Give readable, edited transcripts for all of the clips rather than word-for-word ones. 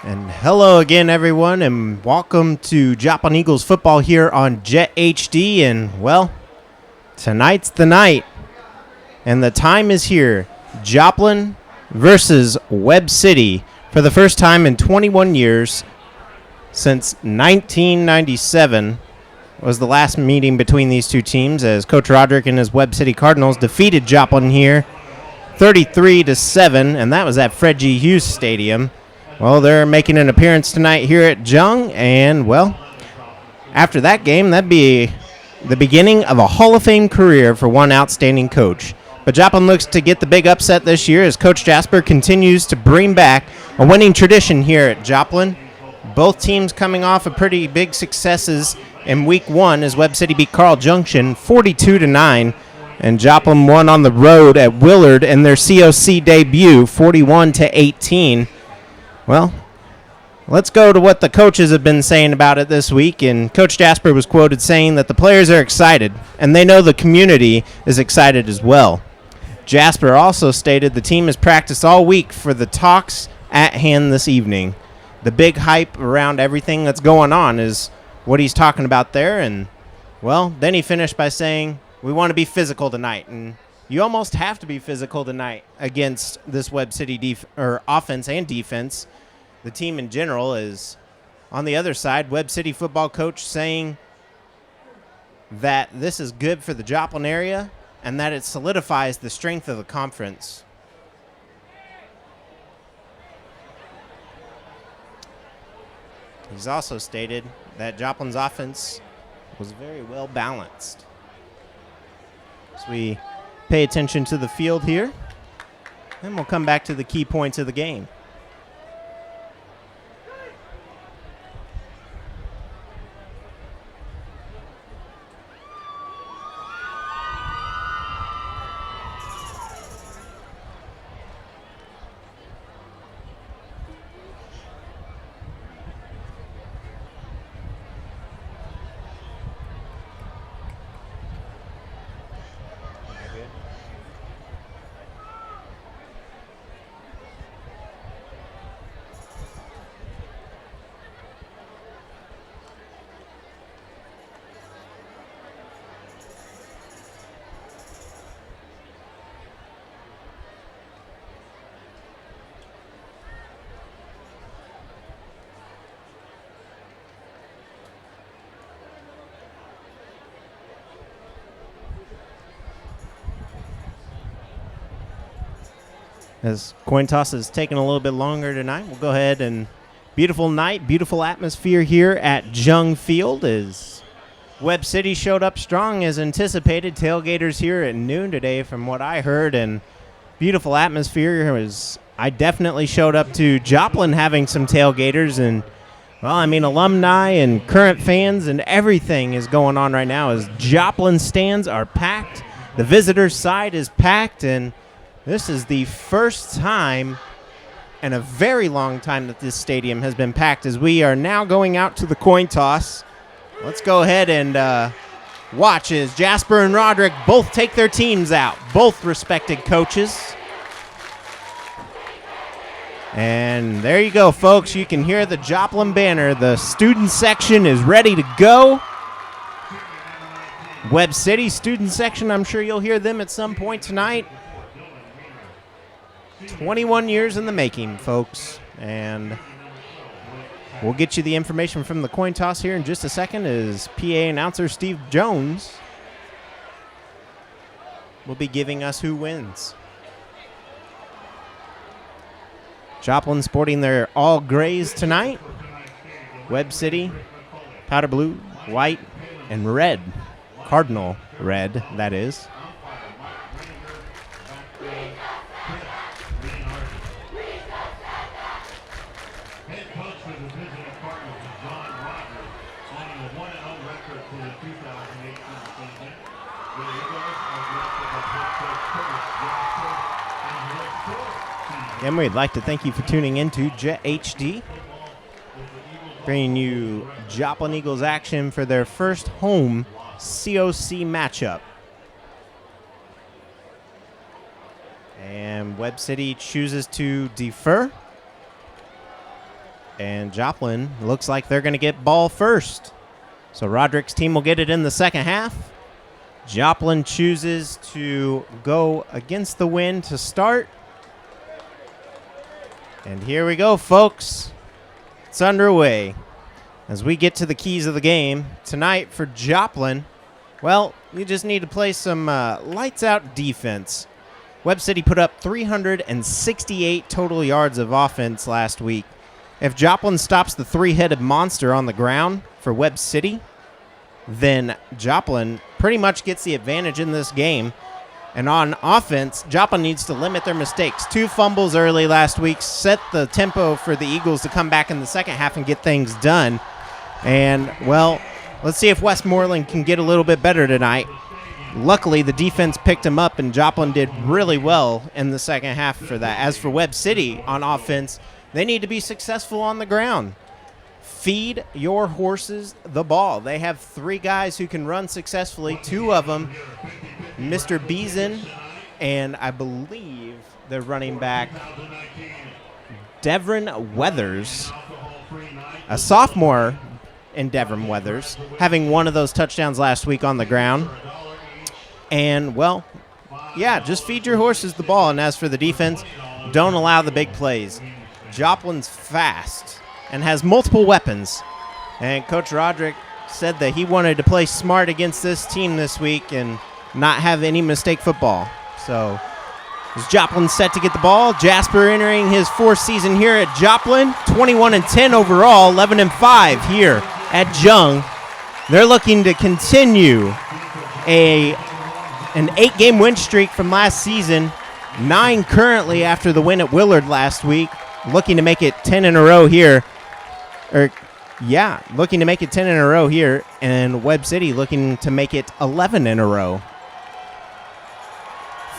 And hello again, everyone, and welcome to Joplin Eagles football here on Jet HD. And, well, tonight's the night, and the time is here. Joplin versus Webb City for the first time in 21 years since 1997 was the last meeting between these two teams, as Coach Roderick and his Webb City Cardinals defeated Joplin here 33-7, and that was at Fred G. Hughes Stadium. Well, they're making an appearance tonight here at Jung, and, well, after that game, that'd be the beginning of a Hall of Fame career for one outstanding coach. But Joplin looks to get the big upset this year as Coach Jasper continues to bring back a winning tradition here at Joplin. Both teams coming off of pretty big successes in Week 1 as Webb City beat Carl Junction 42-9, and Joplin won on the road at Willard in their COC debut 41-18. Well, let's go to what the coaches have been saying about it this week, and Coach Jasper was quoted saying that the players are excited, and they know the community is excited as well. Jasper also stated the team has practiced all week for the talks at hand this evening. The big hype around everything that's going on is what he's talking about there, and, well, then he finished by saying, we want to be physical tonight, and you almost have to be physical tonight against this Webb City offense and defense. The team in general is on the other side. Webb City football coach saying that this is good for the Joplin area and that it solidifies the strength of the conference. He's also stated that Joplin's offense was very well balanced. As we pay attention to the field here, and we'll come back to the key points of the game. As coin toss is taking a little bit longer tonight, we'll go ahead and beautiful night, beautiful atmosphere here at Jung Field as Webb City showed up strong as anticipated. Tailgaters here at noon today from what I heard, and beautiful atmosphere. I definitely showed up to Joplin having some tailgaters, and, well, I mean, alumni and current fans and everything is going on right now as Joplin stands are packed. The visitor side is packed, and this is the first time in a very long time that this stadium has been packed as we are now going out to the coin toss. Let's go ahead and watch as Jasper and Roderick both take their teams out, both respected coaches. And there you go, folks. You can hear the Joplin banner. The student section is ready to go. Webb City student section, I'm sure you'll hear them at some point tonight. 21 years in the making, folks, and we'll get you the information from the coin toss here in just a second as PA announcer Steve Jones will be giving us who wins. Joplin sporting their all grays tonight. Webb City, powder blue, white, and red. Cardinal red, that is. And we'd like to thank you for tuning in to Jet HD, bringing you Joplin Eagles action for their first home COC matchup. And Webb City chooses to defer. And Joplin looks like they're going to get ball first. So Roderick's team will get it in the second half. Joplin chooses to go against the wind to start. And here we go, folks. It's underway. As we get to the keys of the game tonight for Joplin, well, you just need to play some lights-out defense. Webb City put up 368 total yards of offense last week. If Joplin stops the three-headed monster on the ground for Webb City, then Joplin pretty much gets the advantage in this game. And on offense, Joplin needs to limit their mistakes. 2 fumbles early last week set the tempo for the Eagles to come back in the second half and get things done. And, well, let's see if Westmoreland can get a little bit better tonight. Luckily, the defense picked him up, and Joplin did really well in the second half for that. As for Webb City on offense, they need to be successful on the ground. Feed your horses the ball. They have 3 guys who can run successfully. 2 of them, Mr. Beeson, and I believe the running back, Devin Weathers, a sophomore in Devin Weathers, having one of those touchdowns last week on the ground. And, well, yeah, just feed your horses the ball. And as for the defense, don't allow the big plays. Joplin's fast and has multiple weapons. And Coach Roderick said that he wanted to play smart against this team this week and not have any mistake football. So is Joplin set to get the ball? Jasper entering his 4th season here at Joplin. 21-10 overall, 11-5 here at Jung. They're looking to continue an 8-game win streak from last season. 9 currently after the win at Willard last week. Looking to make it 10 in a row here. Looking to make it 10 in a row here. And Webb City looking to make it 11 in a row.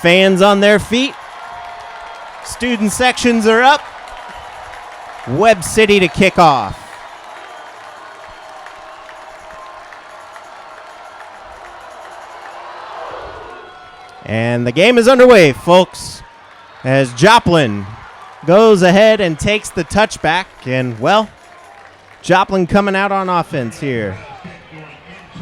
Fans on their feet. Student sections are up. Webb City to kick off. And the game is underway, folks, as Joplin goes ahead and takes the touchback. And, well, Joplin coming out on offense here.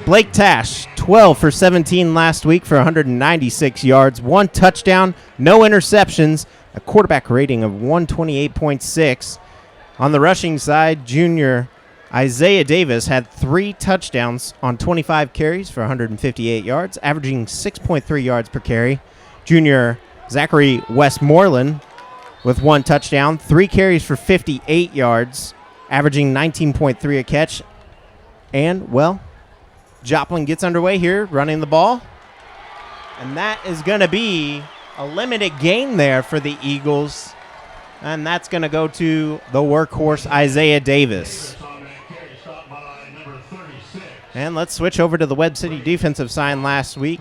Blake Tash, 12 for 17 last week for 196 yards, 1 touchdown, no interceptions, a quarterback rating of 128.6. On the rushing side, junior Isaiah Davis had 3 touchdowns on 25 carries for 158 yards, averaging 6.3 yards per carry. Junior Zachary Westmoreland with 1 touchdown, 3 carries for 58 yards, averaging 19.3 a catch. And, well, Joplin gets underway here, running the ball. And that is going to be a limited gain there for the Eagles. And that's going to go to the workhorse, Isaiah Davis. And let's switch over to the Webb City defensive side last week.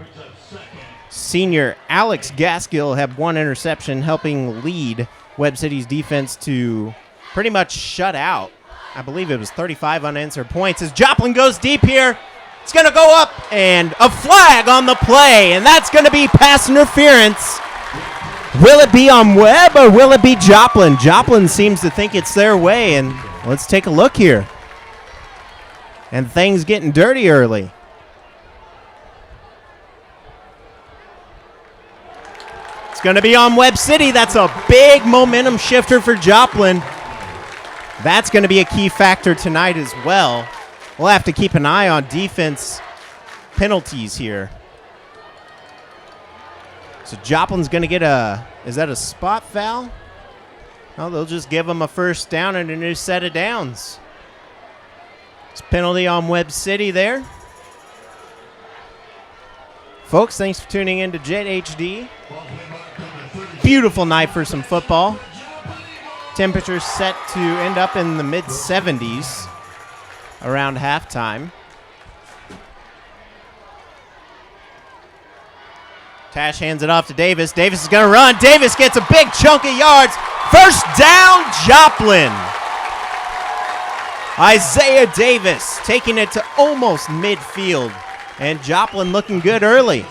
Senior Alex Gaskill had 1 interception, helping lead Webb City's defense to pretty much shut out, I believe it was 35 unanswered points. As Joplin goes deep here, it's going to go up, and a flag on the play, and that's going to be pass interference. Will it be on Webb or will it be Joplin? Joplin seems to think it's their way, and let's take a look here. And things getting dirty early. It's going to be on Webb City. That's a big momentum shifter for Joplin. That's going to be a key factor tonight as well. We'll have to keep an eye on defense penalties here. So Joplin's going to get is that a spot foul? No, they'll just give him a first down and a new set of downs. It's a penalty on Webb City there. Folks, thanks for tuning in to Jet HD. Beautiful night for some football. Temperatures set to end up in the mid-70s around halftime. Tash hands it off to Davis. Davis is going to run. Davis gets a big chunk of yards. First down, Joplin. Isaiah Davis taking it to almost midfield. And Joplin looking good early.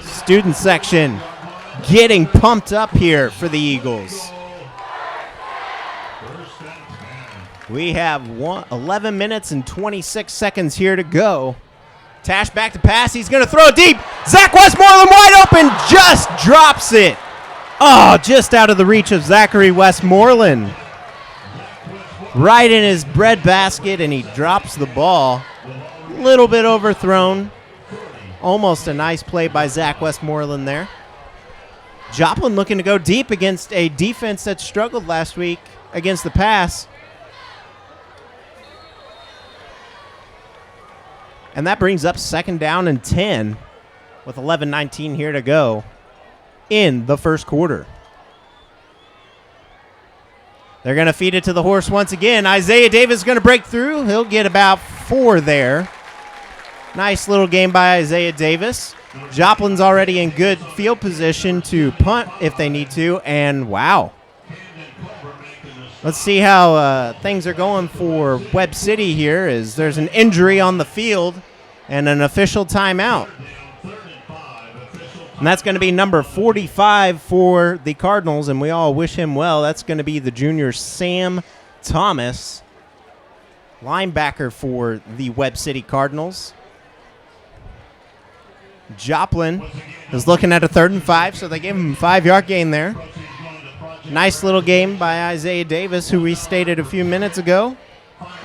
Student section getting pumped up here for the Eagles. We have 11 minutes and 26 seconds here to go. Tash back to pass. He's going to throw it deep. Zach Westmoreland wide open. Just drops it. Oh, just out of the reach of Zachary Westmoreland. Right in his breadbasket, and he drops the ball. A little bit overthrown. Almost a nice play by Zach Westmoreland there. Joplin looking to go deep against a defense that struggled last week against the pass. And that brings up 2nd down and 10 with 11:19 here to go in the first quarter. They're going to feed it to the horse once again. Isaiah Davis is going to break through. He'll get about 4 there. Nice little game by Isaiah Davis. Joplin's already in good field position to punt if they need to. And wow. Let's see how things are going for Webb City here as there's an injury on the field and an official timeout. And that's going to be number 45 for the Cardinals, and we all wish him well. That's going to be the junior Sam Thomas, linebacker for the Webb City Cardinals. Joplin is looking at a 3rd and 5, so they gave him a 5-yard gain there. Nice little game by Isaiah Davis, who we stated a few minutes ago.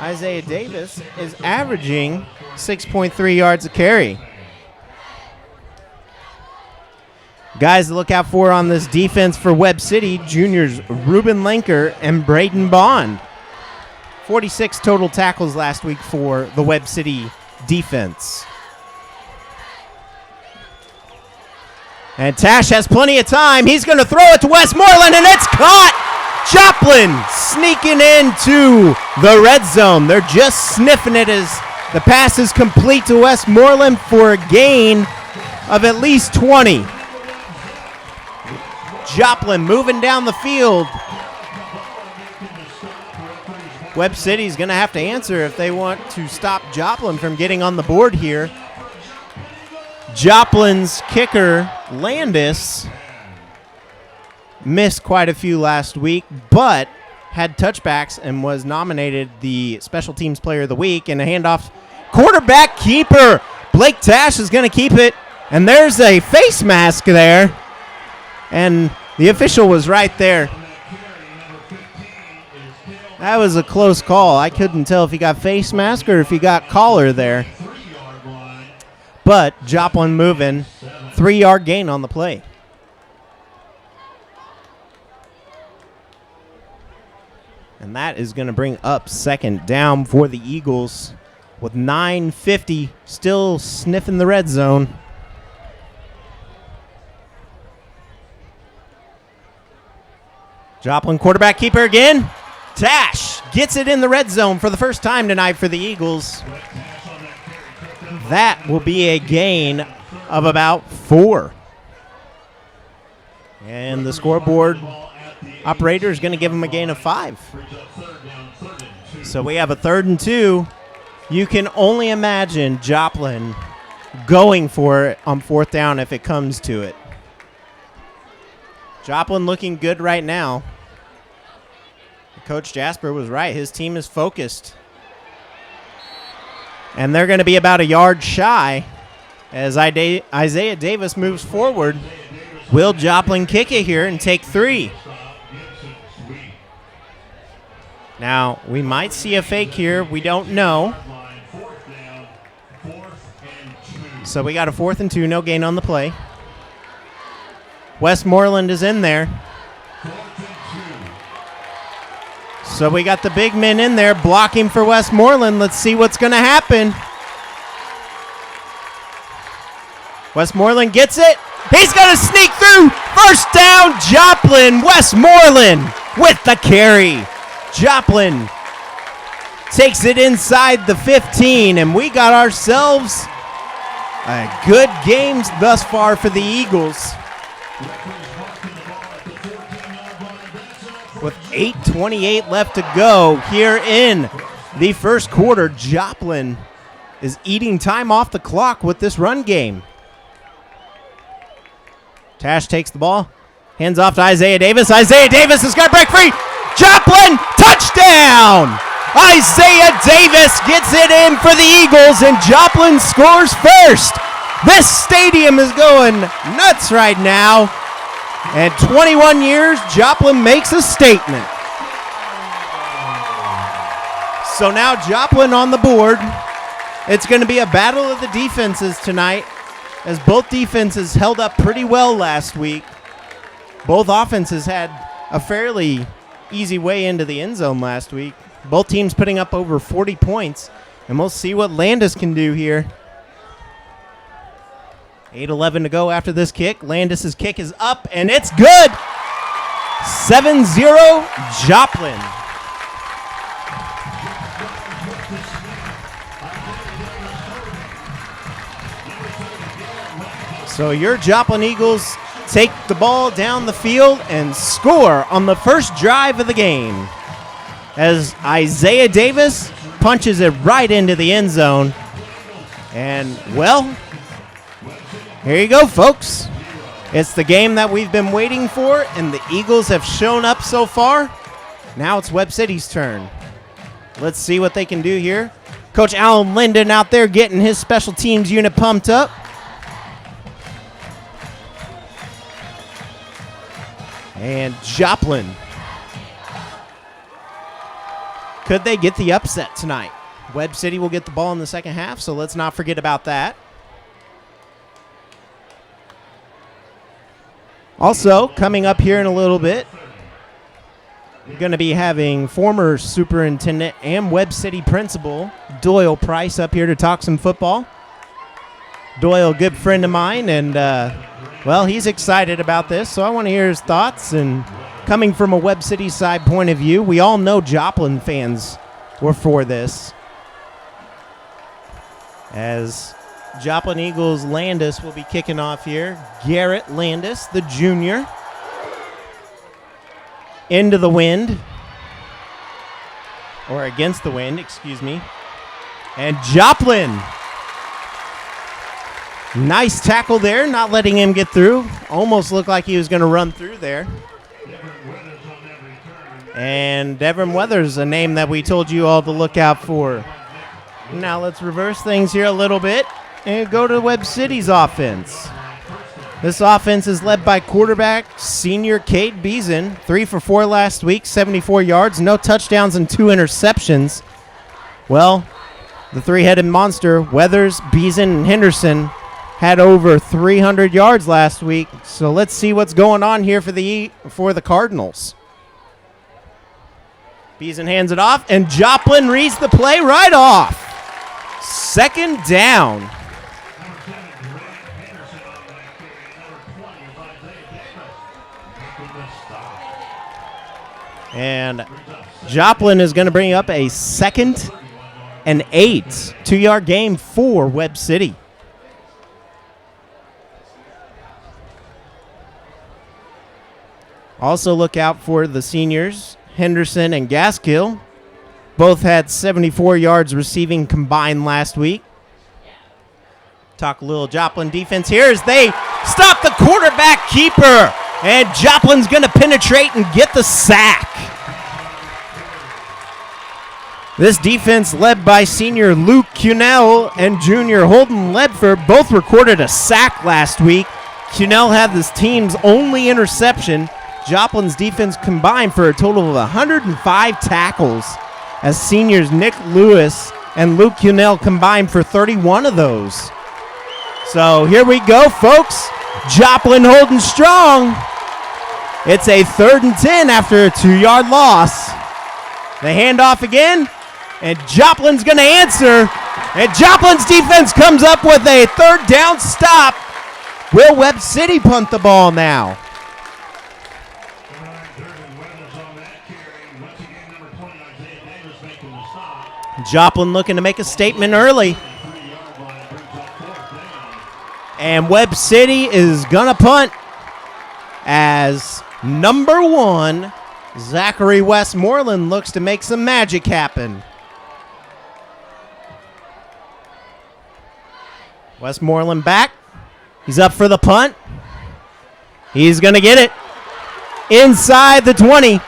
Isaiah Davis is averaging 6.3 yards a carry. Guys to look out for on this defense for Webb City, juniors Ruben Lenker and Braden Bond. 46 total tackles last week for the Webb City defense. And Tash has plenty of time. He's going to throw it to Westmoreland, and it's caught. Joplin sneaking into the red zone. They're just sniffing it as the pass is complete to Westmoreland for a gain of at least 20. Joplin moving down the field. Webb City's going to have to answer if they want to stop Joplin from getting on the board here. Joplin's kicker, Landis, missed quite a few last week, but had touchbacks and was nominated the Special Teams Player of the Week. And a handoff, quarterback keeper. Blake Tash is going to keep it, and there's a face mask there. And the official was right there. That was a close call. I couldn't tell if he got face mask or if he got collar there. But Joplin moving, 3-yard gain on the play. And that is going to bring up 2nd down for the Eagles with 9:50 still sniffing the red zone. Joplin quarterback keeper again. Tash gets it in the red zone for the first time tonight for the Eagles. That will be a gain of about 4. And the scoreboard operator is going to give him a gain of 5. So we have a 3rd and 2. You can only imagine Joplin going for it on 4th down if it comes to it. Joplin looking good right now. Coach Jasper was right. His team is focused. And they're going to be about a yard shy as Isaiah Davis moves forward. Will Joplin kick it here and take 3? Now, we might see a fake here. We don't know. So we got a 4th and 2. No gain on the play. Westmoreland is in there. So we got the big men in there blocking for Westmoreland. Let's see what's going to happen. Westmoreland gets it. He's going to sneak through. 1st down, Joplin. Westmoreland with the carry. Joplin takes it inside the 15, and we got ourselves a good game thus far for the Eagles. With 8:28 left to go here in the first quarter, Joplin is eating time off the clock with this run game. Tash takes the ball. Hands off to Isaiah Davis. Isaiah Davis is going to break free. Joplin, touchdown! Isaiah Davis gets it in for the Eagles, and Joplin scores first. This stadium is going nuts right now. And 21 years, Joplin makes a statement. So now Joplin on the board. It's going to be a battle of the defenses tonight, as both defenses held up pretty well last week. Both offenses had a fairly easy way into the end zone last week. Both teams putting up over 40 points, and we'll see what Landis can do here. 8:11 to go after this kick. Landis' kick is up, and it's good. 7-0 Joplin. So your Joplin Eagles take the ball down the field and score on the first drive of the game, as Isaiah Davis punches it right into the end zone. And, well, here you go, folks. It's the game that we've been waiting for, and the Eagles have shown up so far. Now it's Webb City's turn. Let's see what they can do here. Coach Alan Linden out there getting his special teams unit pumped up. And Joplin. Could they get the upset tonight? Webb City will get the ball in the second half, so let's not forget about that. Also, coming up here in a little bit, we're going to be having former superintendent and Webb City principal Doyle Price up here to talk some football. Doyle, a good friend of mine, and well, he's excited about this, so I want to hear his thoughts. And coming from a Webb City side point of view, we all know Joplin fans were for this, as Joplin Eagles Landis will be kicking off here. Garrett Landis, the junior, into the wind, or against the wind, excuse me. And Joplin, nice tackle there, not letting him get through. Almost looked like he was going to run through there. And Devin Weathers, a name that we told you all to look out for. Now let's reverse things here a little bit and go to Webb City's offense. This offense is led by quarterback senior Cade Beeson, 3 for 4 last week, 74 yards, no touchdowns and 2 interceptions. Well, the three-headed monster, Weathers, Beeson, and Henderson, had over 300 yards last week. So let's see what's going on here for the Cardinals. Beeson hands it off, and Joplin reads the play right off. Second down. And Joplin is going to bring up a 2nd and 8, 2-yard game for Webb City. Also look out for the seniors, Henderson and Gaskill. Both had 74 yards receiving combined last week. Talk a little Joplin defense here as they stop the quarterback keeper. And Joplin's going to penetrate and get the sack. This defense led by senior Luke Cunell and junior Holden Ledford both recorded a sack last week. Cunell had this team's only interception. Joplin's defense combined for a total of 105 tackles, as seniors Nick Lewis and Luke Cunell combined for 31 of those. So here we go, folks. Joplin holding strong. It's a 3rd and 10 after a 2-yard loss. The handoff again, and Joplin's going to answer. And Joplin's defense comes up with a 3rd down stop. Will Webb City punt the ball now? Joplin looking to make a statement early. And Webb City is going to punt, as number 1, Zachary Westmoreland looks to make some magic happen. Westmoreland back. He's up for the punt. He's going to get it inside the 20.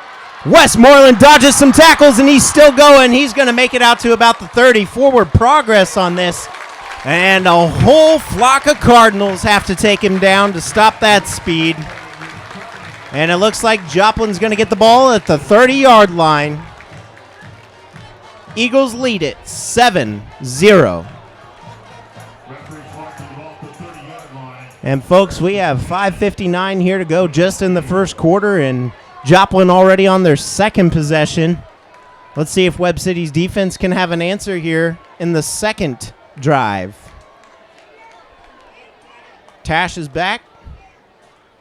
Westmoreland dodges some tackles, and he's still going. He's going to make it out to about the 30. Forward progress on this. And a whole flock of Cardinals have to take him down to stop that speed. And it looks like Joplin's going to get the ball at the 30-yard line. Eagles lead it 7-0. And folks, we have 5:59 here to go just in the first quarter, and Joplin already on their second possession. Let's see if Webb City's defense can have an answer here in the second drive. Tash is back.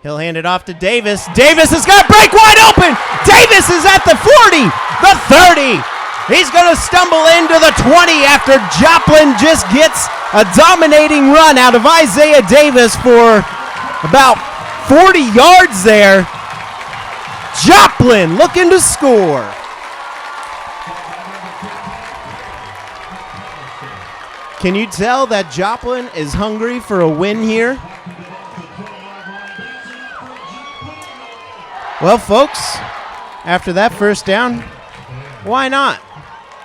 He'll hand it off to Davis. Davis is going to break wide open. Davis is at the 40, the 30. He's going to stumble into the 20 after Joplin just gets a dominating run out of Isaiah Davis for about 40 yards there. Joplin looking to score. Can you tell that Joplin is hungry for a win here? Well, folks, after that first down, why not?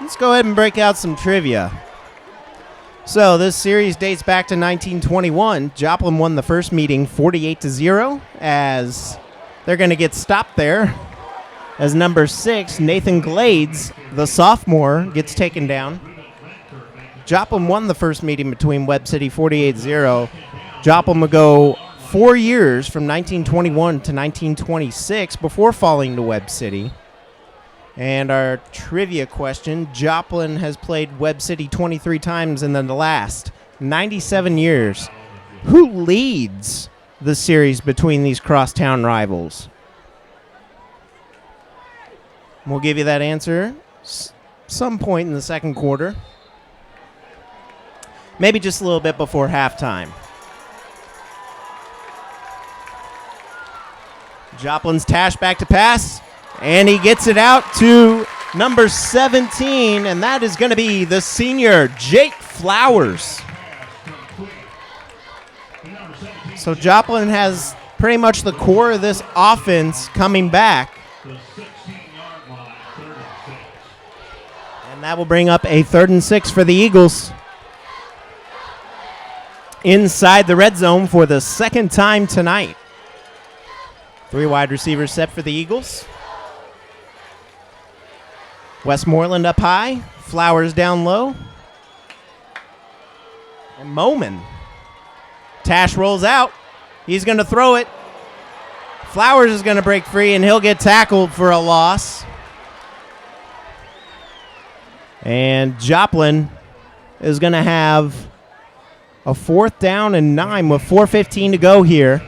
Let's go ahead and break out some trivia. So this series dates back to 1921. Joplin won the first meeting 48-0 as they're going to get stopped there as number 6, Nathan Glades, the sophomore, gets taken down. Joplin won the first meeting between Webb City 48-0. Joplin would go 4 years from 1921 to 1926 before falling to Webb City. And our trivia question, Joplin has played Webb City 23 times in the last 97 years. Who leads the series between these crosstown rivals? We'll give you that answer some point in the second quarter. Maybe just a little bit before halftime. Joplin's Tash back to pass, and he gets it out to number 17, and that is going to be the senior, Jake Flowers. So Joplin has pretty much the core of this offense coming back. And that will bring up a 3rd and 6 for the Eagles. Inside the red zone for the second time tonight. 3 wide receivers set for the Eagles. Westmoreland up high. Flowers down low. And Moman. Tash rolls out. He's going to throw it. Flowers is going to break free, and he'll get tackled for a loss. And Joplin is going to have a 4th down and 9 with 4:15 to go here.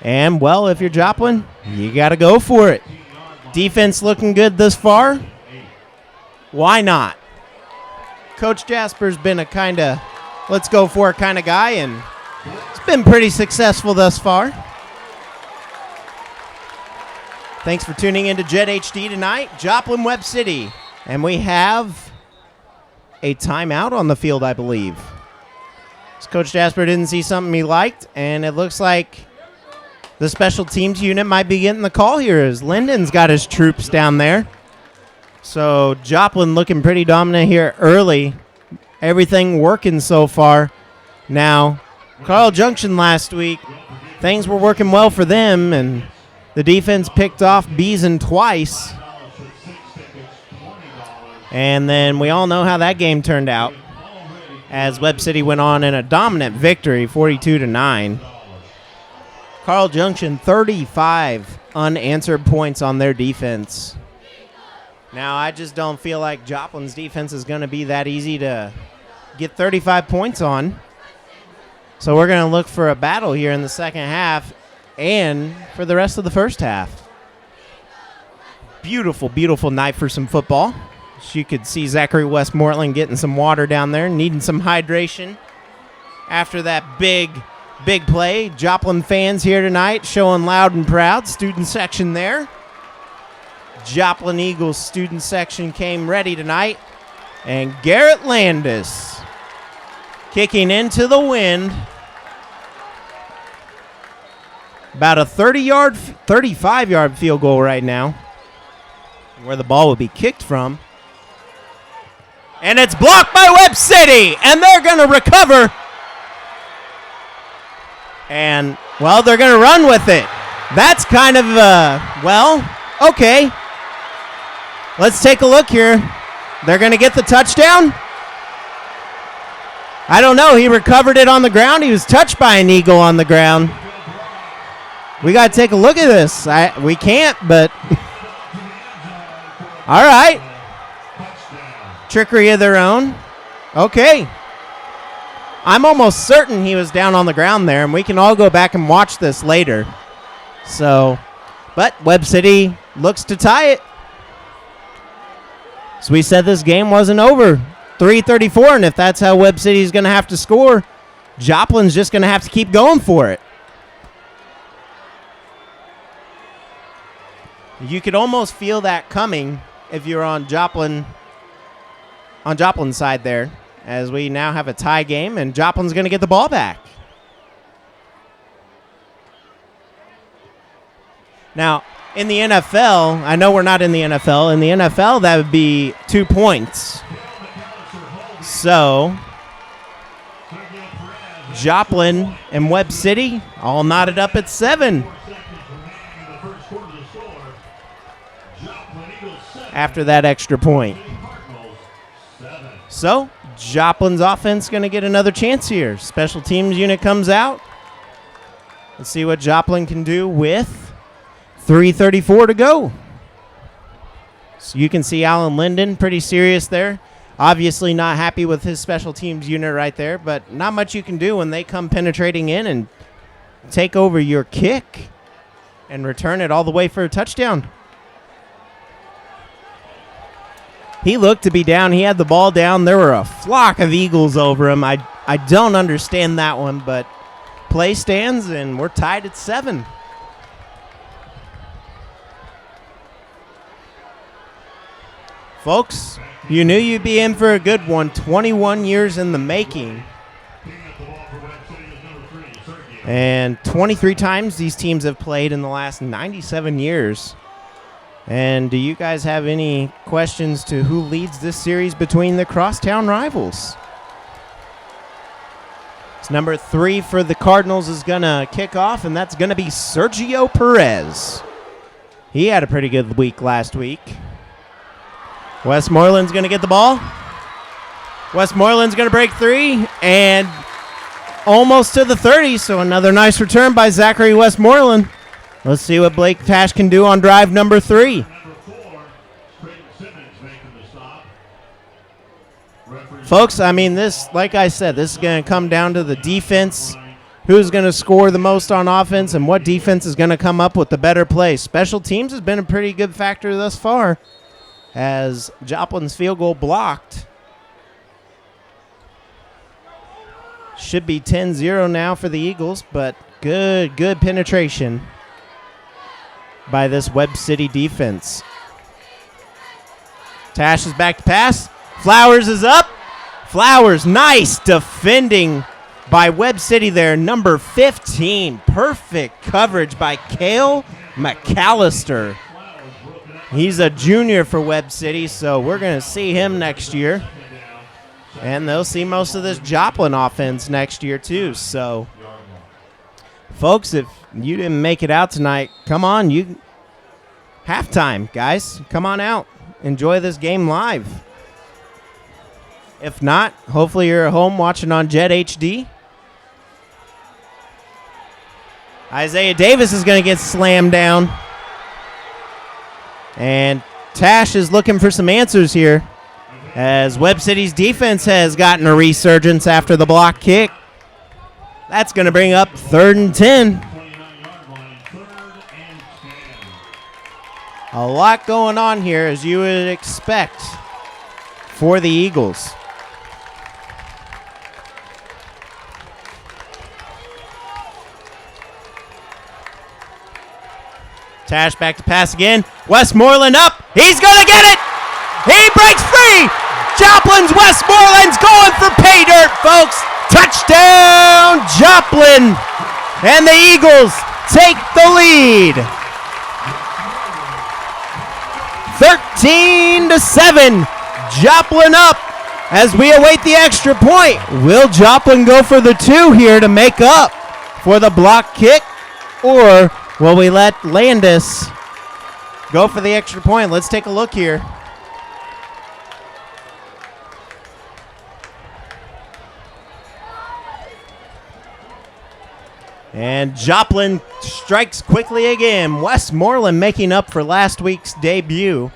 And, well, if you're Joplin, you got to go for it. Defense looking good thus far. Why not? Coach Jasper's been a kind of let's go for it kind of guy, and it's been pretty successful thus far. Thanks for tuning into Jet HD tonight. Joplin, Webb City. And we have a timeout on the field, I believe. Coach Jasper didn't see something he liked, and it looks like the special teams unit might be getting the call here as Linden's got his troops down there. So Joplin looking pretty dominant here early. Everything working so far. Now, Carl Junction last week, things were working well for them, and the defense picked off Beeson twice. And then we all know how that game turned out, as Webb City went on in a dominant victory, 42-9. Carl Junction, 35 unanswered points on their defense. Now, I just don't feel like Joplin's defense is going to be that easy to get 35 points on. So we're going to look for a battle here in the second half and for the rest of the first half. Beautiful, beautiful night for some football. As you could see Zachary Westmoreland getting some water down there, needing some hydration after that big play. Joplin fans here tonight showing loud and proud. Student section there. Joplin Eagles student section came ready tonight. And Garrett Landis kicking into the wind. About a 35-yard field goal right now, where the ball would be kicked from. And it's blocked by Webb City, and they're going to recover. And, well, they're going to run with it. That's kind of, okay. Let's take a look here. They're going to get the touchdown. I don't know. He recovered it on the ground. He was touched by an eagle on the ground. We got to take a look at this. We can't, but all right. Trickery of their own. Okay. I'm almost certain he was down on the ground there, and we can all go back and watch this later. So, but Webb City looks to tie it. So we said this game wasn't over. 3:34, and if that's how Webb City is going to have to score, Joplin's just going to have to keep going for it. You could almost feel that coming if you're on Joplin's side there, as we now have a tie game, and Joplin's going to get the ball back. Now, in the NFL, I know we're not in the NFL. In the NFL, that would be 2 points. So, Joplin and Webb City all knotted up at 7. After that extra point. So, Joplin's offense going to get another chance here. Special teams unit comes out. Let's see what Joplin can do with 3:34 to go. So you can see Alan Linden pretty serious there. Obviously not happy with his special teams unit right there, but not much you can do when they come penetrating in and take over your kick and return it all the way for a touchdown. He looked to be down. He had the ball down. There were a flock of Eagles over him. I don't understand that one, but play stands, and we're tied at 7. Folks, you knew you'd be in for a good one. 21 years in the making. And 23 times these teams have played in the last 97 years. And do you guys have any questions to who leads this series between the crosstown rivals? It's number 3 for the Cardinals is going to kick off, and that's going to be Sergio Perez. He had a pretty good week last week. Westmoreland's going to get the ball. Westmoreland's going to break 3 and almost to the 30, so another nice return by Zachary Westmoreland. Let's see what Blake Tash can do on drive number 3. Folks, I mean, this, like I said, this is going to come down to the defense. Who's going to score the most on offense and what defense is going to come up with the better play. Special teams has been a pretty good factor thus far, as Joplin's field goal blocked. Should be 10-0 now for the Eagles, but good penetration by this Webb City defense. Tash is back to pass. Flowers is up. Flowers, nice defending by Webb City there. Number 15, perfect coverage by Cale McAllister. He's a junior for Webb City, so we're going to see him next year. And they'll see most of this Joplin offense next year too. So, folks, if you didn't make it out tonight, come on. Halftime, guys. Come on out. Enjoy this game live. If not, hopefully you're at home watching on Jet HD. Isaiah Davis is going to get slammed down. And Tash is looking for some answers here, as Webb City's defense has gotten a resurgence after the block kick. That's going to bring up 3rd and 10. A lot going on here, as you would expect, for the Eagles. Tash back to pass again. Westmoreland up. He's going to get it. He breaks free. Joplin's Westmoreland's going for pay dirt, folks. Touchdown, Joplin. And the Eagles take the lead. 13-7. Joplin up as we await the extra point. Will Joplin go for the 2 here to make up for the block kick? Or will we let Landis go for the extra point? Let's take a look here. And Joplin strikes quickly again. Westmoreland making up for last week's debut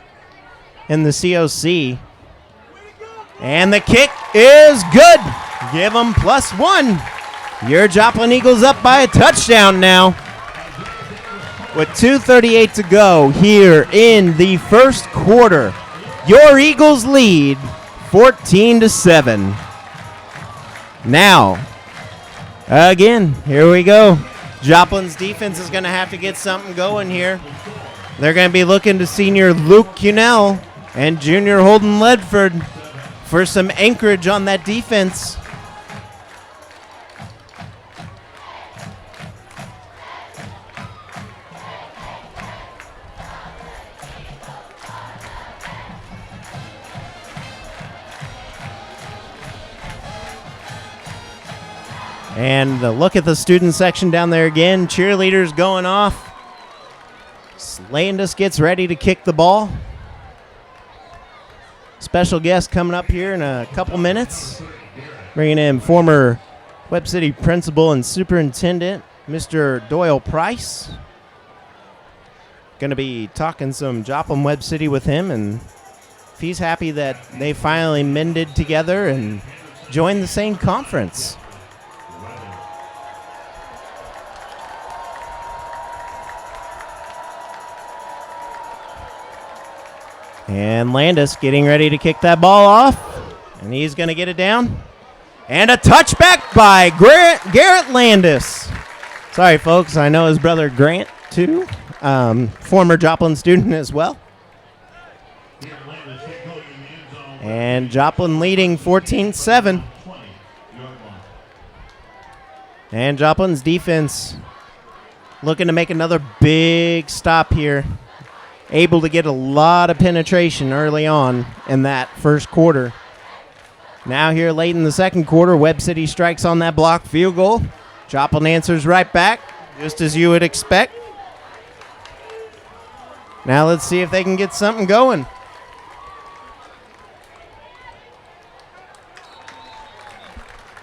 in the COC. And the kick is good. Give them +1. Your Joplin Eagles up by a touchdown now. With 2:38 to go here in the first quarter. Your Eagles lead 14-7. Now, again, here we go. Joplin's defense is going to have to get something going here. They're going to be looking to senior Luke Cunell and junior Holden Ledford for some anchorage on that defense. And look at the student section down there again. Cheerleaders going off. Landis gets ready to kick the ball. Special guest coming up here in a couple minutes. Bringing in former Webb City principal and superintendent, Mr. Doyle Price. Going to be talking some Joplin Webb City with him, and if he's happy that they finally mended together and joined the same conference. And Landis getting ready to kick that ball off. And he's going to get it down. And a touchback by Garrett Landis. Sorry, folks. I know his brother Grant, too. Former Joplin student as well. And Joplin leading 14-7. And Joplin's defense looking to make another big stop here. Able to get a lot of penetration early on in that first quarter. Now here late in the second quarter, Webb City strikes on that block field goal. Joplin answers right back, just as you would expect. Now let's see if they can get something going.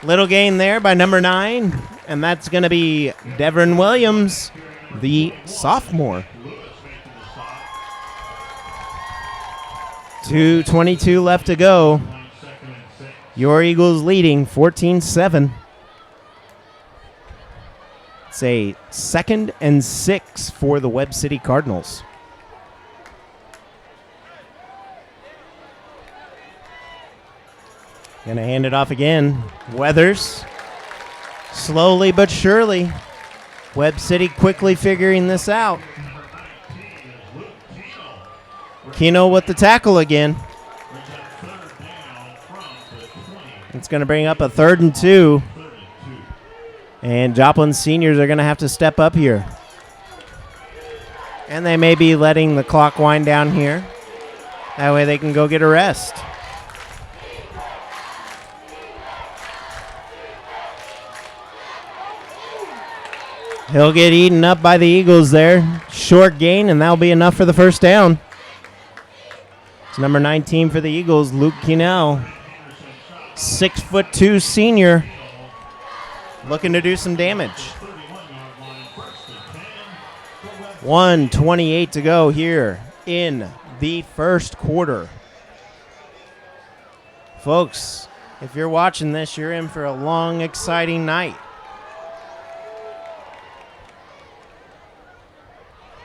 Little gain there by number 9, and that's going to be Devin Williams, the sophomore. 2:22 left to go. Your Eagles leading 14-7. It's a 2nd and 6 for the Webb City Cardinals. Gonna hand it off again. Weathers. Slowly but surely. Webb City quickly figuring this out. Keno with the tackle again. It's going to bring up a 3rd and 2. And Joplin seniors are going to have to step up here. And they may be letting the clock wind down here. That way they can go get a rest. He'll get eaten up by the Eagles there. Short gain, and that'll be enough for the first down. It's number 19 for the Eagles, Luke Cunell. 6'2" senior. Looking to do some damage. 1:28 to go here in the first quarter. Folks, if you're watching this, you're in for a long, exciting night.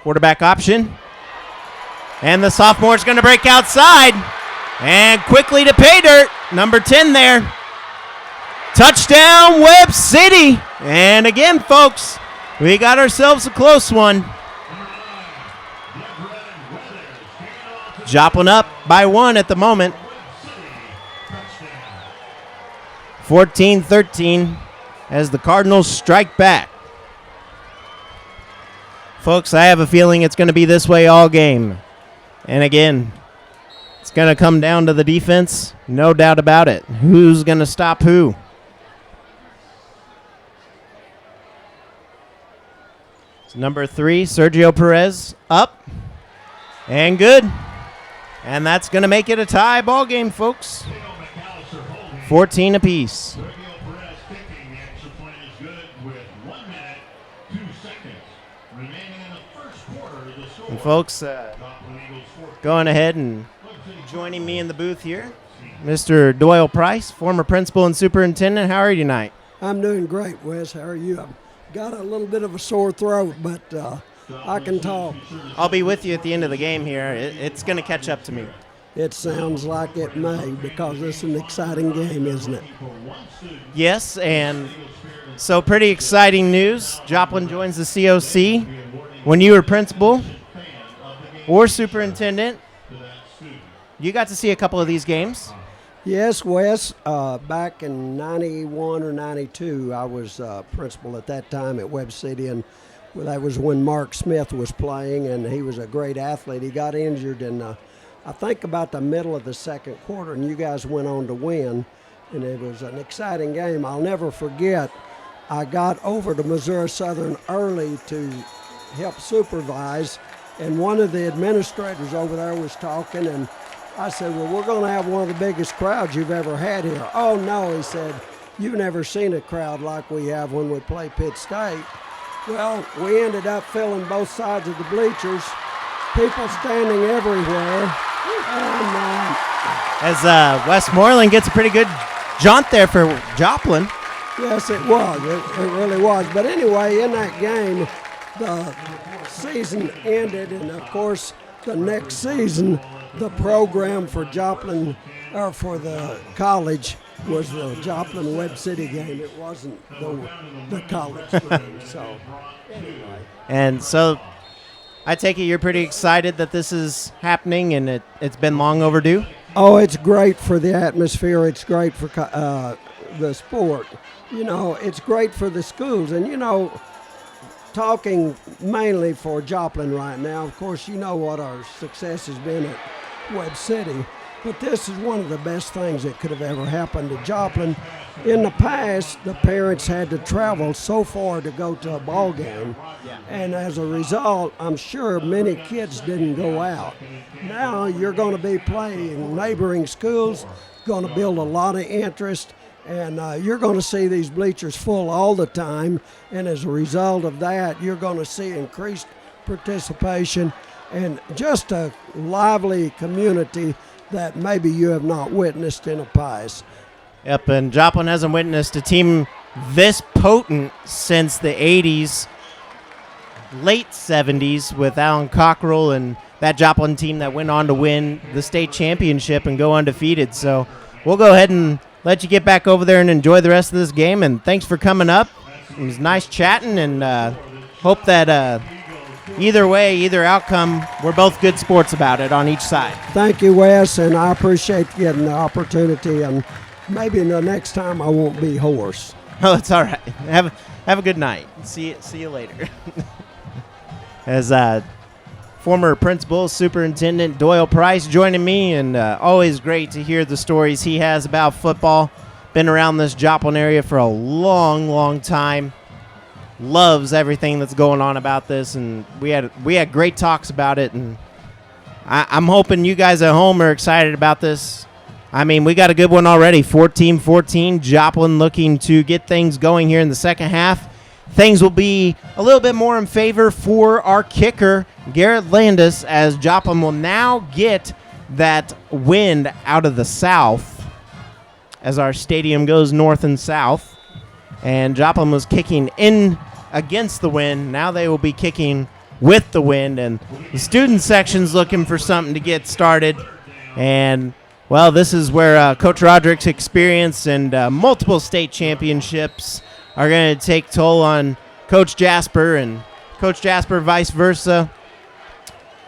Quarterback option. And the sophomore's going to break outside. And quickly to pay dirt. Number 10 there. Touchdown, Webb City. And again, folks, we got ourselves a close one. Joplin up by 1 at the moment. 14-13 as the Cardinals strike back. Folks, I have a feeling it's going to be this way all game. And again, it's going to come down to the defense, no doubt about it. Who's going to stop who? It's number 3, Sergio Perez, up and good. And that's going to make it a tie ball game, folks. 14 apiece. And folks, going ahead and joining me in the booth here, Mr. Doyle Price, former principal and superintendent. How are you tonight? I'm doing great, Wes. How are you? I've got a little bit of a sore throat, but I can talk. I'll be with you at the end of the game here. It's going to catch up to me. It sounds like it may, because it's an exciting game, isn't it? Yes, and so pretty exciting news. Joplin joins the COC. When you were principal or superintendent, you got to see a couple of these games. Yes, Wes. Back in 91 or 92, I was principal at that time at Webb City, and that was when Mark Smith was playing, and he was a great athlete. He got injured, and I think about the middle of the second quarter, and you guys went on to win, and it was an exciting game. I'll never forget, I got over to Missouri Southern early to help supervise, and one of the administrators over there was talking, and I said, well, we're going to have one of the biggest crowds you've ever had here. Oh, no, he said, you've never seen a crowd like we have when we play Pitt State. Well, we ended up filling both sides of the bleachers, people standing everywhere. And, as Westmoreland gets a pretty good jaunt there for Joplin. Yes, it was. It really was. But anyway, in that game, the season ended, and, of course, the next season, the program for Joplin, or for the college, was the Joplin Webb City game. It wasn't the college game. So, anyway. And so I take it you're pretty excited that this is happening, and it's been long overdue? Oh, it's great for the atmosphere. It's great for the sport. You know, it's great for the schools. And, you know, talking mainly for Joplin right now, of course, you know what our success has been at Webb City. But this is one of the best things that could have ever happened to Joplin. In the past, the parents had to travel so far to go to a ball game. And as a result, I'm sure many kids didn't go out. Now you're going to be playing neighboring schools, going to build a lot of interest, and you're going to see these bleachers full all the time. And as a result of that, you're going to see increased participation and just a lively community that maybe you have not witnessed in the past. Yep, and Joplin hasn't witnessed a team this potent since the 80s, late 70s with Alan Cockrell and that Joplin team that went on to win the state championship and go undefeated. So we'll go ahead and let you get back over there and enjoy the rest of this game. And thanks for coming up. It was nice chatting, and hope that either way, either outcome, we're both good sports about it on each side. Thank you, Wes, and I appreciate getting the opportunity, and maybe the next time I won't be hoarse. Oh, it's all right. Have a good night. See you later. As former principal, superintendent Doyle Price joining me, and always great to hear the stories he has about football. Been around this Joplin area for a long, long time. Loves everything that's going on about this, and we had great talks about it, and I'm hoping you guys at home are excited about this. I mean, we got a good one already, 14-14. Joplin looking to get things going here in the second half. Things will be a little bit more in favor for our kicker, Garrett Landis, as Joplin will now get that wind out of the south as our stadium goes north and south. And Joplin was kicking in against the wind. Now they will be kicking with the wind. And the student section's looking for something to get started. And, well, this is where Coach Roderick's experience and multiple state championships are going to take toll on Coach Jasper, and Coach Jasper vice versa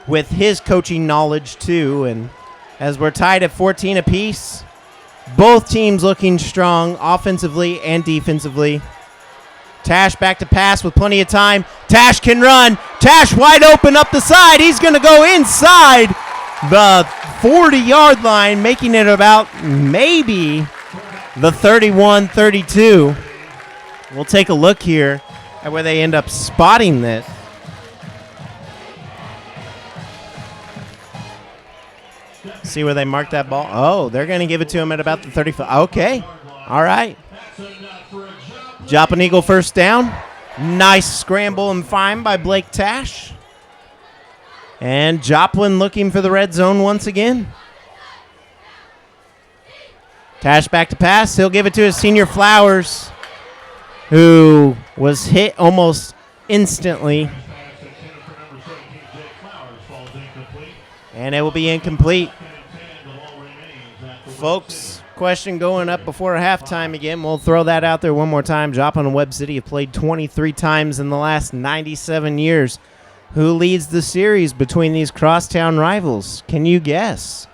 with his coaching knowledge too. And as we're tied at 14 apiece, both teams looking strong offensively and defensively. Tash back to pass with plenty of time. Tash can run. Tash wide open up the side. He's going to go inside the 40-yard line, making it about maybe the 31-32. We'll take a look here at where they end up spotting this. See where they mark that ball. Oh, they're going to give it to him at about the 35. Okay. All right. Joplin Eagle first down. Nice scramble and find by Blake Tash. And Joplin looking for the red zone once again. Tash back to pass. He'll give it to his senior Flowers, who was hit almost instantly. And it will be incomplete. Folks, question going up before halftime again. We'll throw that out there one more time. Joplin and Webb City have played 23 times in the last 97 years. Who leads the series between these crosstown rivals? Can you guess?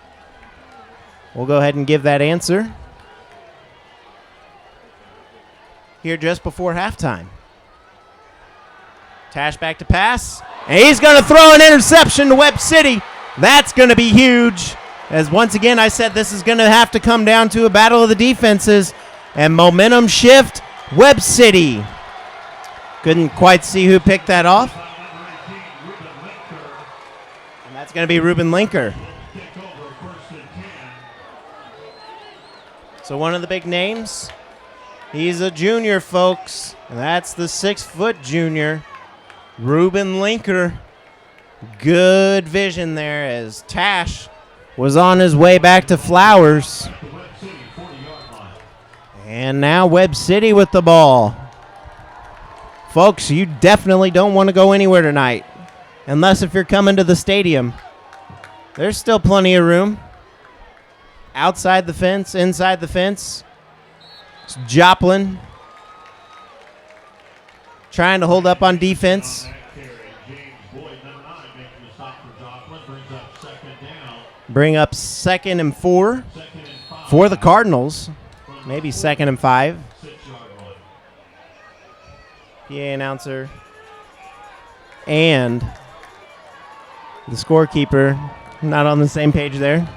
We'll go ahead and give that answer here just before halftime. Tash back to pass. And he's going to throw an interception to Webb City. That's going to be huge. As once again, I said this is going to have to come down to a battle of the defenses. And momentum shift, Webb City. Couldn't quite see who picked that off. And that's going to be Ruben Linker. So one of the big names. He's a junior, folks. And that's the 6-foot junior, Ruben Linker. Good vision there as Tash was on his way back to Flowers. And now Webb City with the ball. Folks, you definitely don't want to go anywhere tonight, unless if you're coming to the stadium. There's still plenty of room. Outside the fence, inside the fence. It's Joplin trying to hold up on defense. Bring up 2nd and 4 for the Cardinals. Maybe 2nd and 5. PA announcer and the scorekeeper not on the same page there.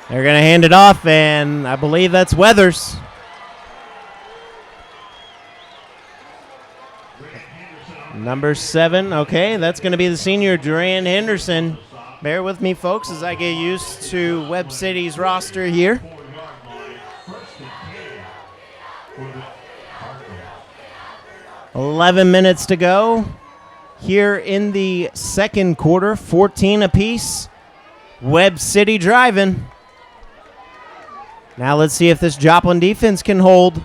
They're going to hand it off, and I believe that's Weathers. Number 7, okay, that's going to be the senior, Duran Henderson. Bear with me, folks, as I get used to Webb City's roster here. $11 minutes to go here in the second quarter, 14 apiece. Webb City driving. Now let's see if this Joplin defense can hold.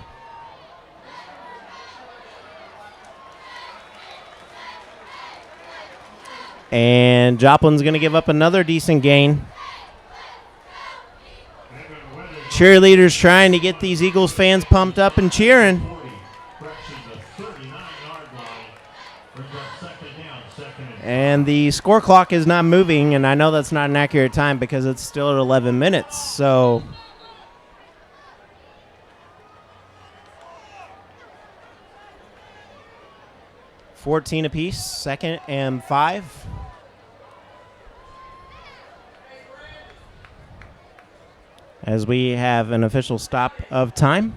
And Joplin's going to give up another decent gain. Cheerleaders trying to get these Eagles fans pumped up and cheering. And the score clock is not moving, and I know that's not an accurate time because it's still at 11 minutes. So 14 apiece, 2nd and 5. As we have an official stop of time.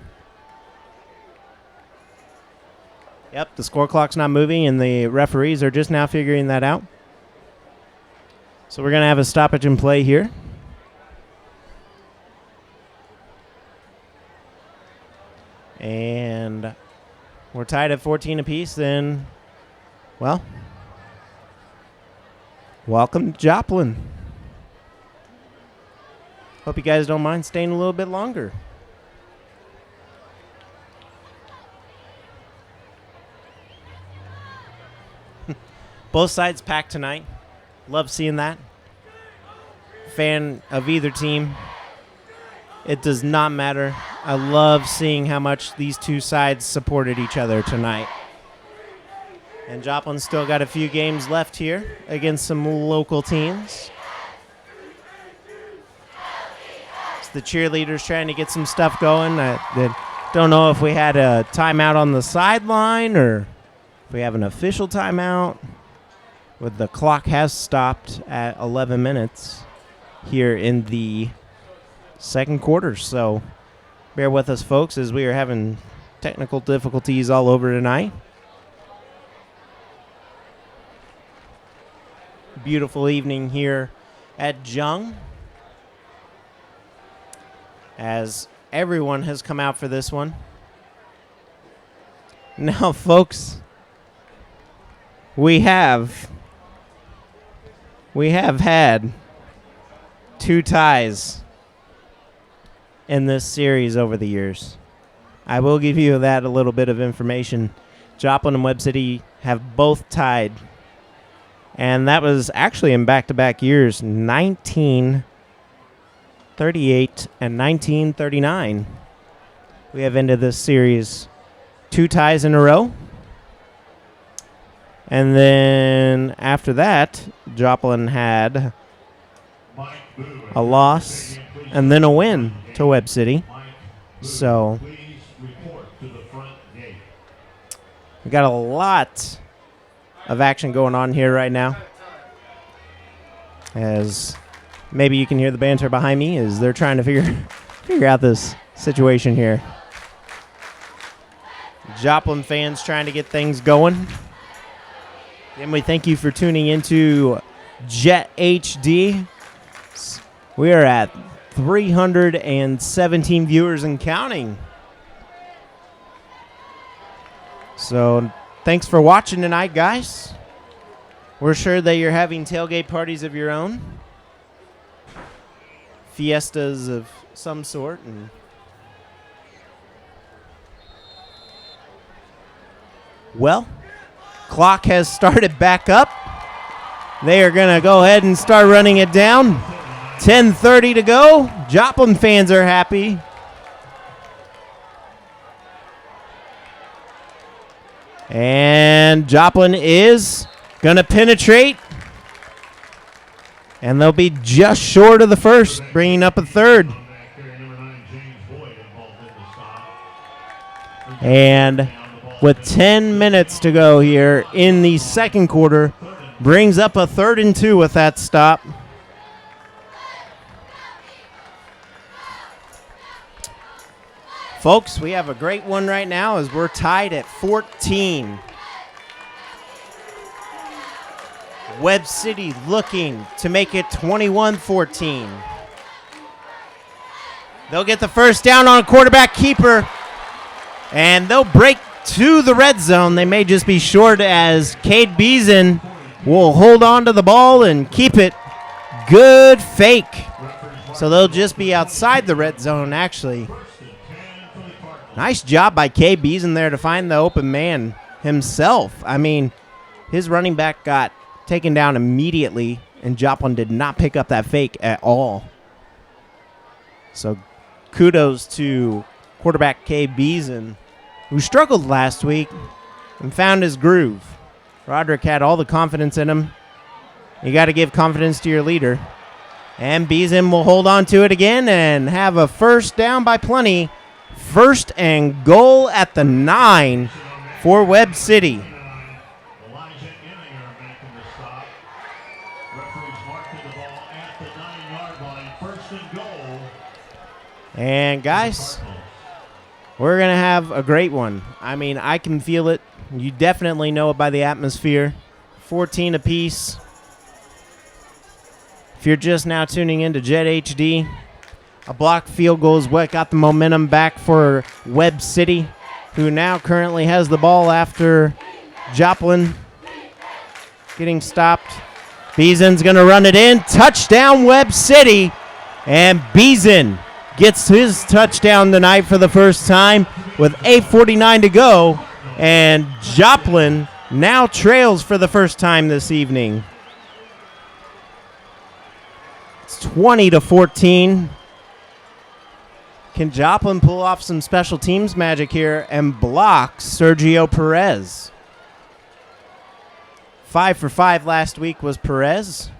Yep, the score clock's not moving, and the referees are just now figuring that out. So we're going to have a stoppage in play here. And we're tied at 14 apiece, then, well, welcome to Joplin. Hope you guys don't mind staying a little bit longer. Both sides packed tonight. Love seeing that. Fan of either team. It does not matter. I love seeing how much these two sides supported each other tonight. And Joplin's still got a few games left here against some local teams. It's the cheerleaders trying to get some stuff going. The Don't know if we had a timeout on the sideline or if we have an official timeout. But the clock has stopped at 11 minutes here in the second quarter. So bear with us, folks, as we are having technical difficulties all over tonight. Beautiful evening here at Jung, as everyone has come out for this one. Now, folks, we have had 2 ties in this series over the years. I will give you that a little bit of information. Joplin and Webb City have both tied, and that was actually in back-to-back years, 1938 and 1939. We have ended this series 2 ties in a row. And then after that, Joplin had a loss and then a win to Webb City. So we got a lot of action going on here right now, as maybe you can hear the banter behind me as they're trying to figure out this situation here. Joplin fans trying to get things going. And we thank you for tuning into Jet HD. We are at 317 viewers and counting. So thanks for watching tonight, guys. We're sure that you're having tailgate parties of your own, fiestas of some sort, and well, clock has started back up. They are going to go ahead and start running it down. 10:30 to go. Joplin fans are happy. And Joplin is going to penetrate. And they'll be just short of the first, bringing up a third. And with 10 minutes to go here in the second quarter, brings up a 3rd and 2 with that stop. Folks, we have a great one right now as we're tied at 14. Webb City looking to make it 21-14. They'll get the first down on a quarterback keeper, and they'll break to the red zone. They may just be short, as Cade Beeson will hold on to the ball and keep it. Good fake. So they'll just be outside the red zone, actually. Nice job by Cade Beeson there to find the open man himself. I mean, his running back got taken down immediately, and Joplin did not pick up that fake at all. So kudos to quarterback Cade Beeson, who struggled last week and found his groove. Roderick had all the confidence in him. You got to give confidence to your leader. And Beeson will hold on to it again and have a first down by plenty. 1st and goal at the 9 for Webb City. And guys, we're going to have a great one. I mean, I can feel it. You definitely know it by the atmosphere. 14 apiece. If you're just now tuning in to Jet HD, a blocked field goal is what got the momentum back for Webb City, who now currently has the ball after Joplin getting stopped. Beeson's going to run it in. Touchdown, Webb City. And Beeson gets his touchdown tonight for the first time with 8:49 to go. And Joplin now trails for the first time this evening. It's 20-14. Can Joplin pull off some special teams magic here and block Sergio Perez? 5 for 5 last week was Perez.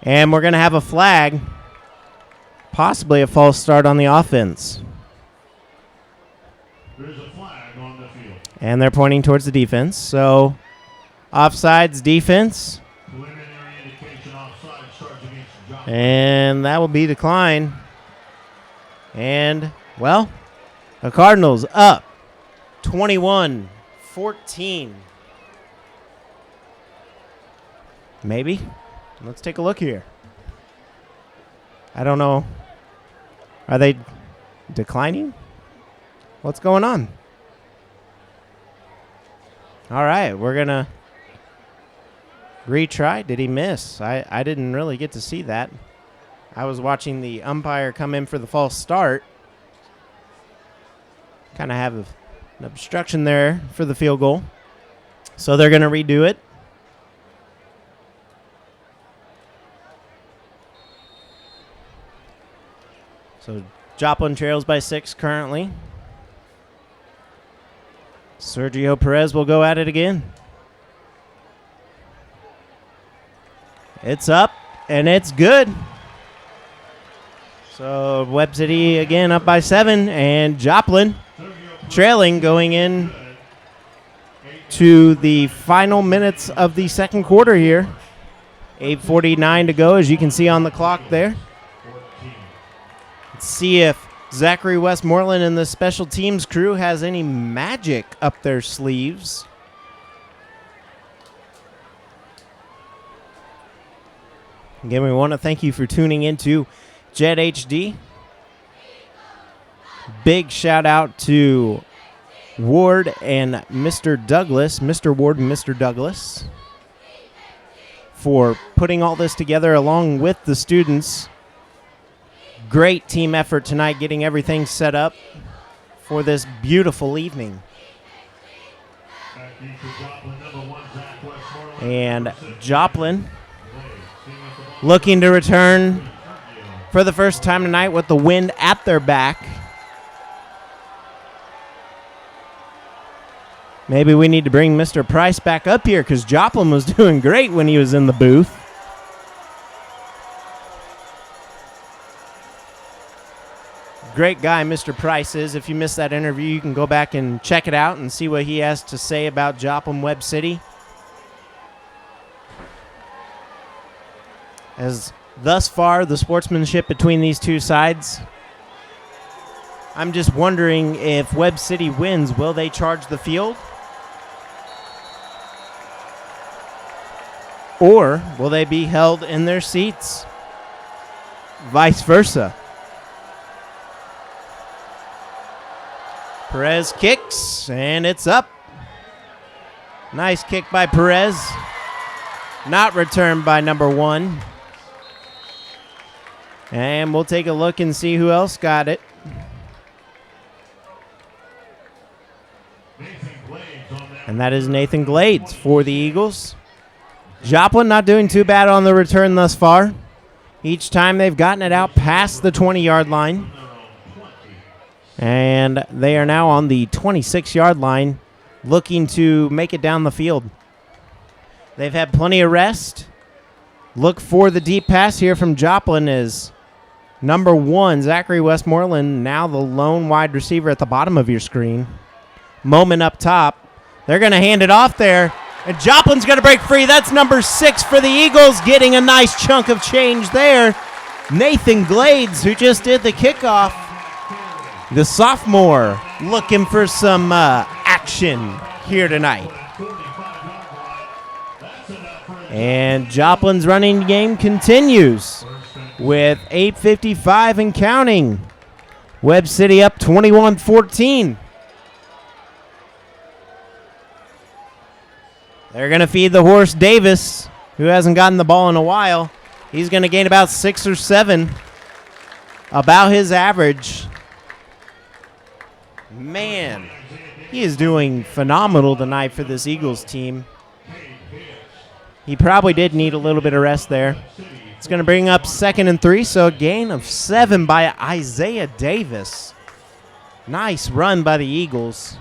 And we're going to have a flag possibly a false start on the offense. There's a flag on the field. And they're pointing towards the defense. So, offsides defense. Preliminary indication offside starts against Joplin. And that will be declined. And, well, the Cardinals up 21-14. Maybe. Let's take a look here. I don't know. Are they declining? What's going on? All right, we're going to retry. Did he miss? I didn't really get to see that. I was watching the umpire come in for the false start. Kind of have an obstruction there for the field goal. So they're going to redo it. So Joplin trails by 6 currently. Sergio Perez will go at it again. It's up, and it's good. So Webb City again up by 7, and Joplin trailing going in to the final minutes of the second quarter here. 8:49 to go, as you can see on the clock there. Let's see if Zachary Westmoreland and the special teams crew has any magic up their sleeves. Again, we want to thank you for tuning into Jet HD. Big shout out to Ward and Mr. Douglas, Mr. Ward and Mr. Douglas, for putting all this together along with the students. Great team effort tonight, getting everything set up for this beautiful evening. And Joplin looking to return for the first time tonight with the wind at their back. Maybe we need to bring Mr. Price back up here because Joplin was doing great when he was in the booth. Great guy Mr. Price is. If you missed that interview, you can go back and check it out and see what he has to say about Joplin Webb City. As thus far, the sportsmanship between these two sides, I'm just wondering if Webb City wins, will they charge the field? Or will they be held in their seats? Vice versa. Perez kicks, and it's up. Nice kick by Perez. Not returned by number 1. And we'll take a look and see who else got it. And that is Nathan Glades for the Eagles. Joplin not doing too bad on the return thus far. Each time they've gotten it out past the 20-yard line. And they are now on the 26-yard line, looking to make it down the field. They've had plenty of rest. Look for the deep pass here from Joplin as number 1, Zachary Westmoreland, now the lone wide receiver at the bottom of your screen. Moment up top. They're going to hand it off there, and Joplin's going to break free. That's number 6 for the Eagles, getting a nice chunk of change there. Nathan Glades, who just did the kickoff. The sophomore looking for some action here tonight. And Joplin's running game continues with 8:55 and counting. Webb City up 21-14. They're going to feed the horse Davis, who hasn't gotten the ball in a while. He's going to gain about 6 or 7, about his average. Man, he is doing phenomenal tonight for this Eagles team. He probably did need a little bit of rest there. It's going to bring up 2nd and 3, so a gain of 7 by Isaiah Davis. Nice run by the Eagles.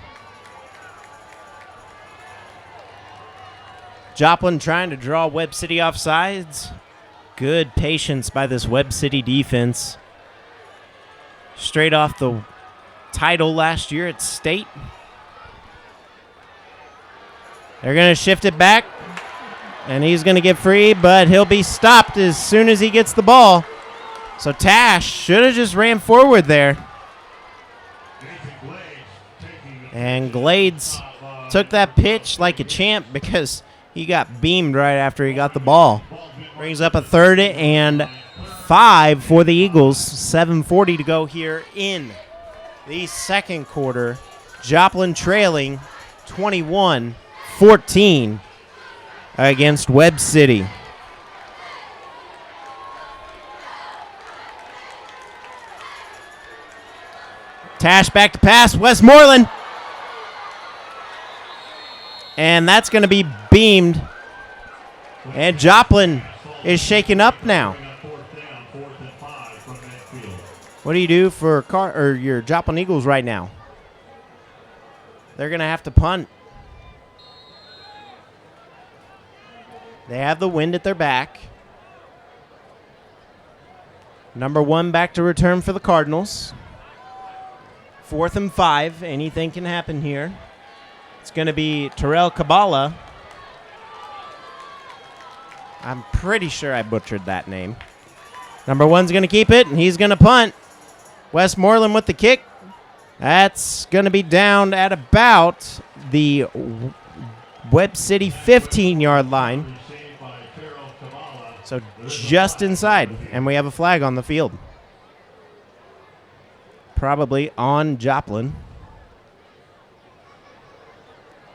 Joplin trying to draw Webb City off sides. Good patience by this Webb City defense. straight off the title last year at state. They're going to shift it back, and he's going to get free, but he'll be stopped as soon as he gets the ball. So Tash should have just ran forward there. And Glades took that pitch like a champ because he got beamed right after he got the ball. Brings up a 3rd and 5 for the Eagles. 7:40 to go here in the second quarter. Joplin trailing 21-14 against Webb City. Tash back to pass. Westmoreland. And that's going to be beamed. And Joplin is shaken up now. What do you do for your Joplin Eagles right now? They're going to have to punt. They have the wind at their back. Number 1 back to return for the Cardinals. 4th and 5. Anything can happen here. It's going to be Terrell Kabbalah. I'm pretty sure I butchered that name. Number 1's going to keep it, and he's going to punt. Westmoreland with the kick. That's going to be down at about the Webb City 15-yard line. So just inside, and we have a flag on the field. Probably on Joplin.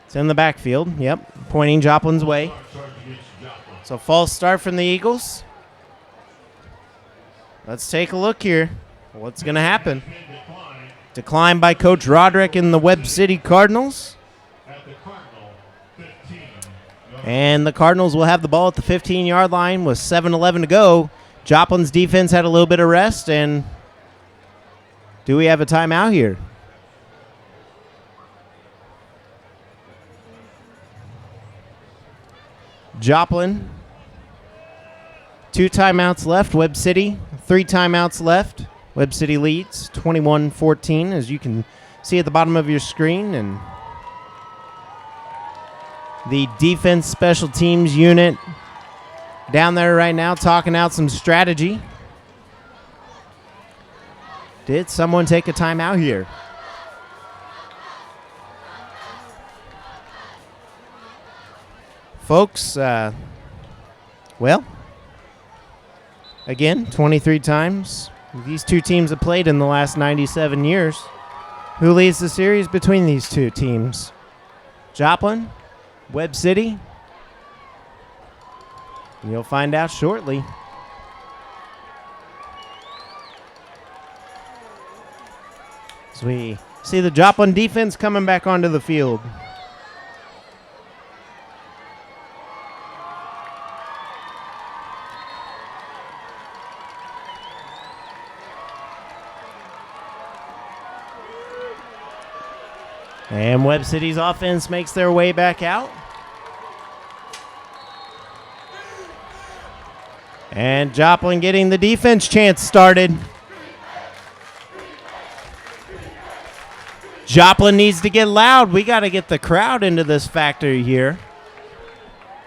It's in the backfield, yep, pointing Joplin's way. So false start from the Eagles. Let's take a look here. What's going to happen? Decline by Coach Roderick in the Webb City Cardinals. And the Cardinals will have the ball at the 15-yard line with 7:11 to go. Joplin's defense had a little bit of rest, and do we have a timeout here? Joplin, 2 timeouts left. Webb City, 3 timeouts left. Webb City leads 21-14, as you can see at the bottom of your screen. And the defense special teams unit down there right now talking out some strategy. Did someone take a timeout here? Folks, well, again, 23 times. These two teams have played in the last 97 years. Who leads the series between these two teams? Joplin, Webb City? You'll find out shortly. As we see the Joplin defense coming back onto the field. And Webb City's offense makes their way back out. And Joplin getting the defense chance started. Joplin needs to get loud. We got to get the crowd into this factory here.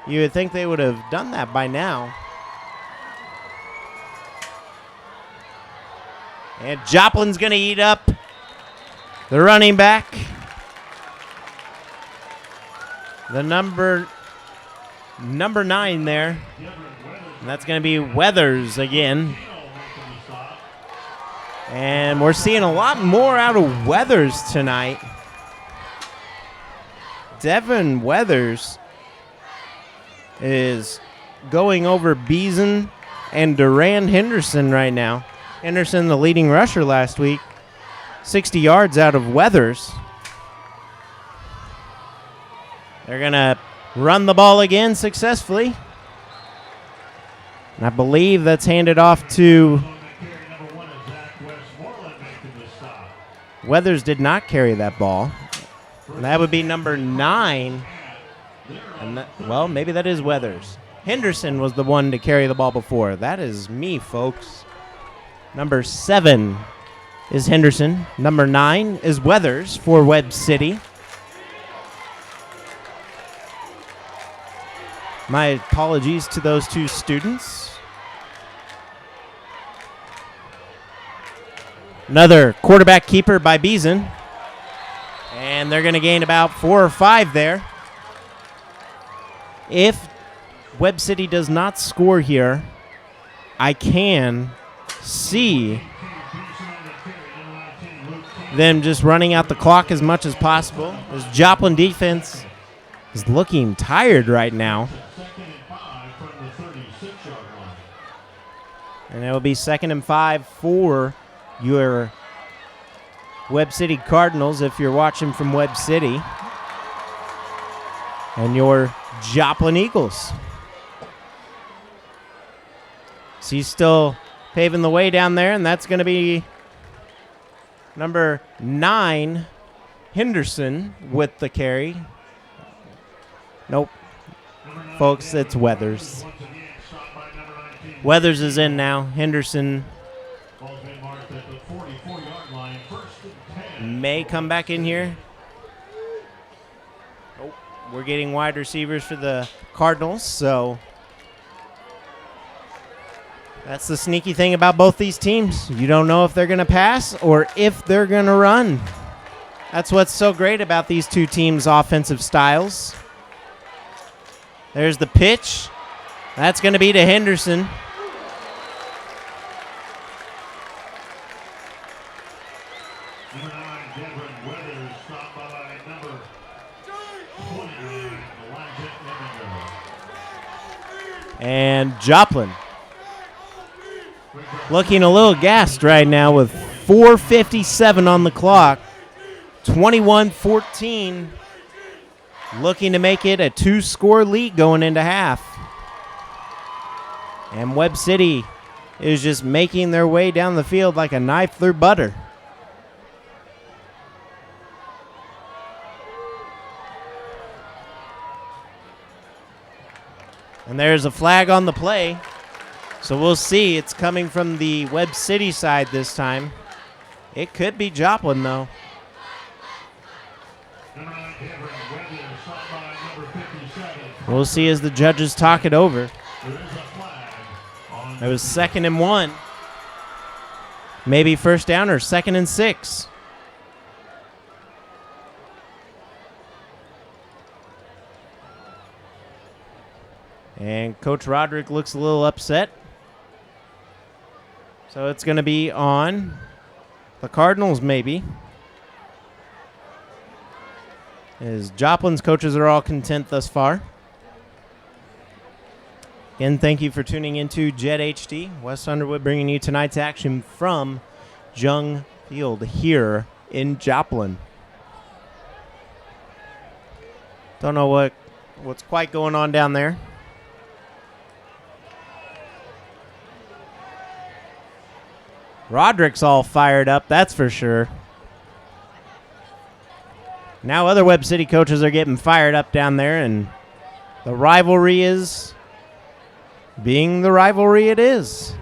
You would think they would have done that by now. And Joplin's going to eat up the running back. The number 9 there. And that's going to be Weathers again. And we're seeing a lot more out of Weathers tonight. Devin Weathers is going over Beason and Duran Henderson right now. Henderson, the leading rusher last week. 60 yards out of Weathers. They're going to run the ball again successfully. And I believe that's handed off to... Weathers did not carry that ball. And that would be number 9. And well, maybe that is Weathers. Henderson was the one to carry the ball before. That is me, folks. Number 7 is Henderson. Number 9 is Weathers for Webb City. My apologies to those two students. Another quarterback keeper by Beeson. And they're going to gain about 4 or 5 there. If Webb City does not score here, I can see them just running out the clock as much as possible. This Joplin defense is looking tired right now. And it will be 2nd and 5 for your Webb City Cardinals if you're watching from Webb City. And your Joplin Eagles. So he's still paving the way down there, and that's going to be number 9, Henderson, with the carry. Nope. Folks, it's Weathers. Weathers is in now. Henderson may come back in here. Nope. We're getting wide receivers for the Cardinals, so that's the sneaky thing about both these teams. You don't know if they're going to pass or if they're going to run. That's what's so great about these two teams' offensive styles. There's the pitch. That's going to be to Henderson. And Joplin looking a little gassed right now with 4:57 on the clock. 21-14. Looking to make it a 2-score lead going into half. And Webb City is just making their way down the field like a knife through butter. And there's a flag on the play. So we'll see. It's coming from the Webb City side this time. It could be Joplin, though. We'll see as the judges talk it over. It was 2nd and 1. Maybe first down or 2nd and 6. And Coach Roderick looks a little upset. So it's going to be on the Cardinals, maybe. As Joplin's coaches are all content thus far. Again, thank you for tuning into Jet HD. West Underwood bringing you tonight's action from Jung Field here in Joplin. Don't know what's quite going on down there. Roderick's all fired up, that's for sure. Now other Webb City coaches are getting fired up down there, and the rivalry is being the rivalry it is.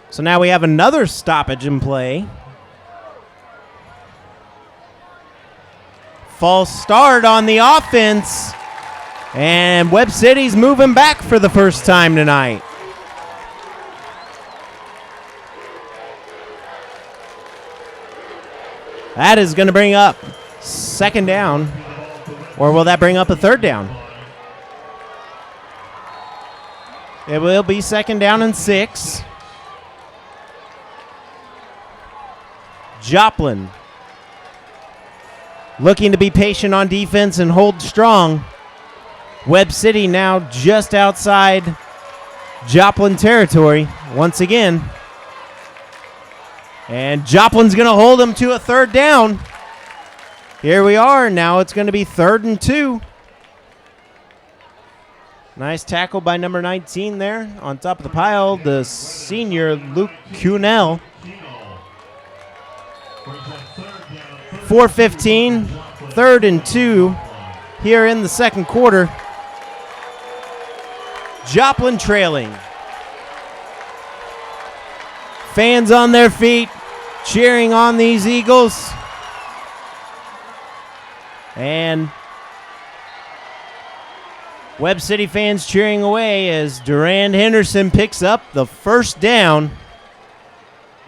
So now we have another stoppage in play. False start on the offense, and Webb City's moving back for the first time tonight. That is going to bring up 2nd down, or will that bring up a 3rd down? It will be 2nd down and 6. Joplin looking to be patient on defense and hold strong. Webb City now just outside Joplin territory once again. And Joplin's going to hold them to a 3rd down. Here we are. Now it's going to be 3rd and 2. Nice tackle by number 19 there on top of the pile, the senior Luke Cunell. 4:15, 3rd and 2 here in the 2nd quarter. Joplin trailing. Fans on their feet, cheering on these Eagles. And Webb City fans cheering away as Durand Henderson picks up the first down.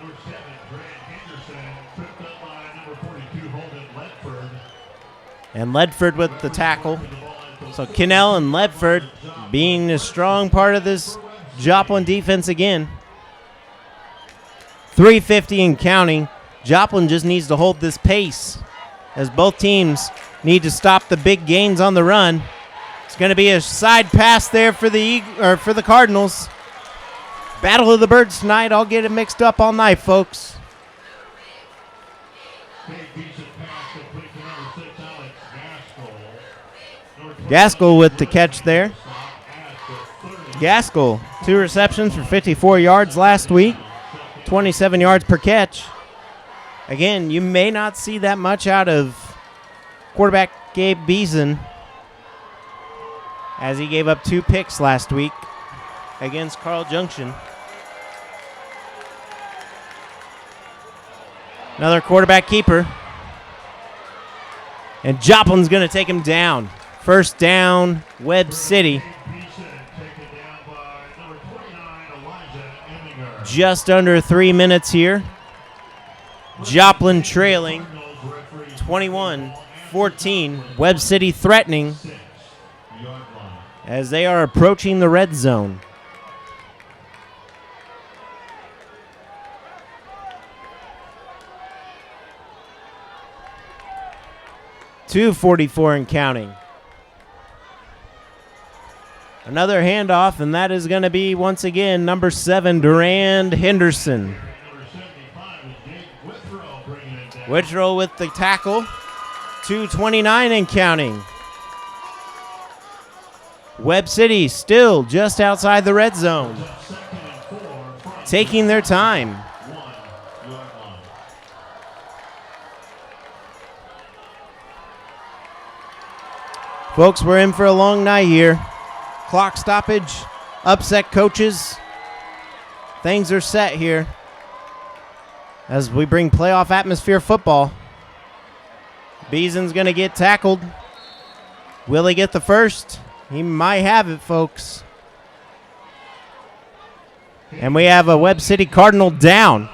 Number 7, Grant Henderson, tripped up by number 42, Holden Ledford. And Ledford with the tackle. So Kinnell and Ledford being a strong part of this Joplin defense again. 3:50 and counting. Joplin just needs to hold this pace as both teams need to stop the big gains on the run. It's going to be a side pass there for the Cardinals. Battle of the Birds tonight. I'll get it mixed up all night, folks. Gaskell with the catch there. Gaskell, 2 receptions for 54 yards last week, 27 yards per catch. Again, you may not see that much out of quarterback Gabe Beeson, as he gave up 2 picks last week against Carl Junction. Another quarterback keeper. And Joplin's going to take him down. First down, Webb City. Just under 3 minutes here. Joplin trailing 21-14. Webb City threatening as they are approaching the red zone. .244 and counting. Another handoff, and that is going to be, once again, number 7, Durand Henderson. Wittrow with the tackle. 2:29 and counting. Webb City still just outside the red zone, taking their time. Folks, we're in for a long night here. Clock stoppage, upset coaches. Things are set here as we bring playoff atmosphere football. Beeson's going to get tackled. Will he get the first? He might have it, folks. And we have a Webb City Cardinal down.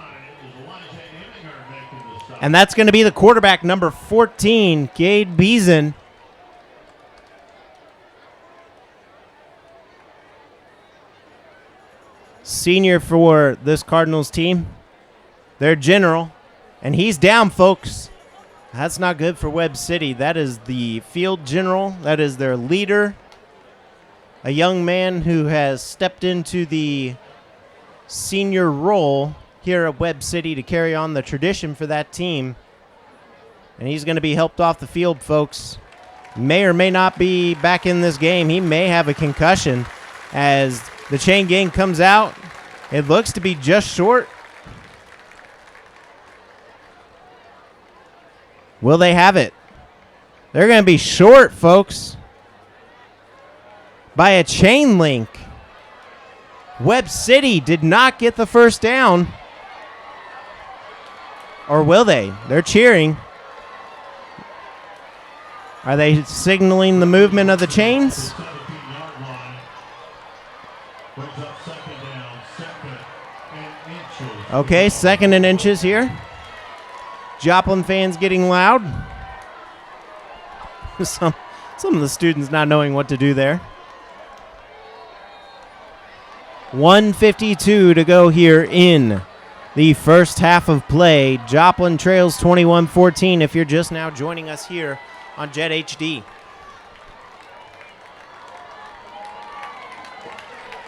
And that's going to be the quarterback, number 14, Gade Beeson. Senior for this Cardinals team. Their general. And he's down, folks. That's not good for Webb City. That is the field general. That is their leader. A young man who has stepped into the senior role here at Webb City to carry on the tradition for that team. And he's going to be helped off the field, folks. May or may not be back in this game. He may have a concussion as the chain gang comes out. It looks to be just short. Will they have it? They're going to be short, folks, by a chain link. Webb City did not get the first down. Or will they? They're cheering. Are they signaling the movement of the chains? Okay, 2nd and inches here. Joplin fans getting loud. Some of the students not knowing what to do there. 1:52 to go here in the first half of play. Joplin trails 21-14 if you're just now joining us here on Jet HD.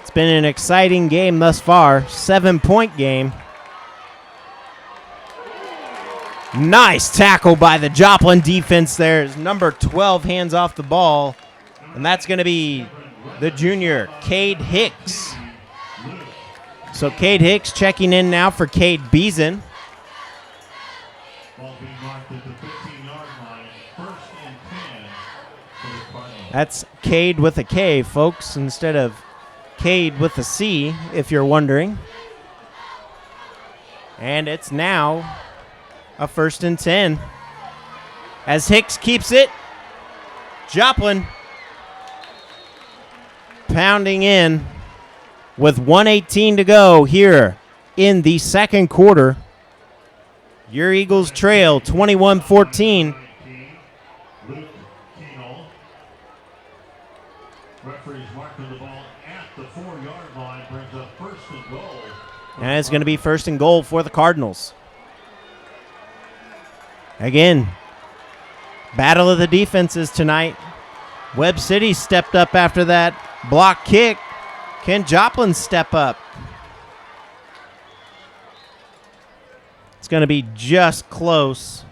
It's been an exciting game thus far. 7-point game. Nice tackle by the Joplin defense there. As number 12 hands off the ball. And that's going to be the junior, Cade Hicks. So Cade Hicks checking in now for Cade Beeson. That's Cade with a K, folks, instead of Cade with a C, if you're wondering. And it's now a 1st and 10. As Hicks keeps it, Joplin pounding in with 1:18 to go here in the second quarter. Your Eagles trail 21-14. Referees marking the ball at the 4-yard line, brings up 1st and goal. And it's going to be 1st and goal for the Cardinals. Again, battle of the defenses tonight. Webb City stepped up after that block kick. Can Joplin step up? It's going to be just close.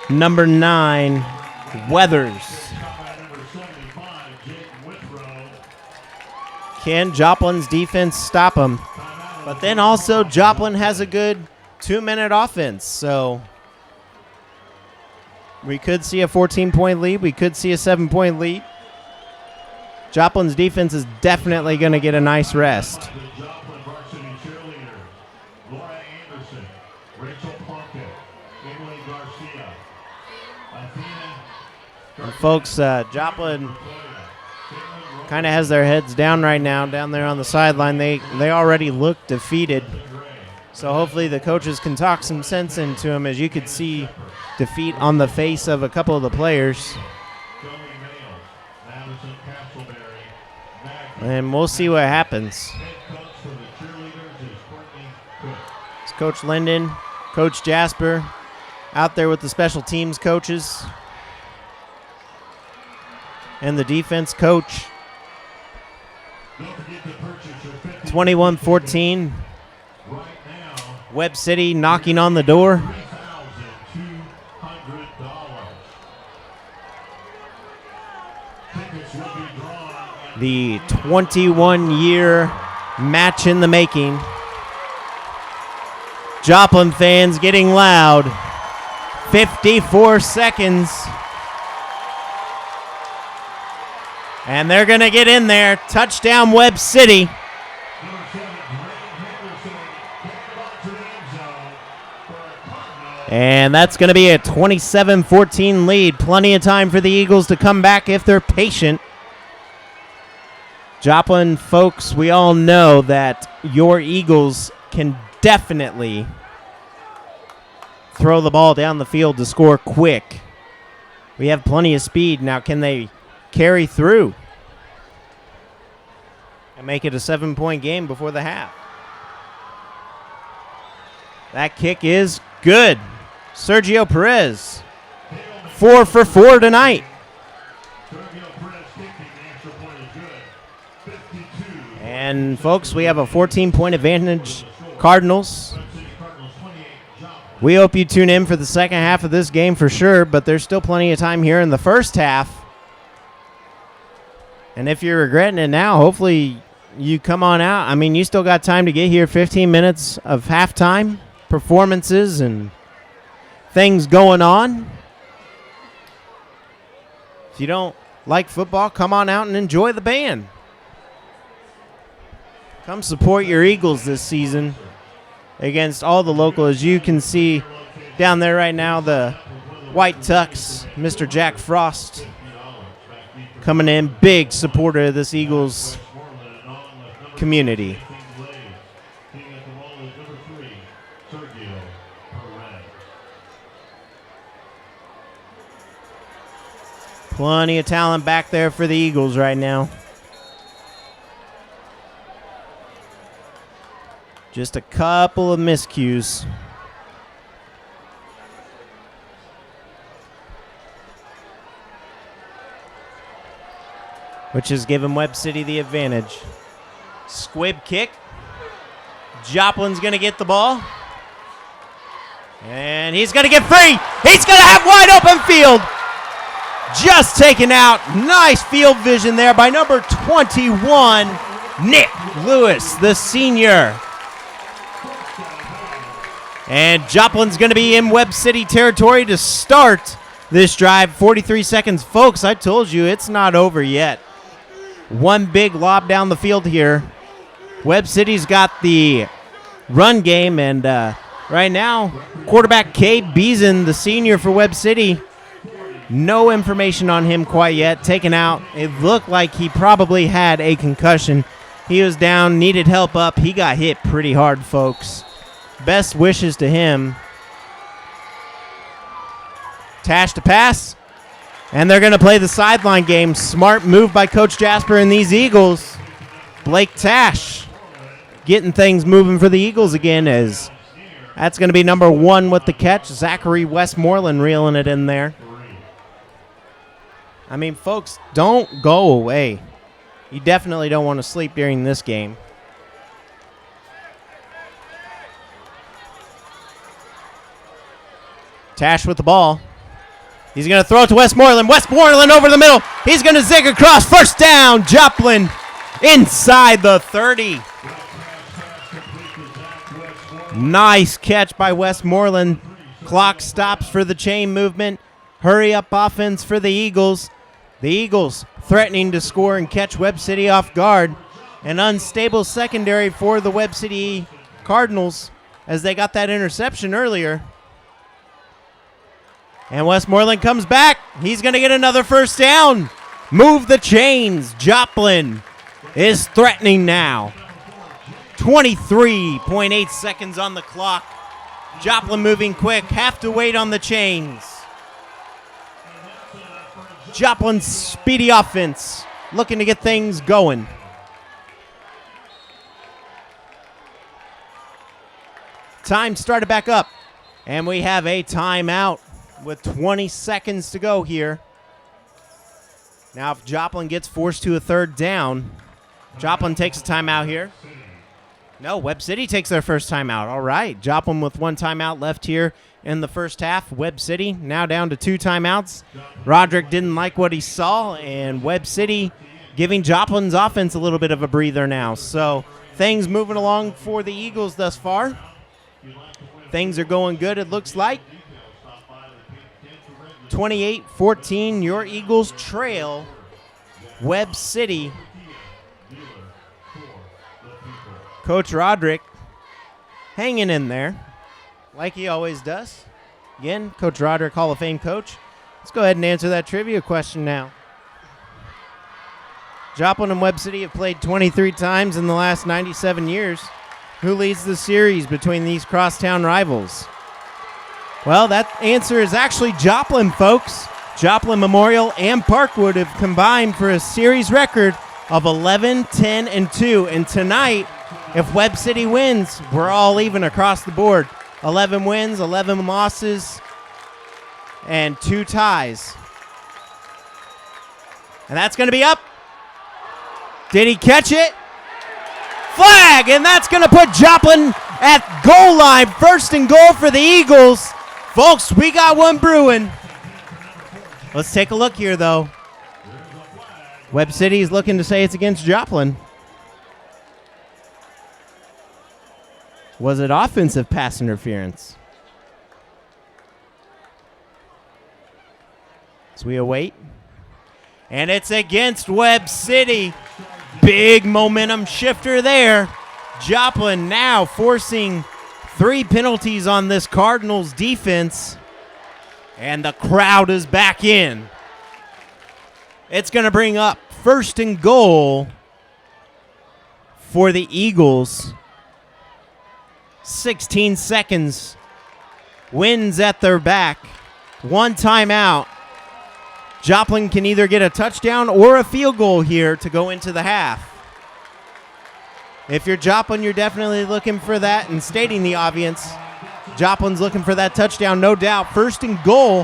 Number 9, Weathers. Can Joplin's defense stop him? But then also Joplin has a good 2-minute offense, so we could see a 14-point lead. We could see a 7-point lead. Joplin's defense is definitely going to get a nice rest. The Joplin Varsity cheerleaders, Laura Anderson, Rachel Plunkett, Emily Garcia, Athena. And folks, Joplin kind of has their heads down right now down there on the sideline. They already look defeated. So hopefully the coaches can talk some sense into them. As you could see, defeat on the face of a couple of the players. And we'll see what happens. It's Coach Linden, Coach Jasper out there with the special teams coaches and the defense coach. 21-14. Webb City knocking on the door. The 21-year match in the making. Joplin fans getting loud. 54 seconds. And they're going to get in there. Touchdown, Webb City. And that's going to be a 27-14 lead. Plenty of time for the Eagles to come back if they're patient. Joplin folks, we all know that your Eagles can definitely throw the ball down the field to score quick. We have plenty of speed. Now, can they carry through and make it a 7-point game before the half? That kick is good. Sergio Perez, 4 for 4 tonight. And, folks, we have a 14-point advantage, Cardinals. We hope you tune in for the second half of this game for sure, but there's still plenty of time here in the first half. And if you're regretting it now, hopefully you come on out. I mean, you still got time to get here. 15 minutes of halftime performances and things going on. If you don't like football, come on out and enjoy the band. Come support your Eagles this season against all the locals. As you can see down there right now, the White Tux, Mr. Jack Frost, coming in, big supporter of this Eagles community. Plenty of talent back there for the Eagles right now. Just a couple of miscues. Which has given Webb City the advantage. Squib kick. Joplin's going to get the ball. And he's going to get free. He's going to have wide open field. Just taken out. Nice field vision there by number 21, Nick Lewis, the senior. And Joplin's going to be in Webb City territory to start this drive. 43 seconds. Folks, I told you it's not over yet. One big lob down the field here. Webb City's got the run game, and right now, quarterback Cade Beeson, the senior for Webb City, no information on him quite yet. Taken out. It looked like he probably had a concussion. He was down, needed help up. He got hit pretty hard, folks. Best wishes to him. Tash to pass. And they're going to play the sideline game. Smart move by Coach Jasper and these Eagles. Blake Tash getting things moving for the Eagles again, as that's going to be number 1 with the catch. Zachary Westmoreland reeling it in there. I mean, folks, don't go away. You definitely don't want to sleep during this game. Tash with the ball. He's going to throw it to Westmoreland. Westmoreland over the middle. He's going to zig across. First down. Joplin inside the 30. Nice catch by Westmoreland. Clock stops for the chain movement. Hurry up offense for the Eagles. The Eagles threatening to score and catch Webb City off guard. An unstable secondary for the Webb City Cardinals as they got that interception earlier. And Westmoreland comes back. He's going to get another first down. Move the chains. Joplin is threatening now. 23.8 seconds on the clock. Joplin moving quick. Have to wait on the chains. Joplin's speedy offense looking to get things going. Time started back up. And we have a timeout with 20 seconds to go here. Now if Joplin gets forced to a third down, Joplin takes a timeout here. No, Webb City takes their first timeout. All right, Joplin with 1 timeout left here in the first half. Webb City now down to 2 timeouts. Roderick didn't like what he saw, and Webb City giving Joplin's offense a little bit of a breather now. So things moving along for the Eagles thus far. Things are going good, it looks like. 28-14, your Eagles trail Webb City. Coach Roderick hanging in there like he always does. Again, Coach Roderick, Hall of Fame coach. Let's go ahead and answer that trivia question now. Joplin and Webb City have played 23 times in the last 97 years. Who leads the series between these crosstown rivals? Well, that answer is actually Joplin, folks. Joplin Memorial and Parkwood have combined for a series record of 11, 10, and 2. And tonight, if Webb City wins, we're all even across the board. 11 wins, 11 losses, and 2 ties. And that's going to be up. Did he catch it? Flag, and that's going to put Joplin at goal line. First and goal for the Eagles. Folks, we got one brewing. Let's take a look here, though. Webb City is looking to say it's against Joplin. Was it offensive pass interference? As we await. And it's against Webb City. Big momentum shifter there. Joplin now forcing 3 penalties on this Cardinals defense. And the crowd is back in. It's going to bring up first and goal for the Eagles. 16 seconds. Wins at their back. 1 timeout. Joplin can either get a touchdown or a field goal here to go into the half. If you're Joplin, you're definitely looking for that, and stating the obvious, Joplin's looking for that touchdown, no doubt. First and goal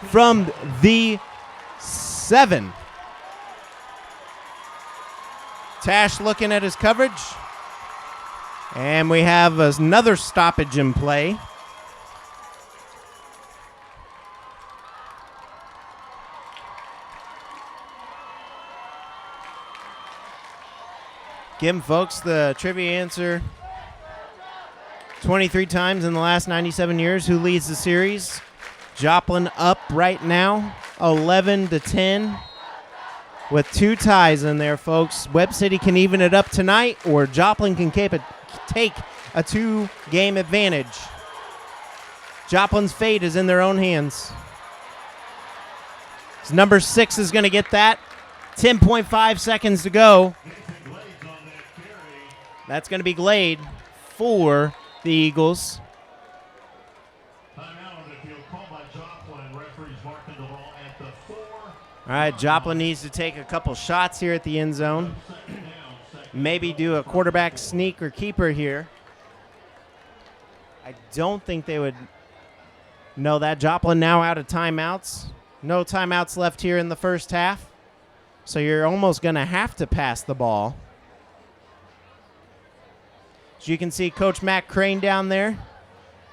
from the 7. Tash looking at his coverage. And we have another stoppage in play. Give him, folks, the trivia answer. 23 times in the last 97 years. Who leads the series? Joplin up right now, 11-10. with 2 ties in there, folks. Webb City can even it up tonight, or Joplin can take a 2-game advantage. Joplin's fate is in their own hands. So number 6 is going to get that. 10.5 seconds to go. That's going to be Glade for the Eagles. All right, Joplin needs to take a couple shots here at the end zone. Maybe do a quarterback sneak or keeper here. I don't think they would know that. Joplin now out of timeouts. No timeouts left here in the first half. So you're almost going to have to pass the ball. As you can see, Coach Matt Crane down there.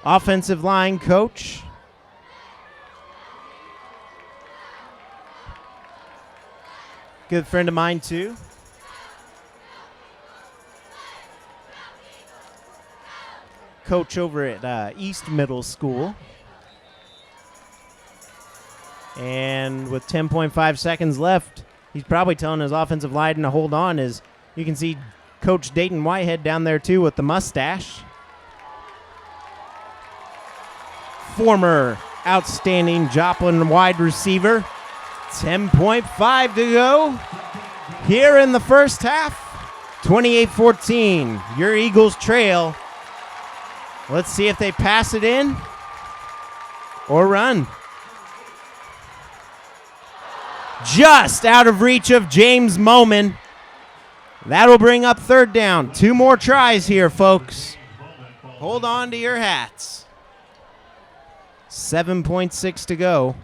Offensive line coach. Good friend of mine, too. Coach over at East Middle School. And with 10.5 seconds left, he's probably telling his offensive line to hold on. As you can see Coach Dayton Whitehead down there, too, with the mustache. Former outstanding Joplin wide receiver. 10.5 to go here in the first half. 28-14. Your Eagles trail. Let's see if they pass it in or run. Just out of reach of James Moman. That'll bring up 3rd down. 2 more tries here, folks. Hold on to your hats. 7.6 to go.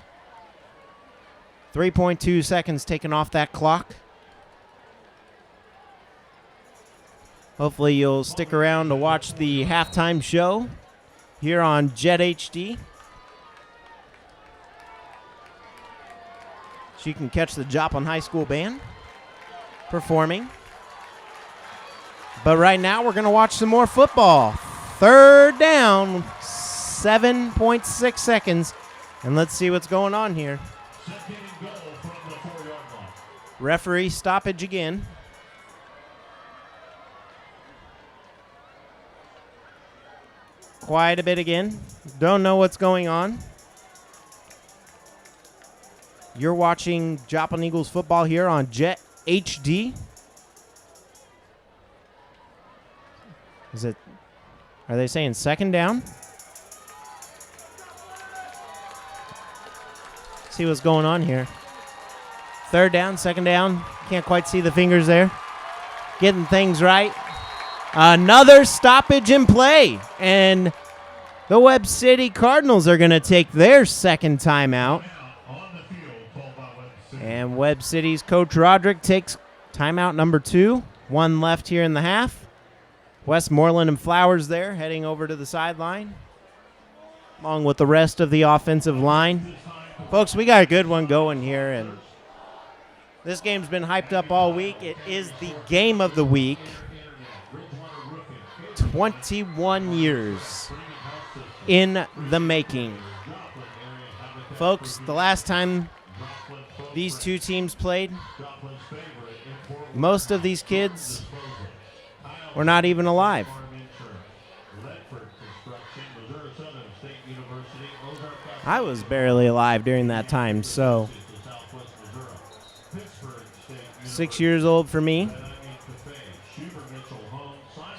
3.2 seconds taken off that clock. Hopefully you'll stick around to watch the halftime show here on Jet HD. So you can catch the Joplin High School Band performing. But right now we're going to watch some more football. 3rd down, 7.6 seconds. And let's see what's going on here. Referee stoppage again. Quiet a bit again. Don't know what's going on. You're watching Joplin Eagles football here on Jet HD. Are they saying 2nd down? See what's going on here. 3rd down, 2nd down. Can't quite see the fingers there. Getting things right. Another stoppage in play. And the Webb City Cardinals are going to take their 2nd timeout. And Webb City's Coach Roderick takes timeout number 2. 1 left here in the half. Westmoreland and Flowers there heading over to the sideline, along with the rest of the offensive line. Folks, we got a good one going here, and this game's been hyped up all week. It is the game of the week. 21 years in the making. Folks, the last time these 2 teams played, most of these kids were not even alive. I was barely alive during that time, so 6 years old for me.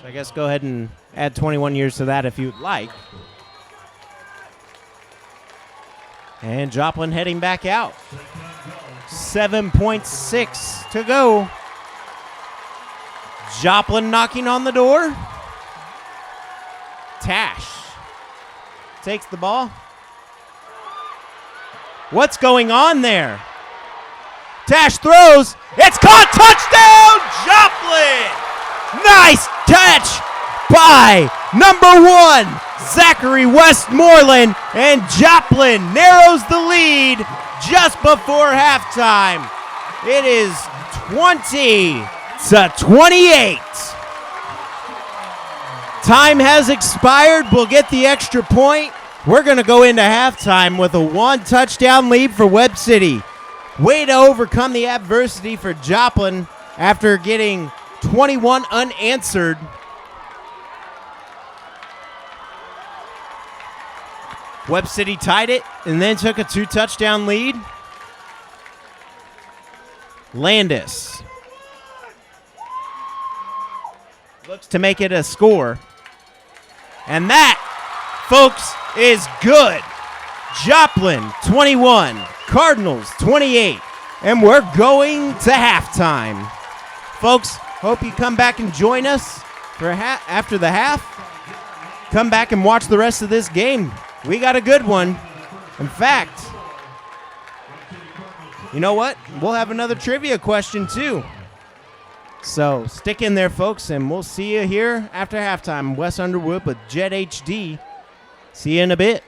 So I guess go ahead and add 21 years to that if you'd like. And Joplin heading back out. 7.6 to go. Joplin knocking on the door. Tash takes the ball. What's going on there? Tash throws. It's caught. Touchdown, Joplin! Nice catch by number 1, Zachary Westmoreland. And Joplin narrows the lead just before halftime. It is 20-28. Time has expired. We'll get the extra point. We're going to go into halftime with a 1-touchdown lead for Webb City. Way to overcome the adversity for Joplin after getting 21 unanswered. Webb City tied it and then took a 2-touchdown lead. Landis looks to make it a score. And that, folks, is good. Joplin 21, Cardinals 28, and we're going to halftime. Folks, hope you come back and join us for after the half. Come back and watch the rest of this game. We got a good one. In fact, you know what? We'll have another trivia question too. So stick in there, folks, and we'll see you here after halftime. Wes Underwood with Jet HD. See you in a bit.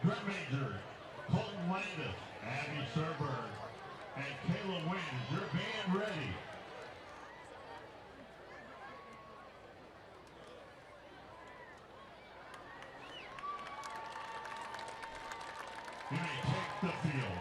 Major, Colton Landis, Abby Serberg, and Kayla Wynn. Is your band ready? You may take the field.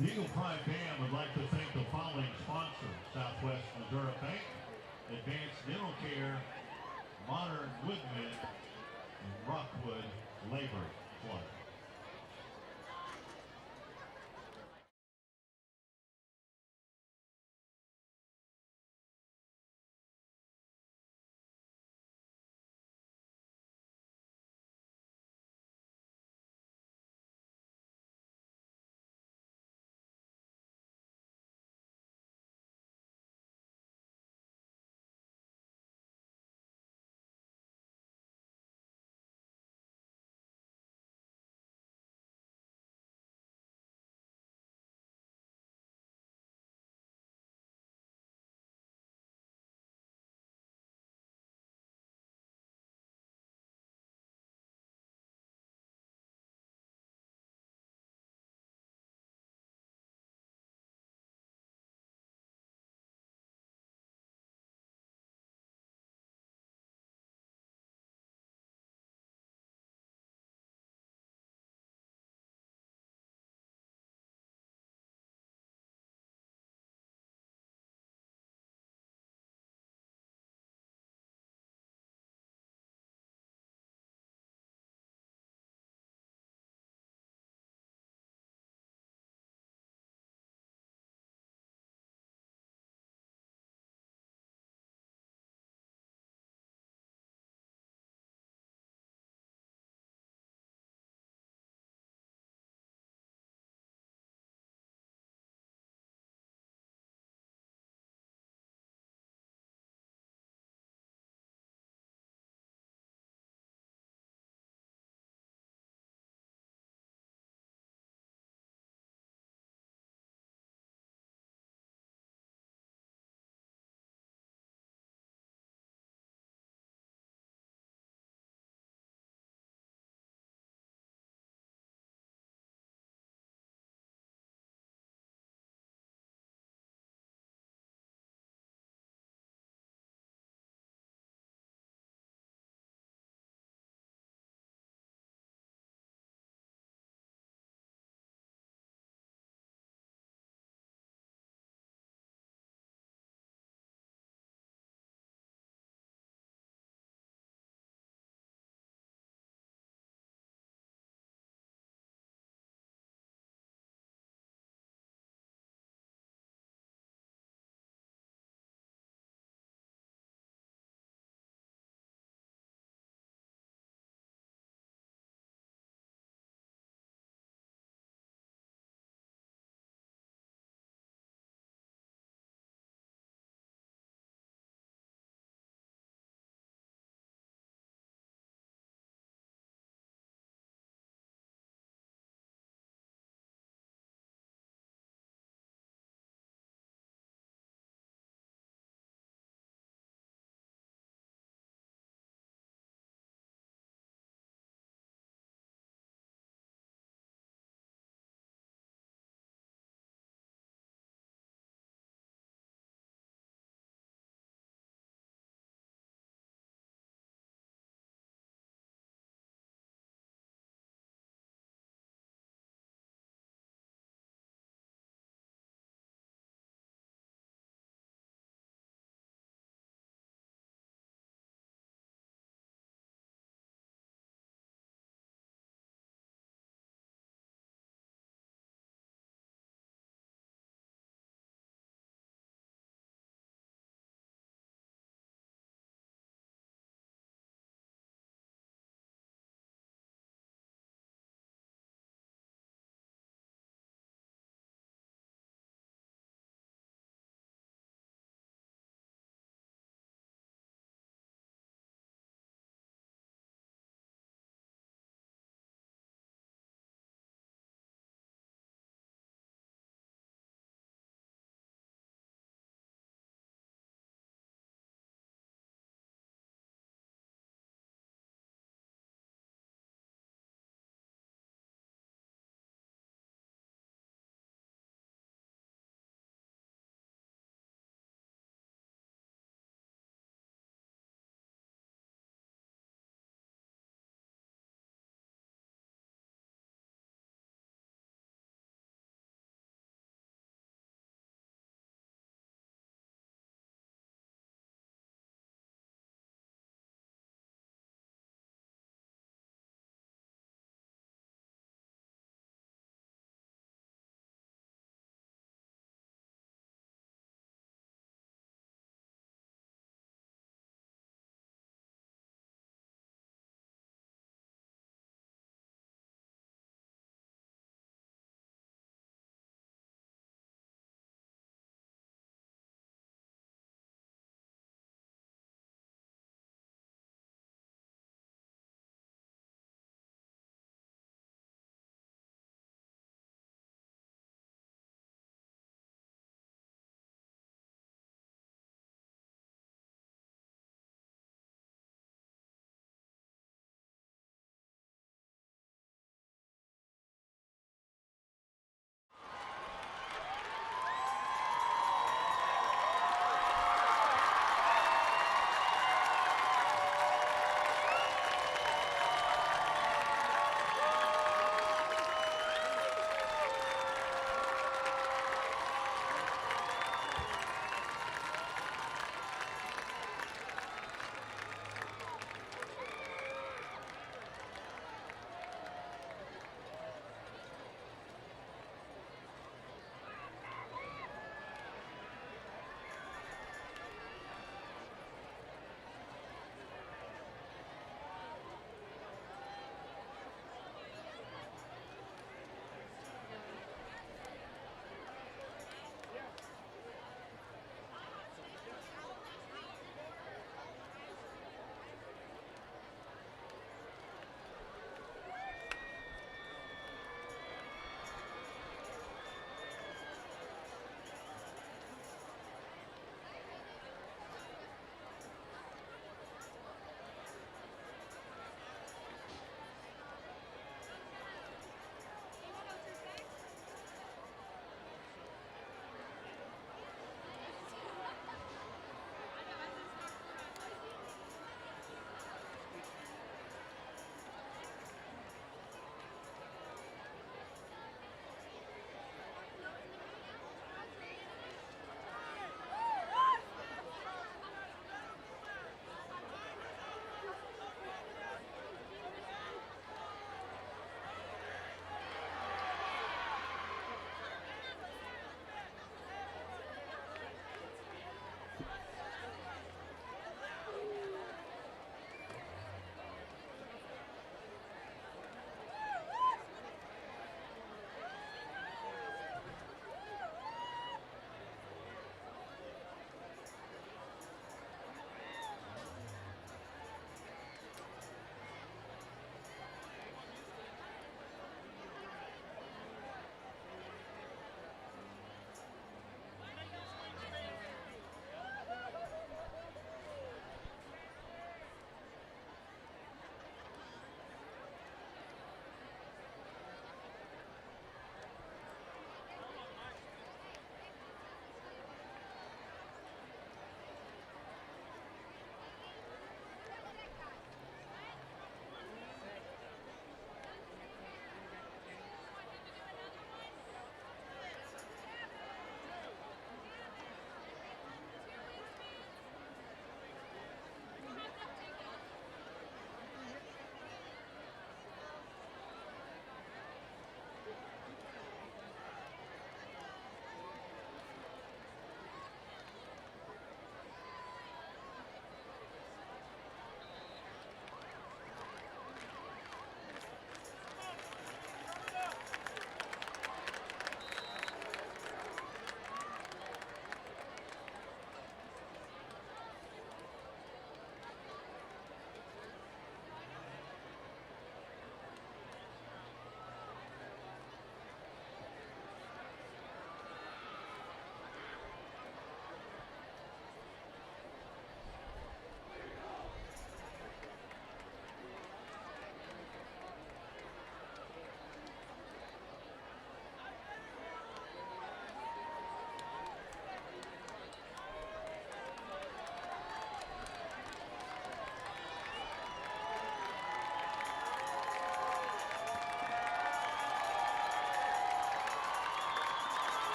The Eagle Pride Band would like to thank the following sponsors: Southwest Missouri Bank, Advanced Dental Care, Modern Woodmen, and Rockwood Labor Club.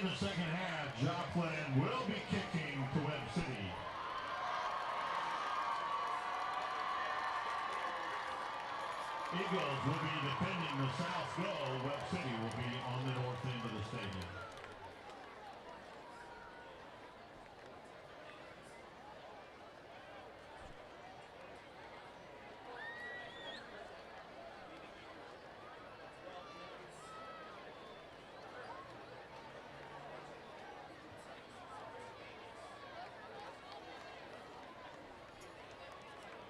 in the second half, Joplin will be kicking to Webb City. Eagles will be defending the south goal. Webb City will be on the north end of the stadium.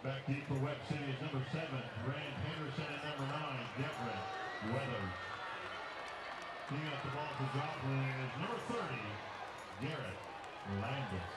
Back deep for Webb City is number 7, Grant Henderson, and number 9, Deborah Weathers. Teeing up the ball to Joplin is number 30, Garrett Landis.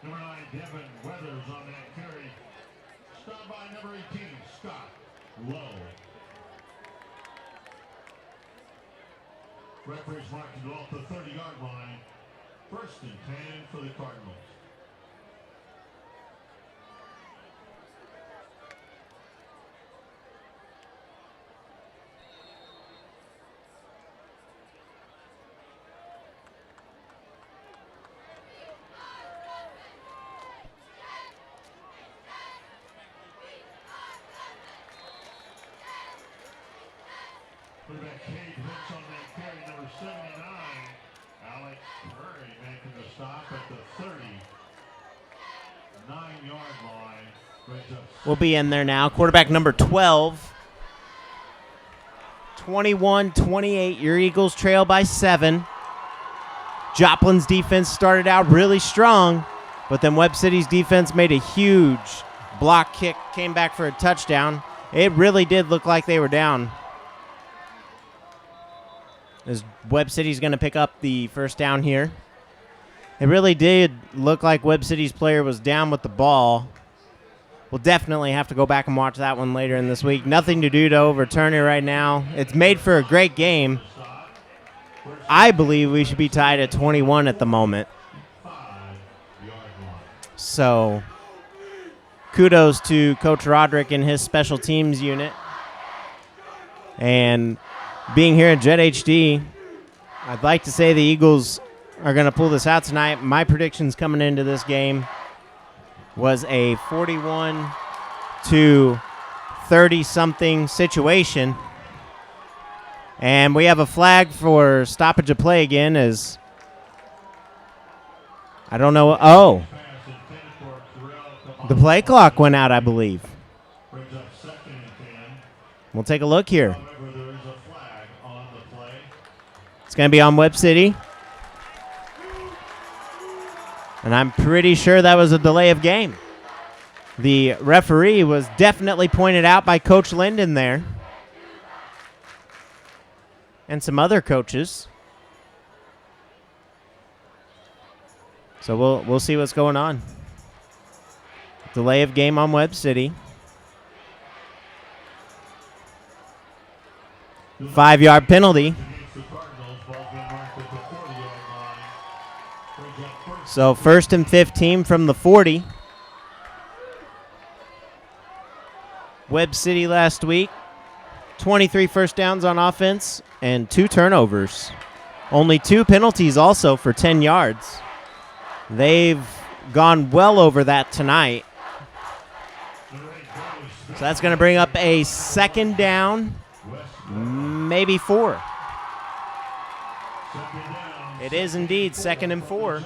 Number 9, Devin Weathers on that carry. Stopped by number 18, Scott Lowe. Referees marking it off the 30-yard line. 1st and 10 for the Cardinals. Quarterback Cade hits on that carry, number 79. Alex Curry making the stop at the 39-yard line. We'll be in there now. Quarterback number 12. 21-28. Your Eagles trail by 7. Joplin's defense started out really strong, but then Webb City's defense made a huge block kick, came back for a touchdown. It really did look like they were down. As Webb City's going to pick up the first down here. It really did look like Webb City's player was down with the ball. We'll definitely have to go back and watch that one later in this week. Nothing to do to overturn it right now. It's made for a great game. I believe we should be tied at 21 at the moment. So, kudos to Coach Roderick and his special teams unit. And being here at Jet HD, I'd like to say the Eagles are going to pull this out tonight. My predictions coming into this game was a 41 to 30-something situation. And we have a flag for stoppage of play again as I don't know. Oh, the play clock went out, I believe. We'll take a look here. It's going to be on Webb City. And I'm pretty sure that was a delay of game. The referee was definitely pointed out by Coach Linden there. And some other coaches. So we'll see what's going on. Delay of game on Webb City. 5-yard penalty. So 1st and 15 from the 40. Webb City last week, 23 first downs on offense and 2 turnovers. Only 2 penalties also for 10 yards. They've gone well over that tonight. So that's going to bring up a 2nd down, maybe 4. It is indeed 2nd and 4.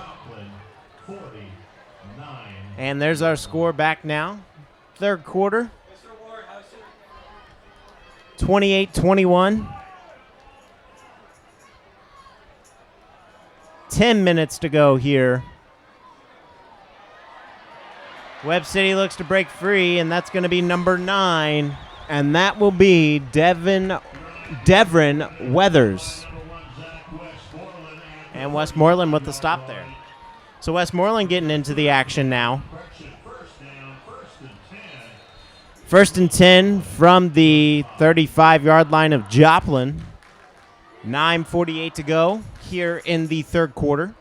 And there's our score back now. 3rd quarter. 28-21. 10 minutes to go here Webb City looks to break free, and that's going to be number 9, and that will be Devin Weathers. And Westmoreland with the stop there. So Westmoreland getting into the action now. First and 10 from the 35-yard line of Joplin. 9:48 to go here in the third quarter.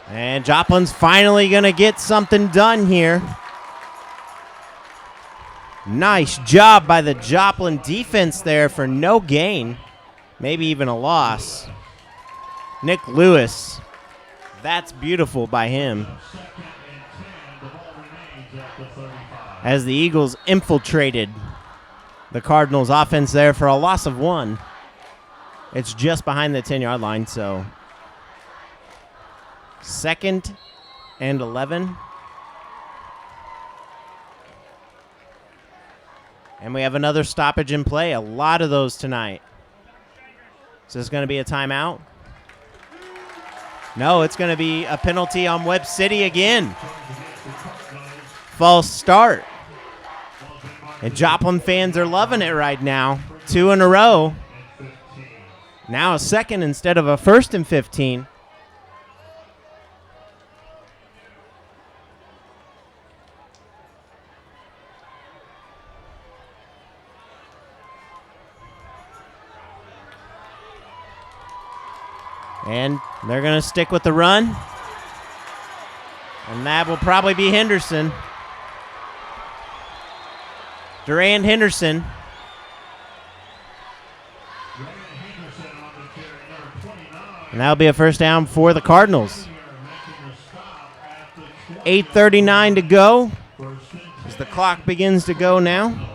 And Joplin's finally going to get something done here. Nice job by the Joplin defense there for no gain. Maybe even a loss. Nick Lewis. That's beautiful by him. As the Eagles infiltrated the Cardinals offense there for a loss of 1. It's just behind the 10-yard line, so 2nd and 11. And we have another stoppage in play. A lot of those tonight. Is this going to be a timeout? No, it's going to be a penalty on Webb City again. False start. And Joplin fans are loving it right now. 2 in a row. Now a 2nd instead of a 1st and 15. And they're going to stick with the run. And that will probably be Henderson. Durand Henderson. And that'll be a first down for the Cardinals. 8:39 to go as the clock begins to go now.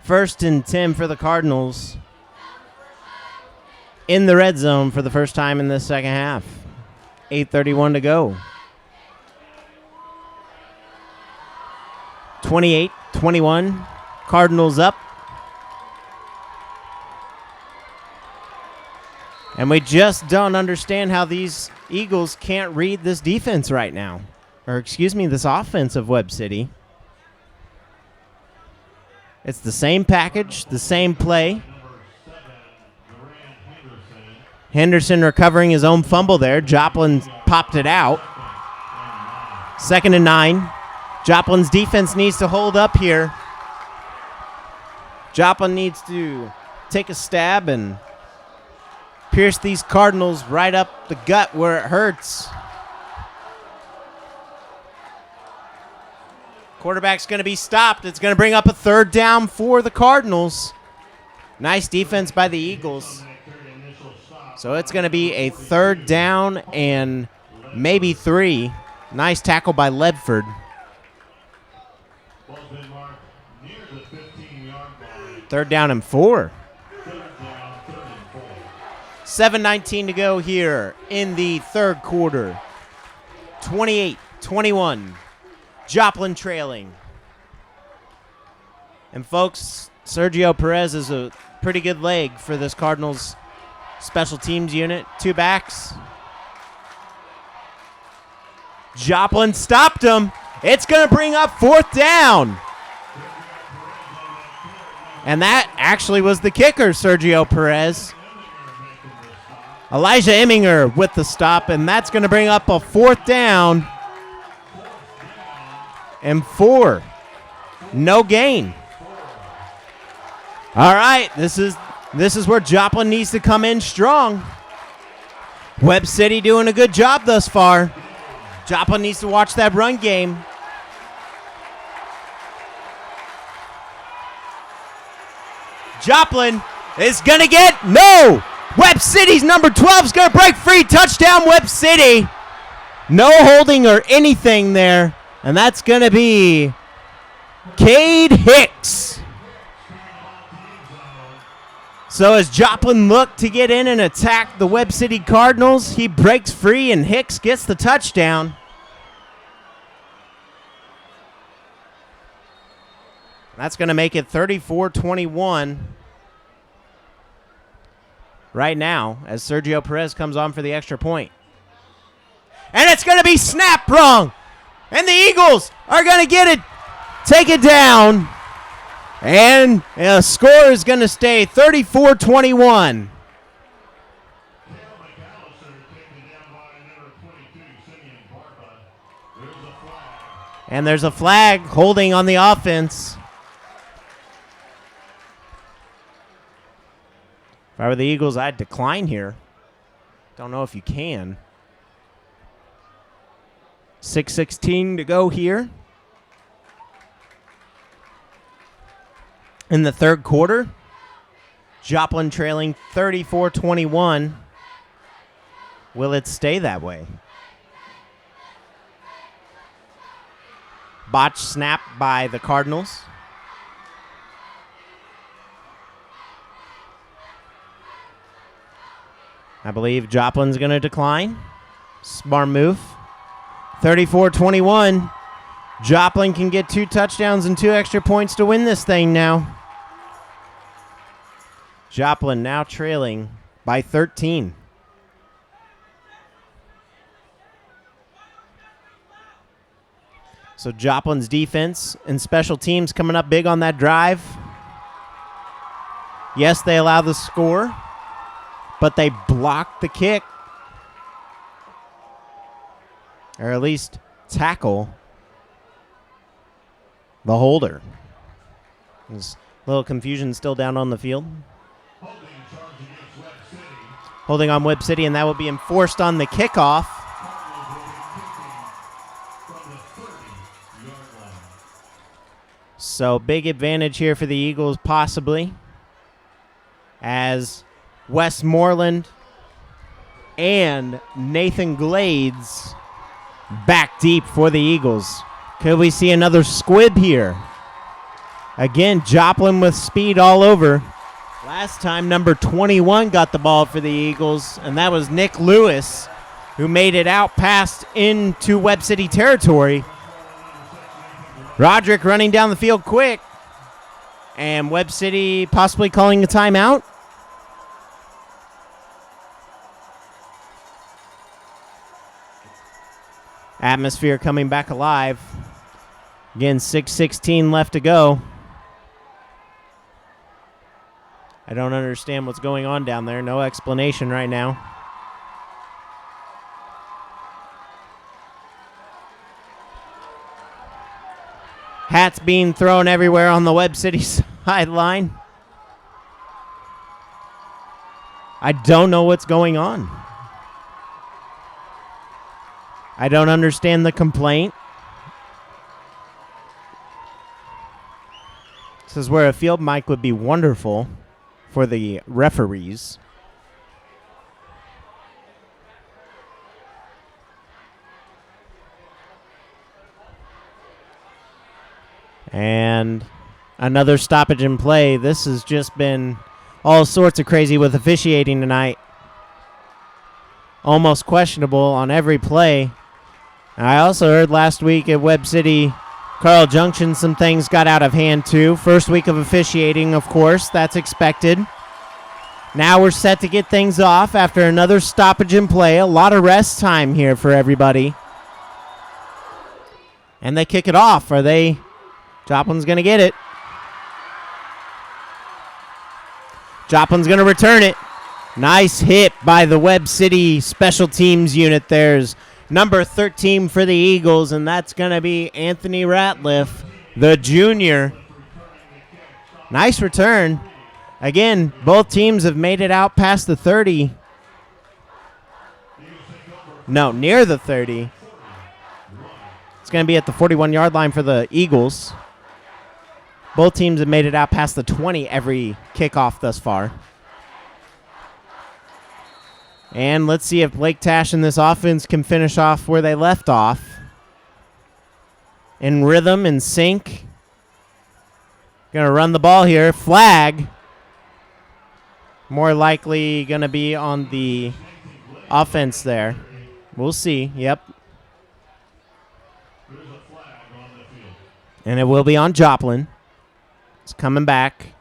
1st and 10 for the Cardinals. In the red zone for the first time in the second half. 8:31 to go. 28-21. Cardinals up. And we just don't understand how these Eagles can't read this defense right now. Or excuse me, this offense of Webb City. It's the same package, the same play. Henderson recovering his own fumble there. Joplin popped it out. 2nd and 9. Joplin's defense needs to hold up here. Joplin needs to take a stab and pierce these Cardinals right up the gut where it hurts. Quarterback's going to be stopped. It's going to bring up a 3rd down for the Cardinals. Nice defense by the Eagles. So it's going to be a 3rd down and maybe 3. Nice tackle by Ledford. 3rd down and 4. 7:19 to go here in the third quarter. 28-21. Joplin trailing. And folks, Sergio Perez is a pretty good leg for this Cardinals special teams unit. 2 backs. Joplin stopped him. It's going to bring up 4th down. And that actually was the kicker, Sergio Perez. Elijah Emminger with the stop, and that's going to bring up a 4th down and 4. No gain. All right, this is where Joplin needs to come in strong. Webb City doing a good job thus far. Joplin needs to watch that run game. Joplin is going to get, no! Webb City's number 12 is going to break free. Touchdown, Webb City. No holding or anything there. And that's going to be Cade Hicks. So as Joplin looked to get in and attack the Webb City Cardinals, he breaks free and Hicks gets the touchdown. That's going to make it 34-21 right now as Sergio Perez comes on for the extra point. And it's going to be snapped wrong. And the Eagles are going to get it, take it down. And the score is going to stay 34-21. And there's a flag holding on the offense. If I were the Eagles, I'd decline here. Don't know if you can. 6:16 to go here. In the third quarter, Joplin trailing 34-21. Will it stay that way? Botch snap by the Cardinals. I believe Joplin's going to decline. Smart move. 34-21. Joplin can get 2 touchdowns and 2 extra points to win this thing now. Joplin now trailing by 13. So Joplin's defense and special teams coming up big on that drive. Yes, they allow the score, but they block the kick. Or at least tackle the holder. There's a little confusion still down on the field. Holding on Webb City, and that will be enforced on the kickoff. So big advantage here for the Eagles possibly, as Westmoreland and Nathan Glades back deep for the Eagles. Could we see another squib here? Again, Joplin with speed all over. Last time, number 21 got the ball for the Eagles, and that was Nick Lewis, who made it out past into Webb City territory. Roderick running down the field quick, and Webb City possibly calling a timeout. Atmosphere coming back alive. Again, 6:16 left to go. I don't understand what's going on down there. No explanation right now. Hats being thrown everywhere on the Webb City sideline. I don't know what's going on. I don't understand the complaint. This is where a field mic would be wonderful for the referees. And another stoppage in play. This has just been all sorts of crazy with officiating tonight. Almost questionable on every play. I also heard last week at Webb City, Carl Junction, some things got out of hand too. First week of officiating, of course, that's expected. Now we're set to get things off after another stoppage in play. A lot of rest time here for everybody. And they kick it off. Are they? Joplin's going to get it. Joplin's going to return it. Nice hit by the Webb City special teams unit. There's number 13 for the Eagles, and that's going to be Anthony Ratliff, the junior. Nice return. Again, both teams have made it out past the 30. No, near the 30. It's going to be at the 41-yard line for the Eagles. Both teams have made it out past the 20 every kickoff thus far. And let's see if Blake Tash and this offense can finish off where they left off. In rhythm and sync. Going to run the ball here. Flag. More likely going to be on the offense there. We'll see. Yep. And it will be on Joplin. It's coming back.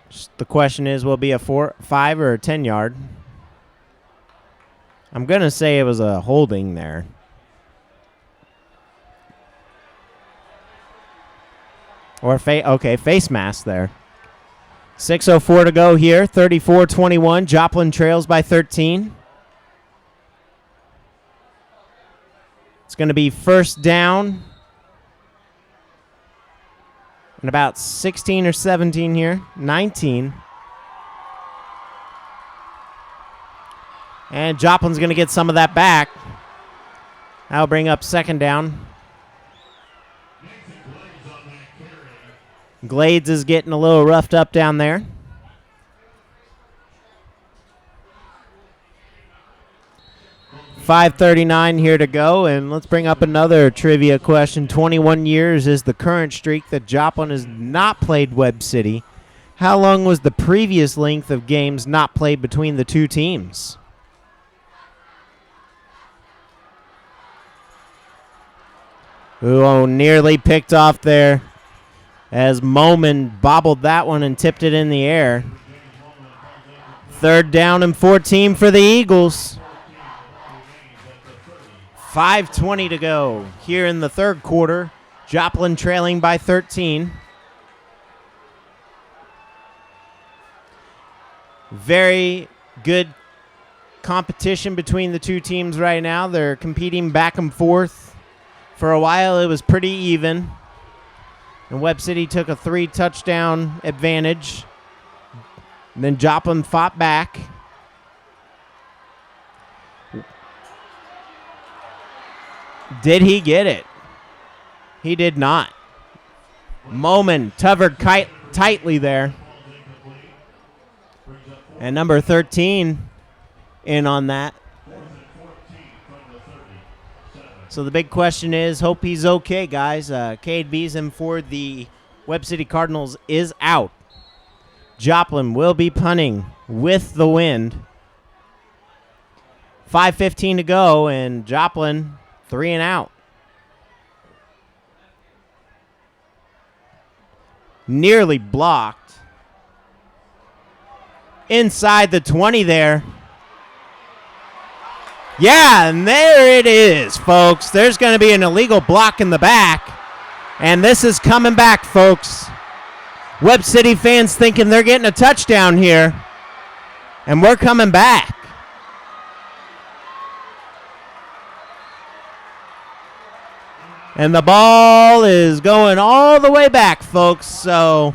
Just the question is, will it be a 4, 5, or a 10-yard? I'm going to say it was a holding there. Or face mask there. 6:04 to go here. 34-21. Joplin trails by 13. It's going to be first down. And about 16 or 17 here. 19. And Joplin's going to get some of that back. That'll bring up second down. Glades is getting a little roughed up down there. .539 here to go, and let's bring up another trivia question. 21 years is the current streak that Joplin has not played Webb City. How long was the previous length of games not played between the two teams? Oh, nearly picked off there as Moman bobbled that one and tipped it in the air. Third down and 14 for the Eagles. 5:20 to go here in the third quarter. Joplin trailing by 13. Very good competition between the two teams right now. They're competing back and forth. For a while, it was pretty even. And Webb City took a 3-touchdown advantage. And then Joplin fought back. Did he get it? He did not. Moman covered tightly there. And number 13 in on that. So the big question is, hope he's okay, guys. Cade Beeson for the Webb City Cardinals is out. Joplin will be punting with the wind. 5:15 to go, and Joplin 3 and out. Nearly blocked. Inside the 20 there. Yeah, and there it is, folks. There's going to be an illegal block in the back. And this is coming back, folks. Webb City fans thinking they're getting a touchdown here. And we're coming back. And the ball is going all the way back, folks. So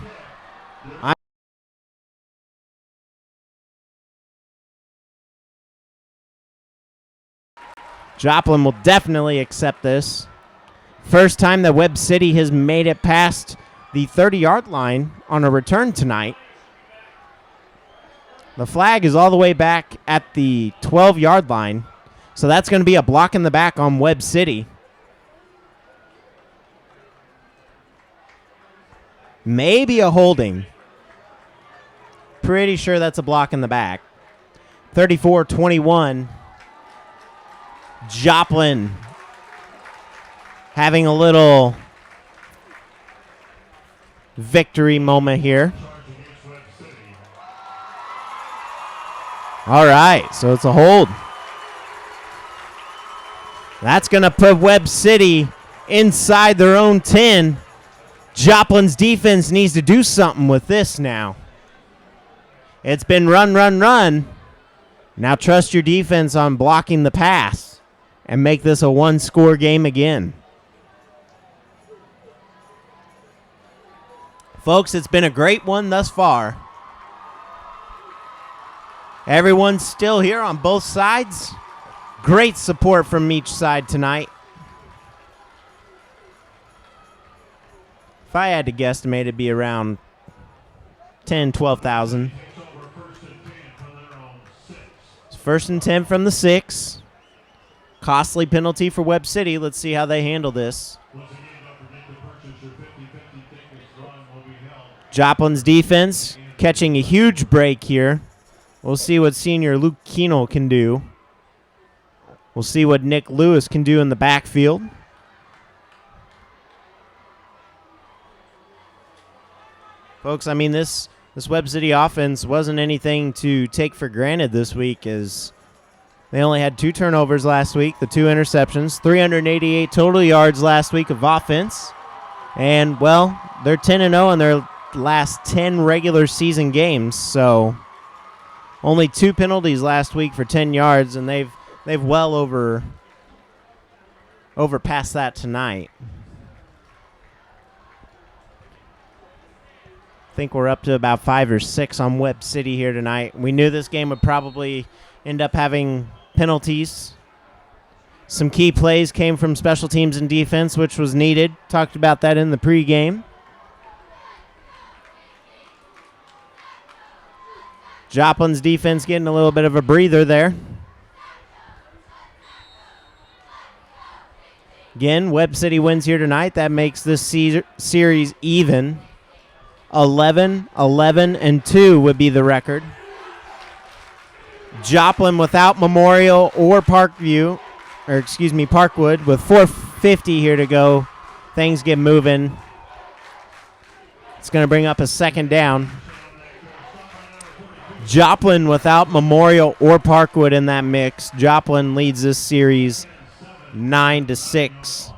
Joplin will definitely accept this. First time that Webb City has made it past the 30-yard line on a return tonight. The flag is all the way back at the 12-yard line. So that's going to be a block in the back on Webb City. Maybe a holding. Pretty sure that's a block in the back. 34-21. Joplin having a little victory moment here. All right, so it's a hold. That's going to put Webb City inside their own 10. Joplin's defense needs to do something with this now. It's been run, run, run. Now trust your defense on blocking the pass and make this a one-score game again. Folks, it's been a great one thus far. Everyone's still here on both sides. Great support from each side tonight. If I had to guesstimate, it'd be around 10, 12,000. It's 1st and 10 from the 6. Costly penalty for Webb City. Let's see how they handle this. Joplin's defense catching a huge break here. We'll see what senior Luke Keenel can do. We'll see what Nick Lewis can do in the backfield. Folks, I mean, this Webb City offense wasn't anything to take for granted this week, as they only had 2 turnovers last week, the 2 interceptions, 388 total yards last week of offense. And, well, they're 10-0 in their last 10 regular season games, so only 2 penalties last week for 10 yards, and they've well overpassed that tonight. I think we're up to about 5 or 6 on Webb City here tonight. We knew this game would probably end up having penalties. Some key plays came from special teams and defense, which was needed. Talked about that in the pregame. Joplin's defense getting a little bit of a breather there. Again, Webb City wins here tonight. That makes this series even. 11-11-2 would be the record. Joplin without Memorial or Parkwood with 4:50 here to go. Things get moving. It's going to bring up a second down. Joplin without Memorial or Parkwood in that mix. Joplin leads this series 9-6.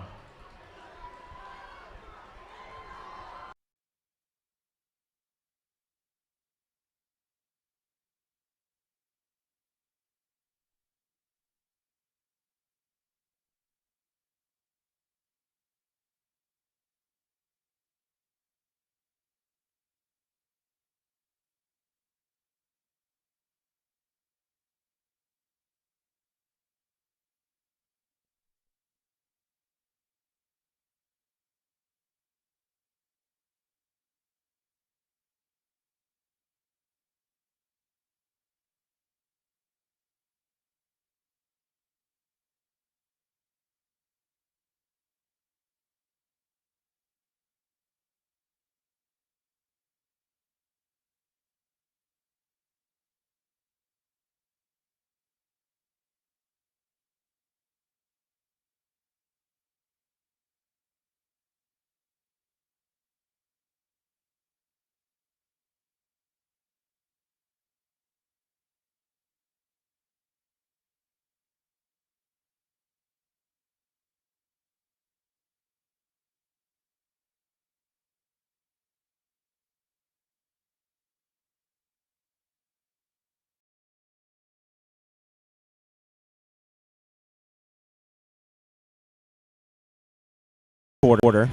Quarter.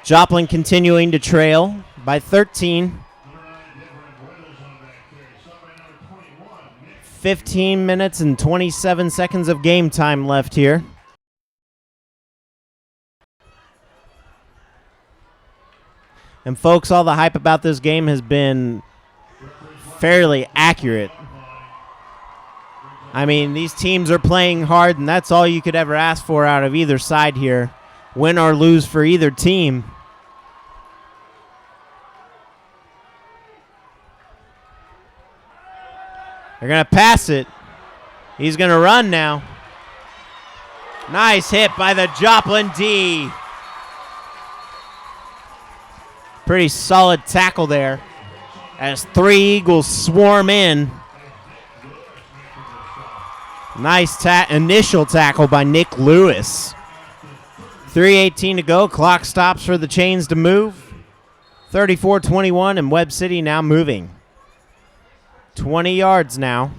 Joplin continuing to trail by 13. 15 minutes and 27 seconds of game time left here. And folks, all the hype about this game has been fairly accurate. I mean, these teams are playing hard, and that's all you could ever ask for out of either side here. Win or lose for either team. They're going to pass it. He's going to run now. Nice hit by the Joplin D. Pretty solid tackle there as 3 Eagles swarm in. Nice initial tackle by Nick Lewis. 3:18 to go. Clock stops for the chains to move. 34-21, and Webb City now moving. 20 yards now.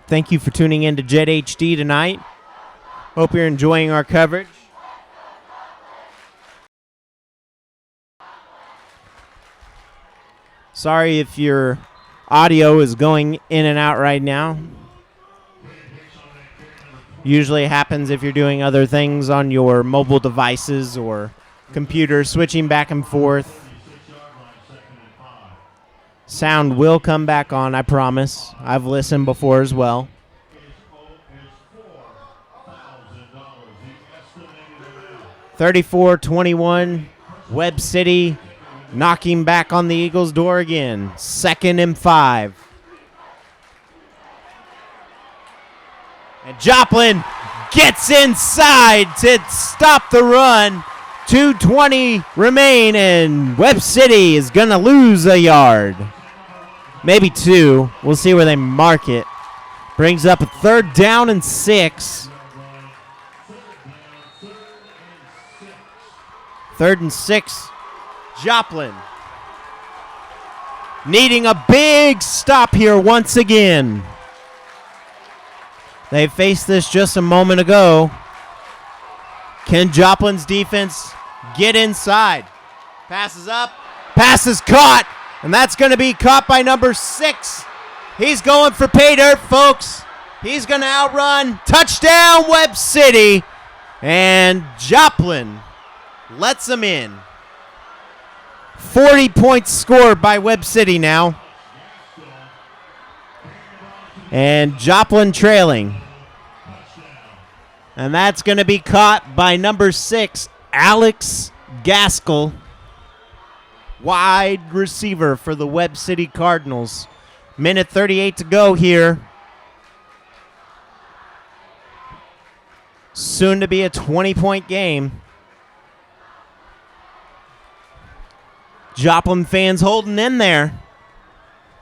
Thank you for tuning in to Jet HD tonight. Hope you're enjoying our coverage. Sorry if your audio is going in and out right now. Usually happens if you're doing other things on your mobile devices or computer, switching back and forth. Sound will come back on, I promise. I've listened before as well. 34-21, Webb City knocking back on the Eagles' door again. 2nd and 5. And Joplin gets inside to stop the run. 2:20 remain, and Webb City is going to lose a yard. Maybe 2. We'll see where they mark it. Brings up a 3rd down and 6. 3rd and 6. Joplin needing a big stop here once again. They faced this just a moment ago. Can Joplin's defense get inside? Passes up. Pass is caught. And that's going to be caught by number 6. He's going for pay dirt, folks. He's going to outrun. Touchdown, Webb City. And Joplin lets him in. 40 points scored by Webb City now. And Joplin trailing. And that's going to be caught by number 6, Alex Gaskell. Wide receiver for the Webb City Cardinals. Minute 38 to go here. Soon to be a 20-point game. Joplin fans holding in there.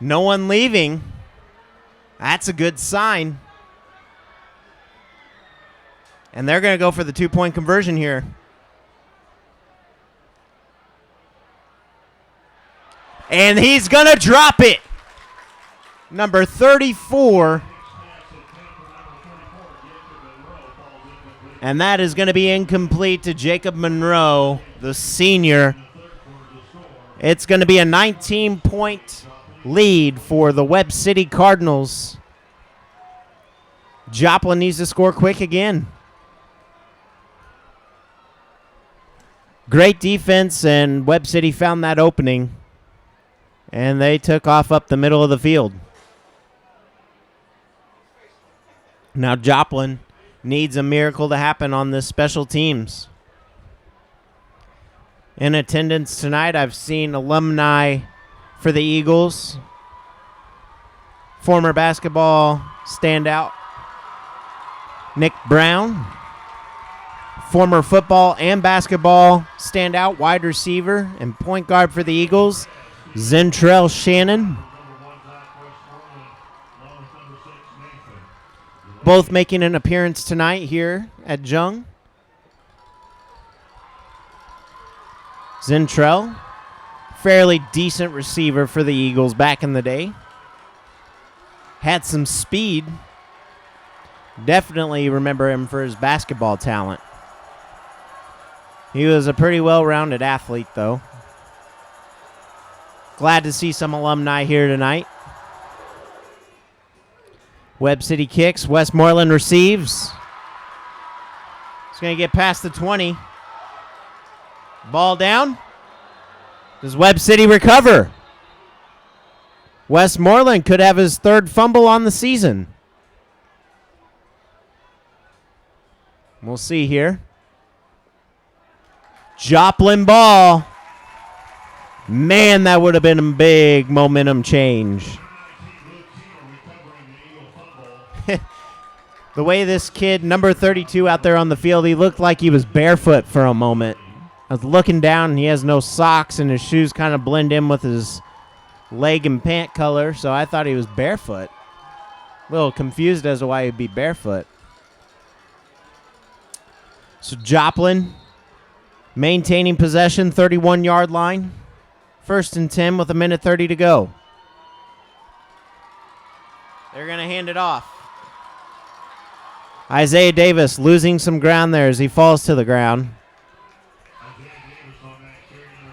No one leaving. That's a good sign. And they're going to go for the 2-point conversion here. And he's going to drop it. Number 34. And that is going to be incomplete to Jacob Monroe, the senior. It's going to be a 19-point lead for the Webb City Cardinals. Joplin needs to score quick again. Great defense, and Webb City found that opening. And they took off up the middle of the field. Now Joplin needs a miracle to happen on this special teams. In attendance tonight, I've seen alumni for the Eagles. Former basketball standout Nick Brown. Former football and basketball standout wide receiver and point guard for the Eagles, Zentrell Shannon. Both making an appearance tonight here at Jung. Zentrell, fairly decent receiver for the Eagles back in the day. Had some speed. Definitely remember him for his basketball talent. He was a pretty well-rounded athlete, though. Glad to see some alumni here tonight. Webb City kicks. Westmoreland receives. It's going to get past the 20. Ball down. Does Webb City recover? Westmoreland could have his 3rd fumble on the season. We'll see here. Joplin ball. Man, that would have been a big momentum change. The way this kid, number 32, out there on the field, he looked like he was barefoot for a moment. I was looking down, and he has no socks, and his shoes kind of blend in with his leg and pant color, so I thought he was barefoot. A little confused as to why he'd be barefoot. So Joplin maintaining possession, 31-yard line. 1st and 10 with a minute 30 to go. They're going to hand it off. Isaiah Davis losing some ground there as he falls to the ground.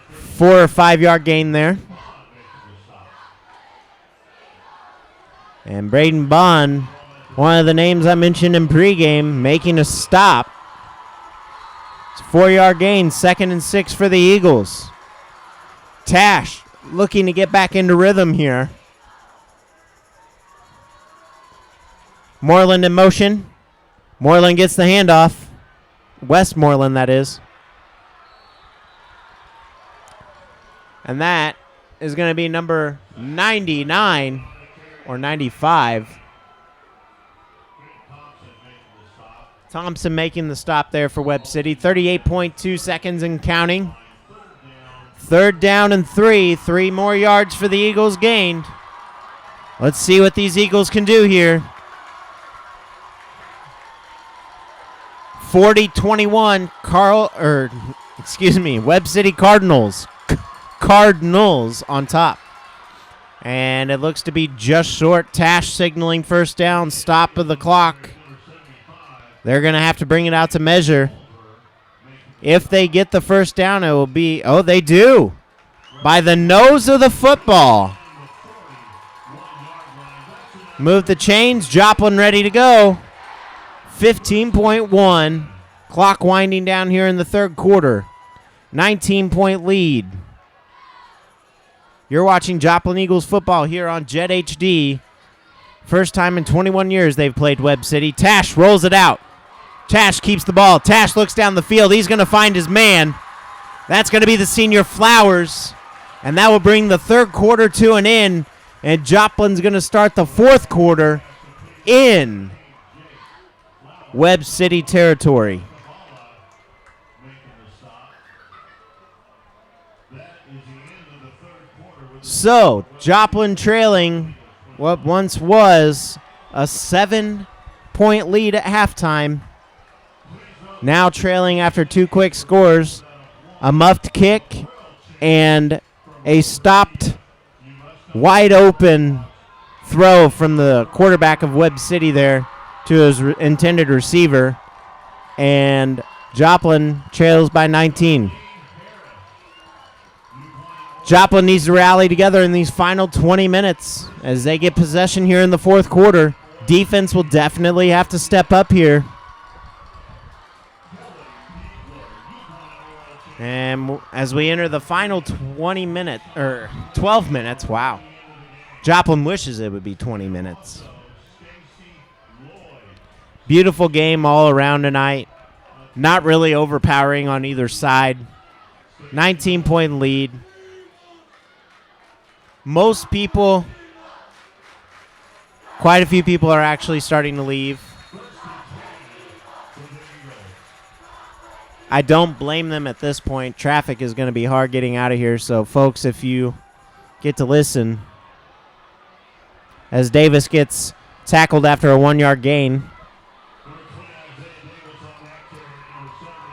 4 or 5 yard gain there. And Braden Bond, one of the names I mentioned in pregame, making a stop. It's a 4 yard gain, 2nd and 6 for the Eagles. Tash looking to get back into rhythm here. Moreland in motion. Moreland gets the handoff. Westmoreland, that is. And that is going to be number 99 or 95. Thompson making the stop there for Webb City. 38.2 seconds and counting. 3rd down and 3. 3 more yards for the Eagles gained. Let's see what these Eagles can do here. 40-21, Webb City Cardinals. Cardinals on top. And it looks to be just short. Tash signaling first down, stop of the clock. They're going to have to bring it out to measure. If they get the first down, it will be, oh, they do. By the nose of the football. Move the chains, Joplin ready to go. 15.1. Clock winding down here in the 3rd quarter. 19-point lead. You're watching Joplin Eagles football here on Jet HD. First time in 21 years they've played Webb City. Tash rolls it out. Tash keeps the ball. Tash looks down the field. He's going to find his man. That's going to be the senior Flowers. And that will bring the 3rd quarter to an end. And Joplin's going to start the 4th quarter in Webb City territory. So, Joplin trailing what once was a 7-point lead at halftime. Now trailing after 2 quick scores, a muffed kick and a stopped, wide open throw from the quarterback of Webb City there to his intended receiver. And Joplin trails by 19. Joplin needs to rally together in these final 20 minutes as they get possession here in the 4th quarter. Defense will definitely have to step up here. And as we enter the final 12 minutes, wow. Joplin wishes it would be 20 minutes. Beautiful game all around tonight. Not really overpowering on either side. 19-point lead. Most people, quite a few people are actually starting to leave. I don't blame them at this point. Traffic is going to be hard getting out of here. So, folks, if you get to listen, as Davis gets tackled after a 1-yard gain.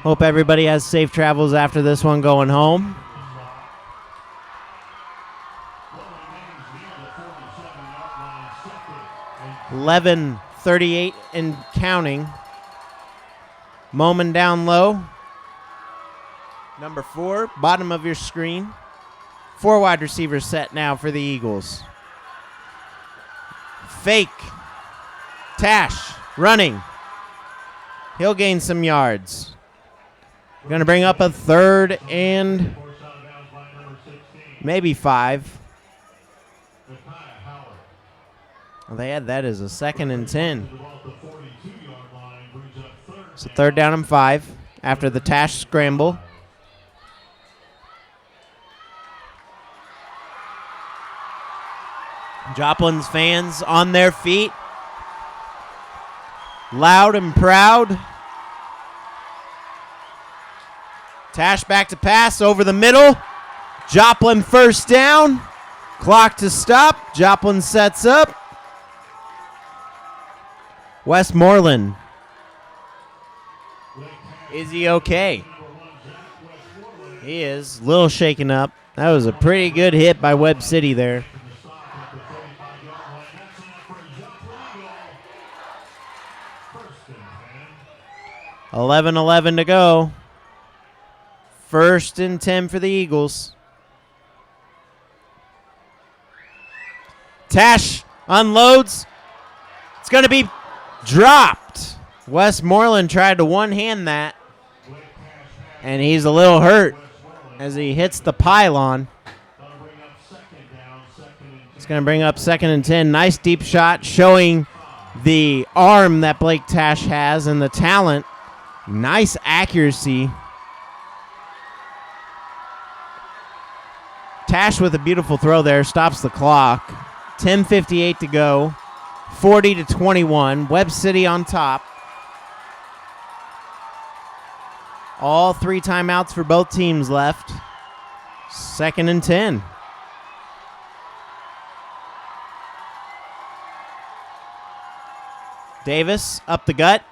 Hope everybody has safe travels after this one going home. 11:38 and counting. Moment down low. Number 4, bottom of your screen. 4 wide receivers set now for the Eagles. Fake. Tash running. He'll gain some yards. Going to bring up a 3rd and maybe 5. Well, they had that as a 2nd and 10. So 3rd down and 5 after the Tash scramble. Joplin's fans on their feet. Loud and proud. Tash back to pass over the middle. Joplin first down. Clock to stop. Joplin sets up. Westmoreland. Is he okay? He is. A little shaken up. That was a pretty good hit by Webb City there. $11:11 to go. 1st and 10 for the Eagles. Tash unloads. It's going to be dropped. Westmoreland tried to one-hand that, and he's a little hurt as he hits the pylon. It's going to bring up 2nd and 10. Nice deep shot showing the arm that Blake Tash has and the talent. Nice accuracy. Tash with a beautiful throw there stops the clock. 10:58 to go. 40-21. Webb City on top. All 3 timeouts for both teams left. 2nd and 10. Davis up the gut.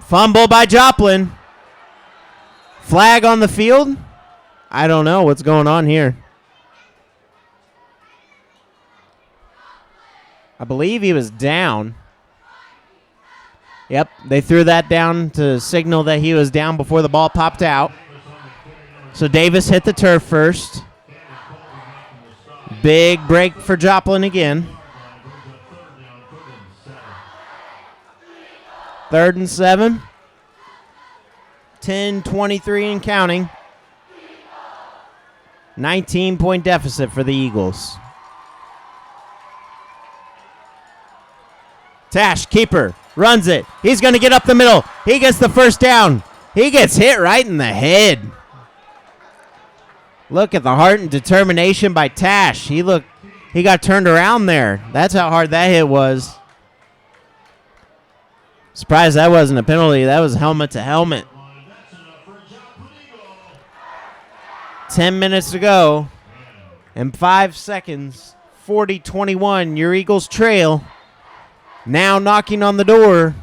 Fumble by Joplin. Flag on the field. I don't know what's going on here. I believe he was down. Yep, they threw that down to signal that he was down before the ball popped out. So Davis hit the turf first. Big break for Joplin again. 3rd and 7. 10-23 and counting. 19-point deficit for the Eagles. Tash, keeper, runs it. He's going to get up the middle. He gets the first down. He gets hit right in the head. Look at the heart and determination by Tash. He got turned around there. That's how hard that hit was. Surprised that wasn't a penalty. That was helmet to helmet. 10 minutes to go. And 5 seconds. 40-21. Your Eagles trail. Now knocking on the door.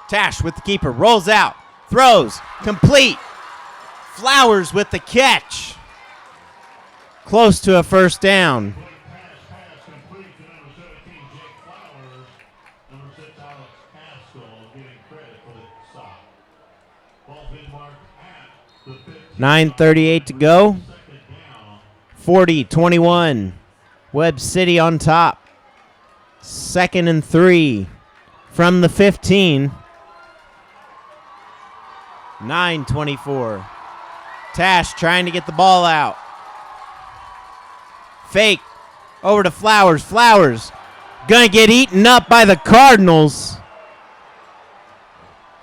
Tash with the keeper. Rolls out. Throws. Complete. Flowers with the catch. Close to a first down. Number 6, Alex Haskell, getting credit for the stop. Ball being marked at the 15. 9:38 to go. 40-21. Webb City on top. 2nd and 3 from the 15. 9:24. Tash trying to get the ball out. Fake. Over to Flowers. Flowers gonna get eaten up by the Cardinals.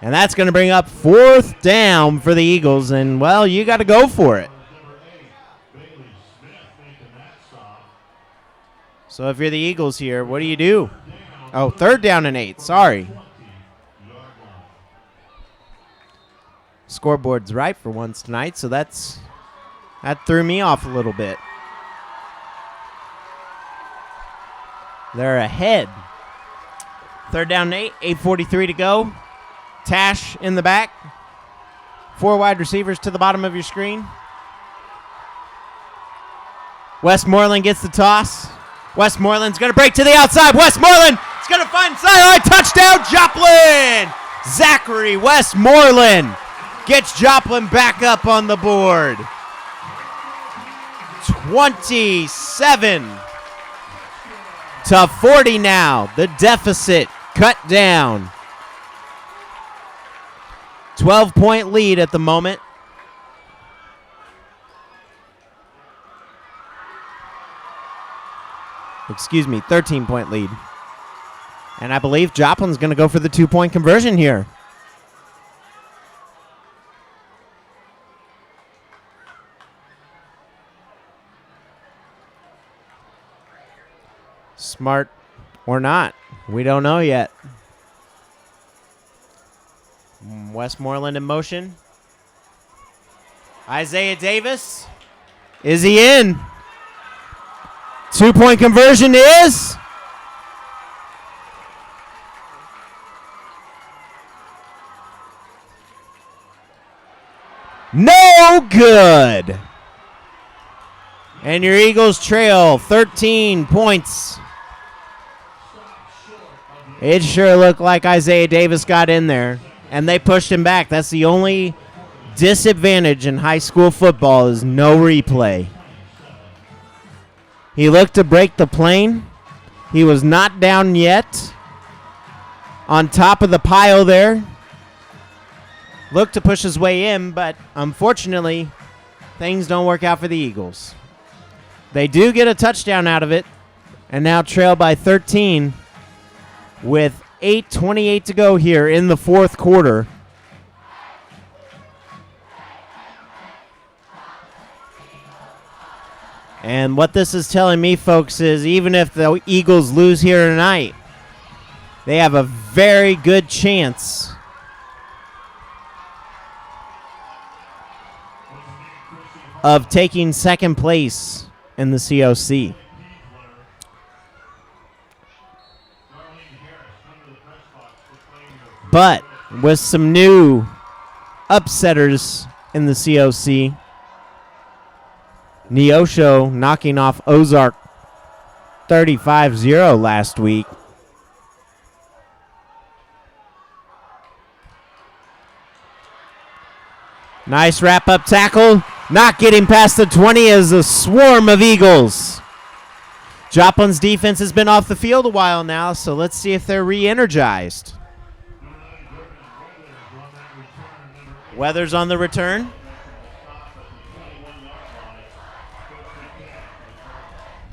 And that's gonna bring up 4th down for the Eagles. And, well, you got to go for it. So if you're the Eagles here, what do you do? Oh, 3rd down and 8. Sorry. Scoreboard's right for once tonight, so that threw me off a little bit. They're ahead. 3rd down and 8. 8:43 to go. Tash in the back. 4 wide receivers to the bottom of your screen. Westmoreland gets the toss. Westmoreland's going to break to the outside. Westmoreland is going to find sideline. Touchdown, Joplin! Zachary Westmoreland gets Joplin back up on the board. 27-40 now. The deficit cut down. 12-point lead at the moment. Excuse me, 13-point lead. And I believe Joplin's going to go for the 2-point conversion here. Smart or not, we don't know yet. Westmoreland in motion. Isaiah Davis. Is he in? 2-point conversion is no good. And your Eagles trail 13 points. It sure looked like Isaiah Davis got in there, and they pushed him back. That's the only disadvantage in high school football is no replay. He looked to break the plane. He was not down yet. On top of the pile there. Looked to push his way in, but unfortunately, things don't work out for the Eagles. They do get a touchdown out of it, and now trail by 13 with 8:28 to go here in the 4th quarter. And what this is telling me, folks, is even if the Eagles lose here tonight, They have a very good chance of taking second place in the COC. But with some new upsetters in the COC, Neosho knocking off Ozark 35-0 last week. Nice wrap-up tackle. Not getting past the 20 as a swarm of Eagles. Joplin's defense has been off the field a while now, so let's see if they're re-energized. Weathers on the return.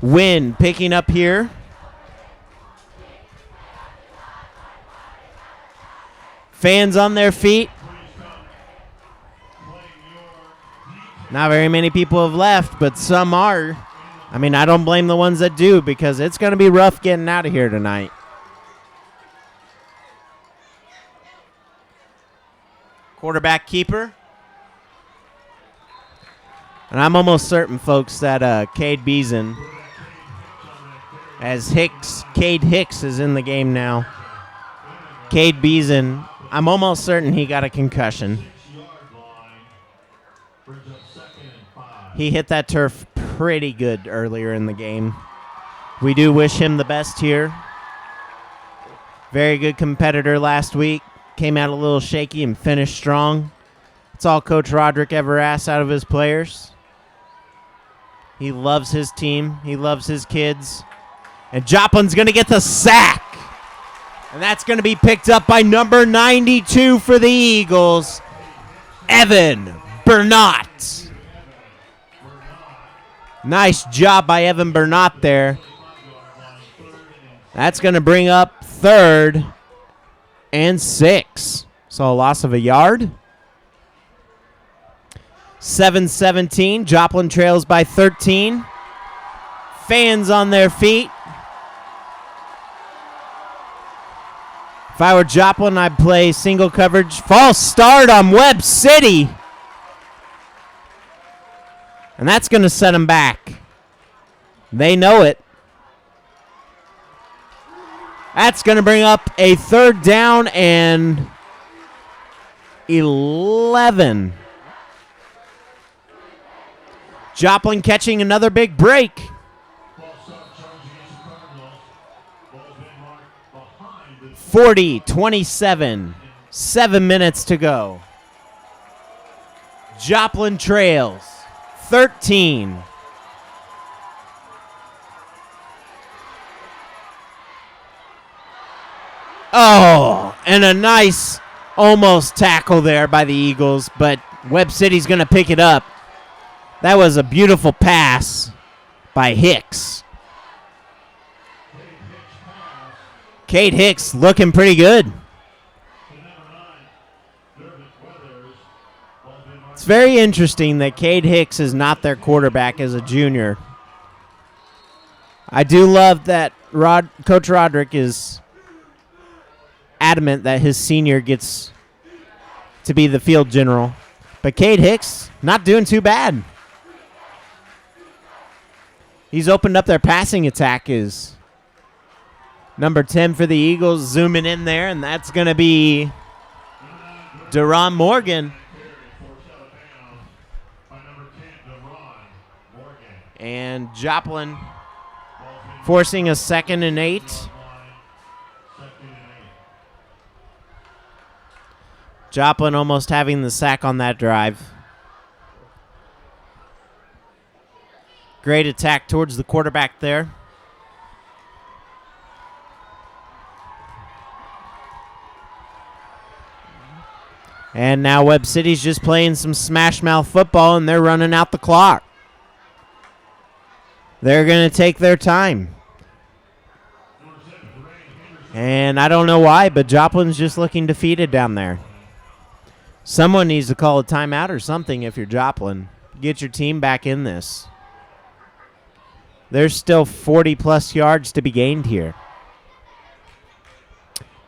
Wind picking up here. Fans on their feet. Not very many people have left, but some are. I mean, I don't blame the ones that do because it's going to be rough getting out of here tonight. Quarterback keeper. And I'm almost certain, folks, that Cade Beeson, as Cade Hicks is in the game now. Cade Beeson, I'm almost certain he got a concussion. He hit that turf pretty good earlier in the game. We do wish him the best here. Very good competitor last week. Came out a little shaky and finished strong. That's all Coach Roderick ever asks out of his players. He loves his team. He loves his kids. And Joplin's going to get the sack. And that's going to be picked up by number 92 for the Eagles, Evan Bernat. Nice job by Evan Bernat there. That's going to bring up 3rd and 6. So a loss of a yard. 7-17. Joplin trails by 13. Fans on their feet. If I were Joplin, I'd play single coverage. False start on Webb City. And that's going to set them back. They know it. That's going to bring up a 3rd down and 11. Joplin catching another big break. 40-27. 7 minutes to go. Joplin trails 13. Oh, and a nice almost tackle there by the Eagles, but Webb City's going to pick it up. That was a beautiful pass by Hicks. Cade Hicks looking pretty good. It's very interesting that Cade Hicks is not their quarterback as a junior. I do love that Coach Roderick is adamant that his senior gets to be the field general. But Cade Hicks, not doing too bad. He's opened up their passing attack. Is number 10 for the Eagles zooming in there, and that's going to be Deron Morgan. And Joplin forcing a 2nd and 8. Joplin almost having the sack on that drive. Great attack towards the quarterback there. And now Webb City's just playing some smash mouth football, and they're running out the clock. They're going to take their time. And I don't know why, but Joplin's just looking defeated down there. Someone needs to call a timeout or something if you're Joplin. Get your team back in this. There's still 40-plus yards to be gained here.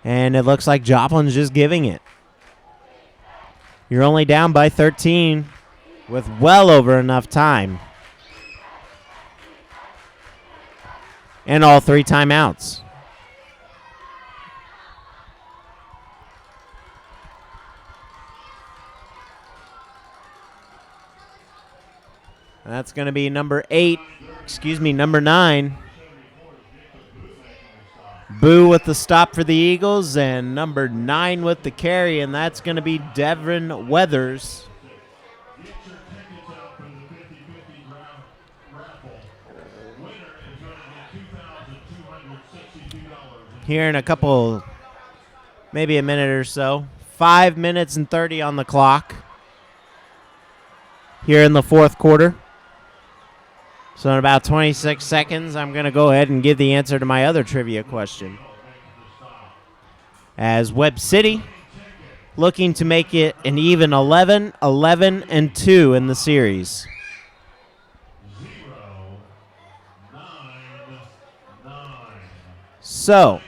And it looks like Joplin's just giving it. You're only down by 13 with well over enough time. And all 3 timeouts. That's going to be number 9. Boo with the stop for the Eagles, and number 9 with the carry, and that's going to be Devin Weathers. Here in a couple, maybe a minute or so. 5 minutes and 30 on the clock here in the fourth quarter. So in about 26 seconds, I'm going to go ahead and give the answer to my other trivia question. As Webb City looking to make it an even 11-11-2 in the series. 0-9-9. So,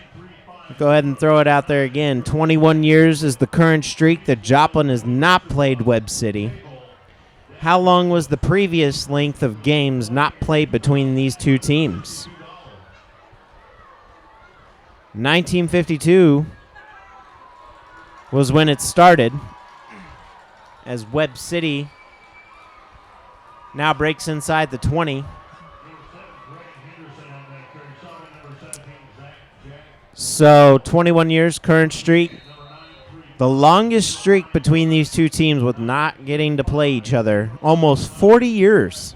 go ahead and throw it out there again. 21 years is the current streak that Joplin has not played Webb City. How long was the previous length of games not played between these two teams? 1952 was when it started, as Webb City now breaks inside the 20. So 21 years, current streak. The longest streak between these two teams with not getting to play each other, almost 40 years.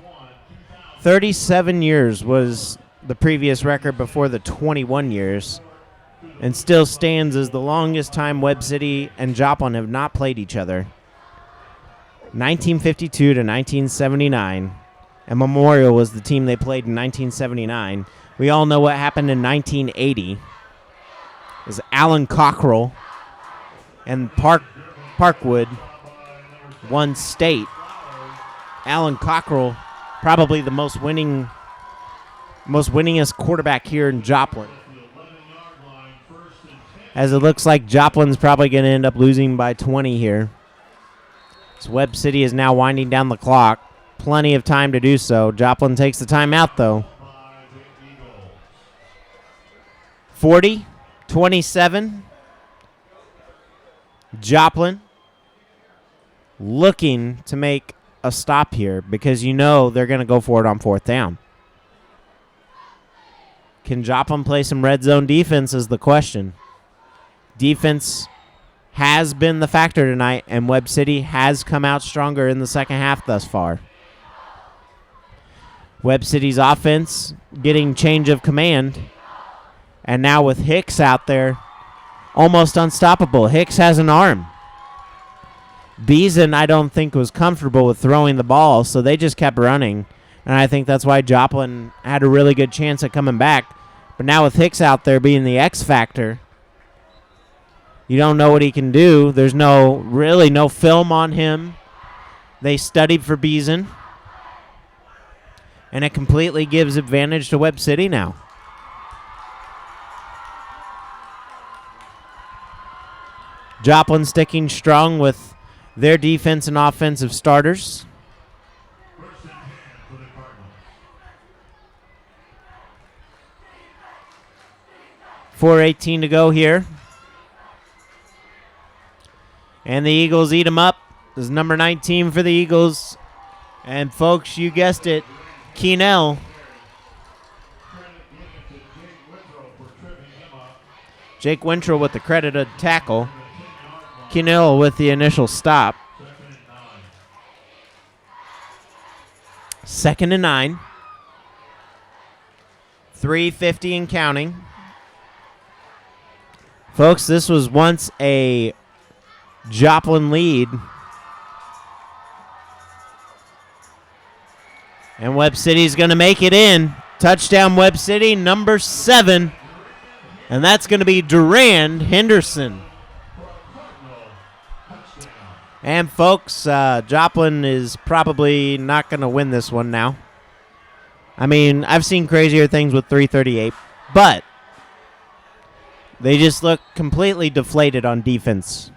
37 years was the previous record before the 21 years, and still stands as the longest time Webb City and Joplin have not played each other. 1952 to 1979, and Memorial was the team they played in 1979. We all know what happened in 1980. It was Alan Cockrell and Parkwood won state. Alan Cockrell, probably the most winningest quarterback here in Joplin. As it looks like Joplin's probably going to end up losing by 20 here. So Webb City is now winding down the clock. Plenty of time to do so. Joplin takes the timeout, though. 40-27. Joplin looking to make a stop here because you know they're going to go for it on fourth down. Can Joplin play some red zone defense is the question. Defense has been the factor tonight, and Webb City has come out stronger in the second half thus far. Webb City's offense getting change of command, and now with Hicks out there, almost unstoppable. Hicks has an arm. Beeson, I don't think, was comfortable with throwing the ball, so they just kept running. And I think that's why Joplin had a really good chance at coming back. But now with Hicks out there being the X factor, you don't know what he can do. There's really no film on him. They studied for Beeson. And it completely gives advantage to Webb City now. Joplin sticking strong with their defense and offensive starters. 4:18 to go here. And the Eagles eat them up. This is number 19 for the Eagles. And folks, you guessed it, Keenell. Jake Wintrow with the credited tackle. Keenell with the initial stop. 2nd and 9. 3:50 and counting. Folks, this was once a Joplin lead. And Webb City's going to make it in. Touchdown Webb City, number 7. And that's going to be Durand Henderson. And folks, Joplin is probably not going to win this one now. I mean, I've seen crazier things with 338, but They just look completely deflated on defense.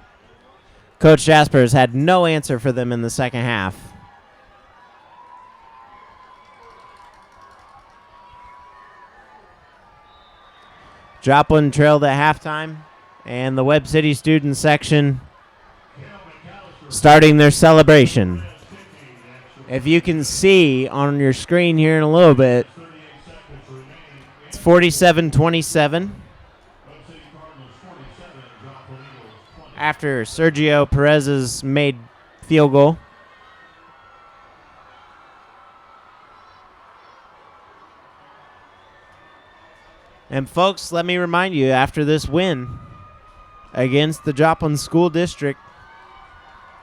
Coach Jaspers had no answer for them in the second half. Joplin trailed at halftime, and the Webb City student section starting their celebration. If you can see on your screen here in a little bit, it's 47-27. After Sergio Perez's made field goal. And folks, let me remind you, after this win against the Joplin School District,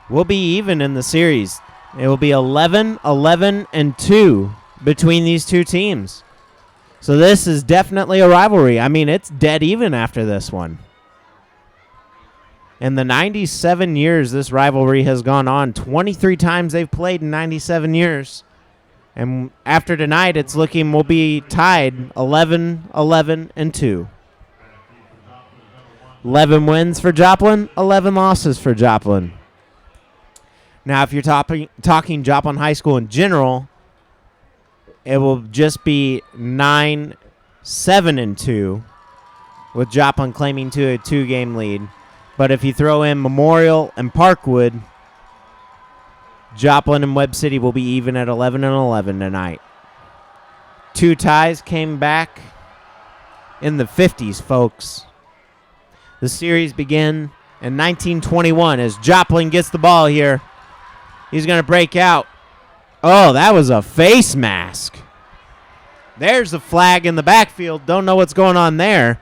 we'll be even in the series. It will be 11-11-2 between these two teams. So this is definitely a rivalry. I mean, it's dead even after this one. In the 97 years this rivalry has gone on, 23 times they've played in 97 years. And after tonight, it's looking we'll be tied 11-11-2. 11 wins for Joplin, 11 losses for Joplin. Now, if you're talking Joplin High School in general, it will just be 9-7-2, with Joplin claiming to a 2-game lead. But if you throw in Memorial and Parkwood, Joplin and Webb City will be even at 11-11 tonight. 2 ties came back in the 50s, folks. The series began in 1921 as Joplin gets the ball here. He's going to break out. Oh, that was a face mask. There's the flag in the backfield. Don't know what's going on there.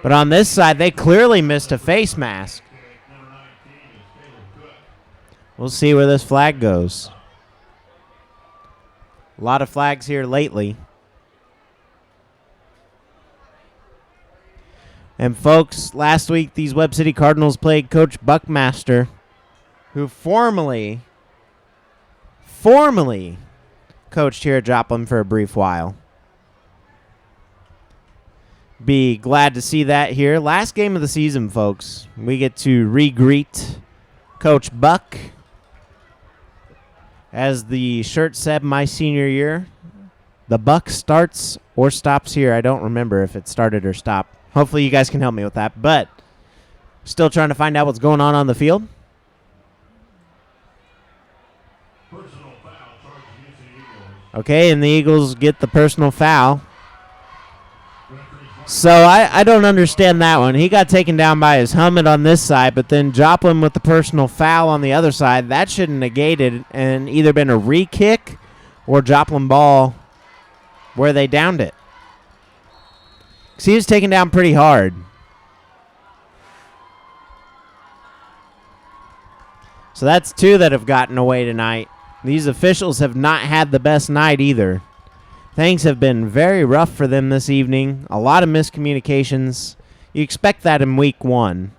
But on this side, they clearly missed a face mask. We'll see where this flag goes. A lot of flags here lately. And folks, last week these Webb City Cardinals played Coach Buckmaster, who formerly coached here at Joplin for a brief while. Be glad to see that here. Last game of the season, folks. We get to re-greet Coach Buck. As the shirt said, my senior year, the buck starts or stops here. I don't remember if it started or stopped. Hopefully you guys can help me with that. But still trying to find out what's going on the field. Okay, and the Eagles get the personal foul. So I don't understand that one. He got taken down by his helmet on this side, but then Joplin with the personal foul on the other side. That should have negated and either been a re-kick or Joplin ball where they downed it. Because he was taken down pretty hard. So that's 2 that have gotten away tonight. These officials have not had the best night either. Things have been very rough for them this evening. A lot of miscommunications. You expect that in week 1.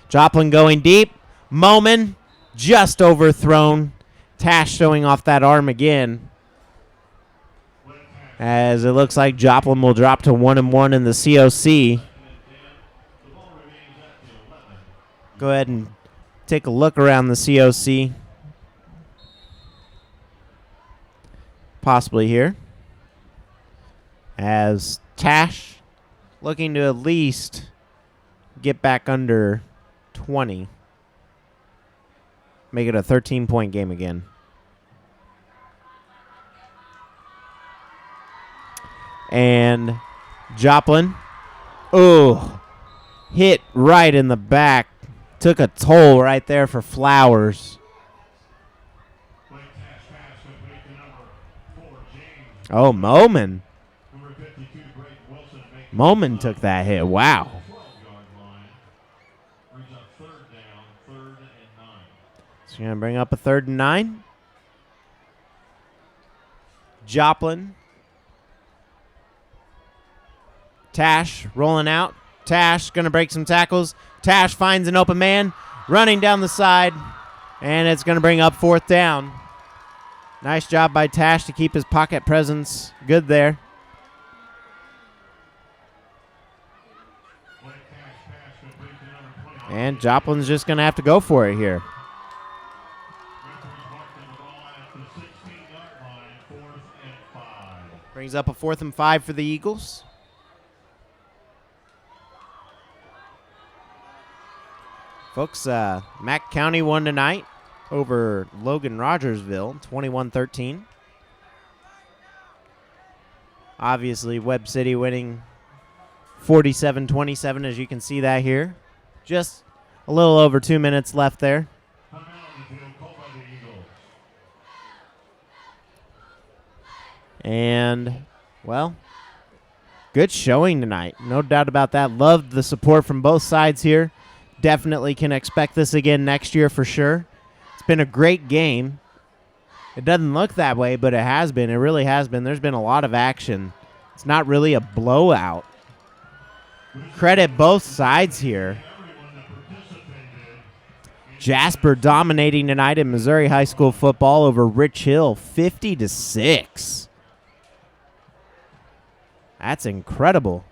Joplin going deep. Moman just overthrown. Tash showing off that arm again. As it looks like Joplin will drop to 1-1 in the COC. Go ahead and take a look around the COC. Possibly here. As Tash looking to at least get back under 20. Make it a 13-point game again. And Joplin, hit right in the back. Took a toll right there for Flowers. Oh, Moman. Moman took that hit. Wow. So you're going to bring up a 3rd and 9. Joplin. Tash rolling out. Tash going to break some tackles. Tash finds an open man. Running down the side. And it's going to bring up 4th down. Nice job by Tash to keep his pocket presence good there. And Joplin's just going to have to go for it here. Brings up a 4th and 5 for the Eagles. Folks, Mack County won tonight over Logan Rogersville, 21-13. Obviously, Webb City winning 47-27, as you can see that here. Just a little over 2 minutes left there. And, well, good showing tonight. No doubt about that. Loved the support from both sides here. Definitely can expect this again next year for sure. It's been a great game. It doesn't look that way, but it has been. It really has been. There's been a lot of action. It's not really a blowout. Credit both sides here. Jasper dominating tonight in Missouri high school football over Rich Hill, 50-6. That's incredible.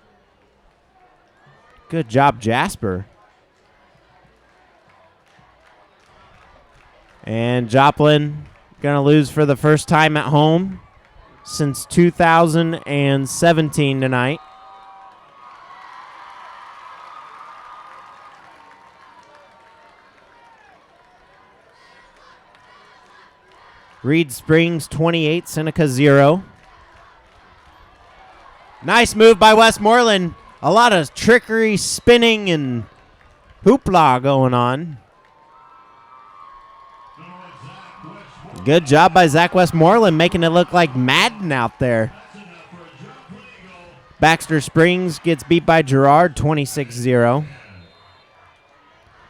Good job, Jasper. And Joplin going to lose for the first time at home since 2017 tonight. Reed Springs 28, Seneca 0. Nice move by Westmoreland. A lot of trickery, spinning, and hoopla going on. Good job by Zach Westmoreland, making it look like Madden out there. Baxter Springs gets beat by Girard, 26-0.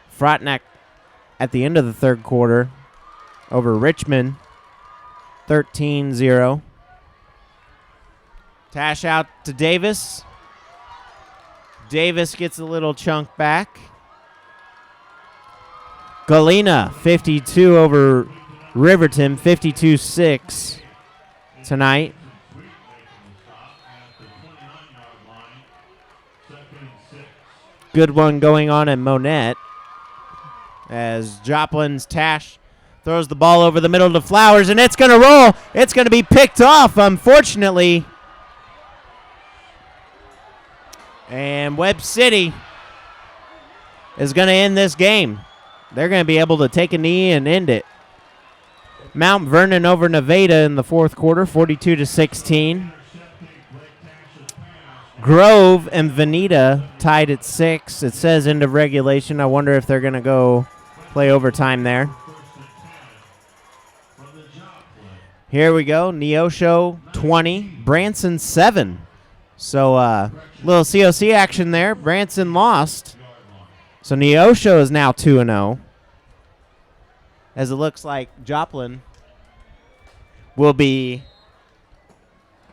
Frontenac at the end of the third quarter over Richmond, 13-0. Tash out to Davis. Davis gets a little chunk back. Galena, 52 over Riverton, 52-6 tonight. Good one going on at Monette as Joplin's Tash throws the ball over the middle to Flowers, and it's going to roll. It's going to be picked off, unfortunately. And Webb City is going to end this game. They're going to be able to take a knee and end it. Mount Vernon over Nevada in the fourth quarter, 42-16. Grove and Veneta tied at 6. It says end of regulation. I wonder if they're going to go play overtime there. Here we go. Neosho 20, Branson 7. So little COC action there. Branson lost. So Neosho is now 2-0. As it looks like Joplin will be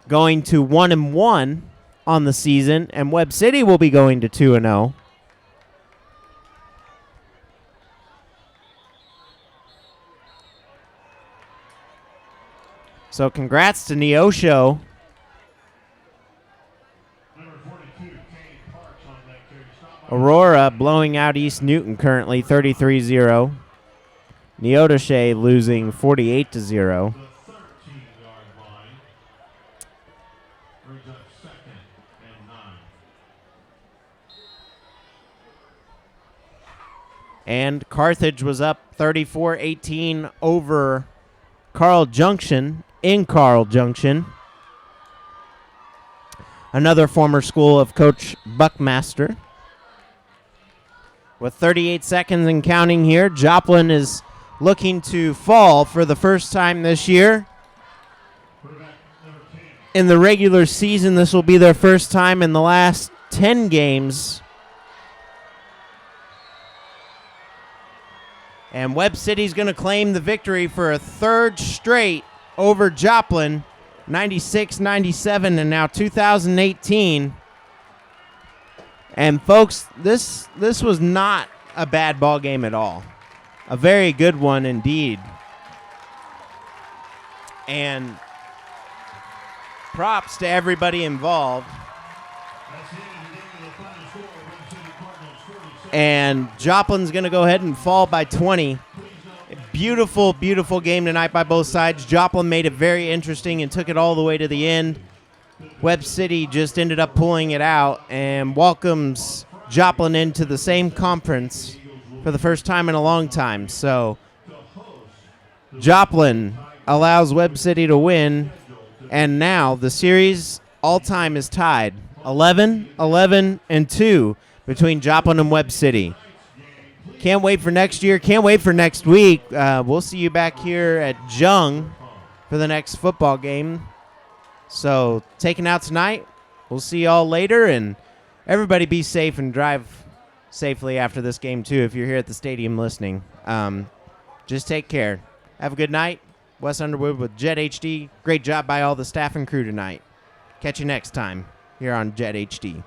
going to 1-1 on the season, and Webb City will be going to 2-0. So congrats to Neosho. Aurora blowing out East Newton currently 33-0. Neodesha losing 48-0. And Carthage was up 34-18 over Carl Junction in Carl Junction. Another former school of Coach Buckmaster. With 38 seconds and counting here, Joplin is looking to fall for the first time this year. In the regular season, this will be their first time in the last 10 games. And Webb City's going to claim the victory for a third straight over Joplin, 96-97, and now 2018. And folks, this was not a bad ball game at all. A very good one indeed. And props to everybody involved. And Joplin's going to go ahead and fall by 20. Beautiful, beautiful game tonight by both sides. Joplin made it very interesting and took it all the way to the end. Webb City just ended up pulling it out and welcomes Joplin into the same conference for the first time in a long time. So Joplin allows Webb City to win, and now the series all-time is tied 11-11-2 between Joplin and Webb City. Can't wait for next year. Can't wait for next week. We'll see you back here at Jung for the next football game. So taking out tonight. We'll see y'all later, and everybody be safe and drive safely after this game too if you're here at the stadium listening. Just take care. Have a good night. Wes Underwood with Jet HD. Great job by all the staff and crew tonight. Catch you next time here on Jet HD.